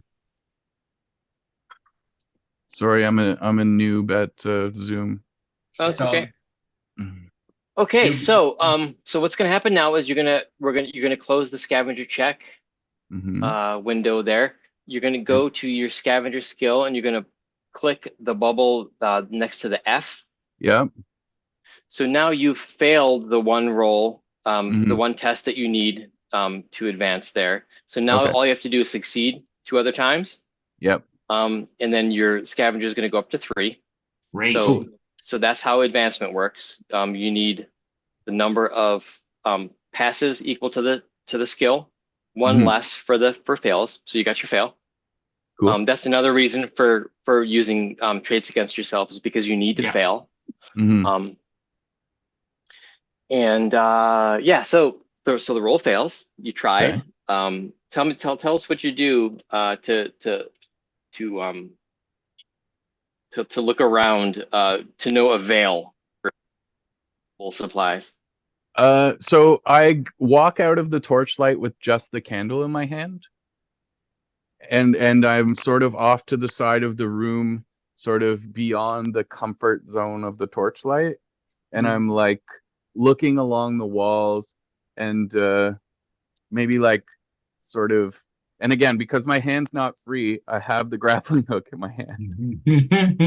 Sorry, I'm a noob at Zoom. Oh, that's So okay. Mm, Okay, you- so what's gonna happen now is you're gonna close the scavenger check mhm. window there. You're gonna go to your scavenger skill and you're gonna click the bubble next to the F. Yep. So now you've failed the one roll, the Mhm. one test that you need to advance there. So now Okay. all you have to do is succeed 2 other times. Yep. And then your scavenger is gonna go up to 3. great. So that's how advancement works. You need the number of passes equal to the skill, 1 Mhm. less for fails. So you got your fail. Cool. That's another reason for using traits against yourself is because you need to Yes. fail. Mhm. Yeah, so the roll fails. You tried. Okay. Tell us what you do to um to look around to no avail for full supplies. So I walk out of the torchlight with just the candle in my hand, and I'm sort of off to the side of the room, sort of beyond the comfort zone of the torchlight, and I'm like looking along the walls and maybe like sort of, and again, because my hand's not free, I have the grappling hook in my hand.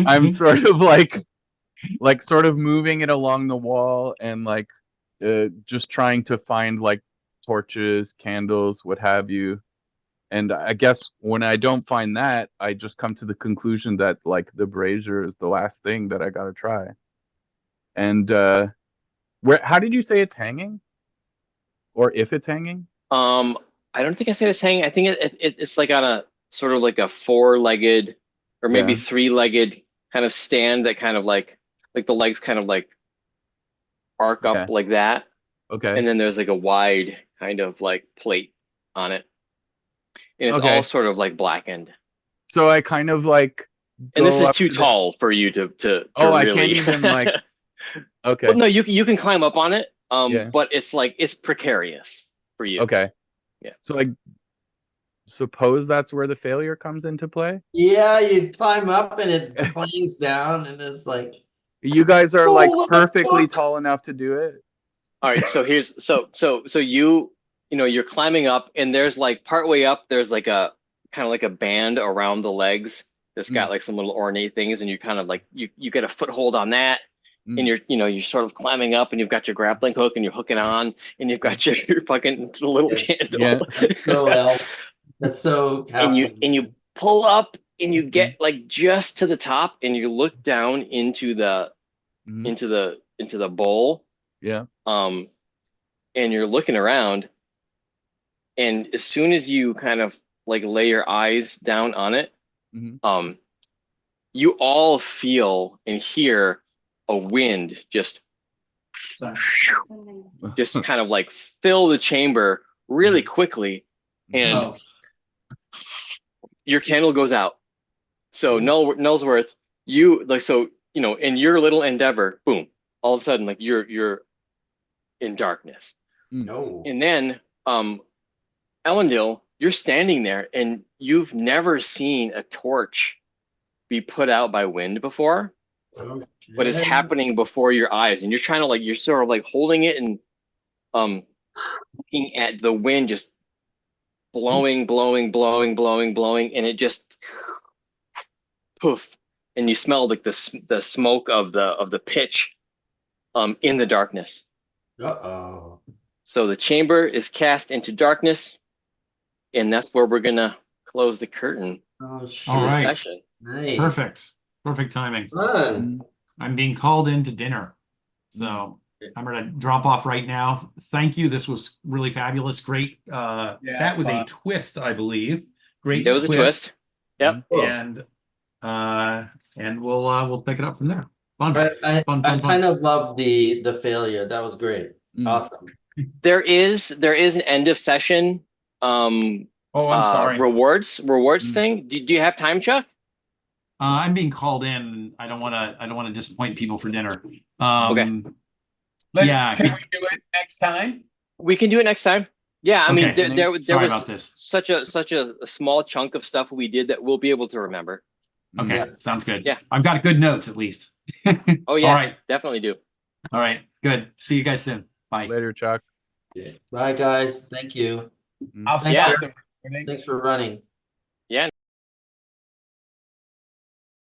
I'm sort of like sort of moving it along the wall and like just trying to find like torches, candles, what have you. And I guess when I don't find that, I just come to the conclusion that like the brazier is the last thing that I gotta try. And how did you say it's hanging? Or if it's hanging? I don't think I said it's hanging. I think it's like on a sort of like a 4-legged or maybe Yeah. 3-legged kind of stand that kind of like the legs kind of like arc up Yeah. like that. Okay. And then there's like a wide kind of like plate on it. And it's all Okay. sort of like blackened. So I kind of like And this go is up too to the. tall for you to Oh, I really. can't even like. Okay. Well, no, you can climb up on it. Yeah. But it's precarious for you. Okay. Yeah. So I suppose that's where the failure comes into play. Yeah, you climb up and it clangs down and it's like, You guys are like oh, perfectly fuck. tall enough to do it. All right, so here's so you're climbing up and there's like partway up there's like a kind of like a band around the legs that's got like some little ornate things and you kind of like you get a foothold on that and you're sort of climbing up and you've got your grappling hook and you're hooking on and you've got your fucking little candle. Yeah. That's so elf. That's so and you halfling. pull up and you get like just to the top and you look down into the bowl. Yeah. And you're looking around, and as soon as you kind of like lay your eyes down on it, you all feel and hear a wind just kind of like fill the chamber really quickly, and your candle goes out. So Nullsworth, you like in your little endeavor, boom, all of a sudden like you're in darkness. No. And then Elendil, you're standing there and you've never seen a torch be put out by wind before, Oh, but it's shit. happening before your eyes, and you're trying to like you're sort of like holding it and looking at the wind just blowing, and it just poof, and you smell like the smoke of the pitch in the darkness. Uh-oh. So the chamber is cast into darkness, and that's where we're gonna close the curtain Oh, shit. All for the right. session. Nice. Perfect timing. Fun. I'm being called into dinner, so I'm gonna drop off right now. Thank you. This was really fabulous. Great. That was a fun. twist, I believe. Great It was a twist. Yep. Cool. And we'll pick it up from there. Fun. I Fun. kind of love the failure. That was great. Mm. Awesome. There is an end of session Oh, I'm sorry. rewards Mm. thing. Do you have time, Chuck? I'm being called in. I don't want to disappoint people for dinner. Okay. Yeah. Can we do it next time? We can do it next time. Yeah, I mean, Okay. there Sorry was about this. such a small chunk of stuff we did that we'll be able to remember. Okay, Yeah. sounds good. Yeah. I've got good notes at least. Oh yeah, All right. definitely do. All right. Good. See you guys soon. Bye. Later, Chuck. Bye, guys. Thank you. I'll Yeah. stop the recording. Thanks for running.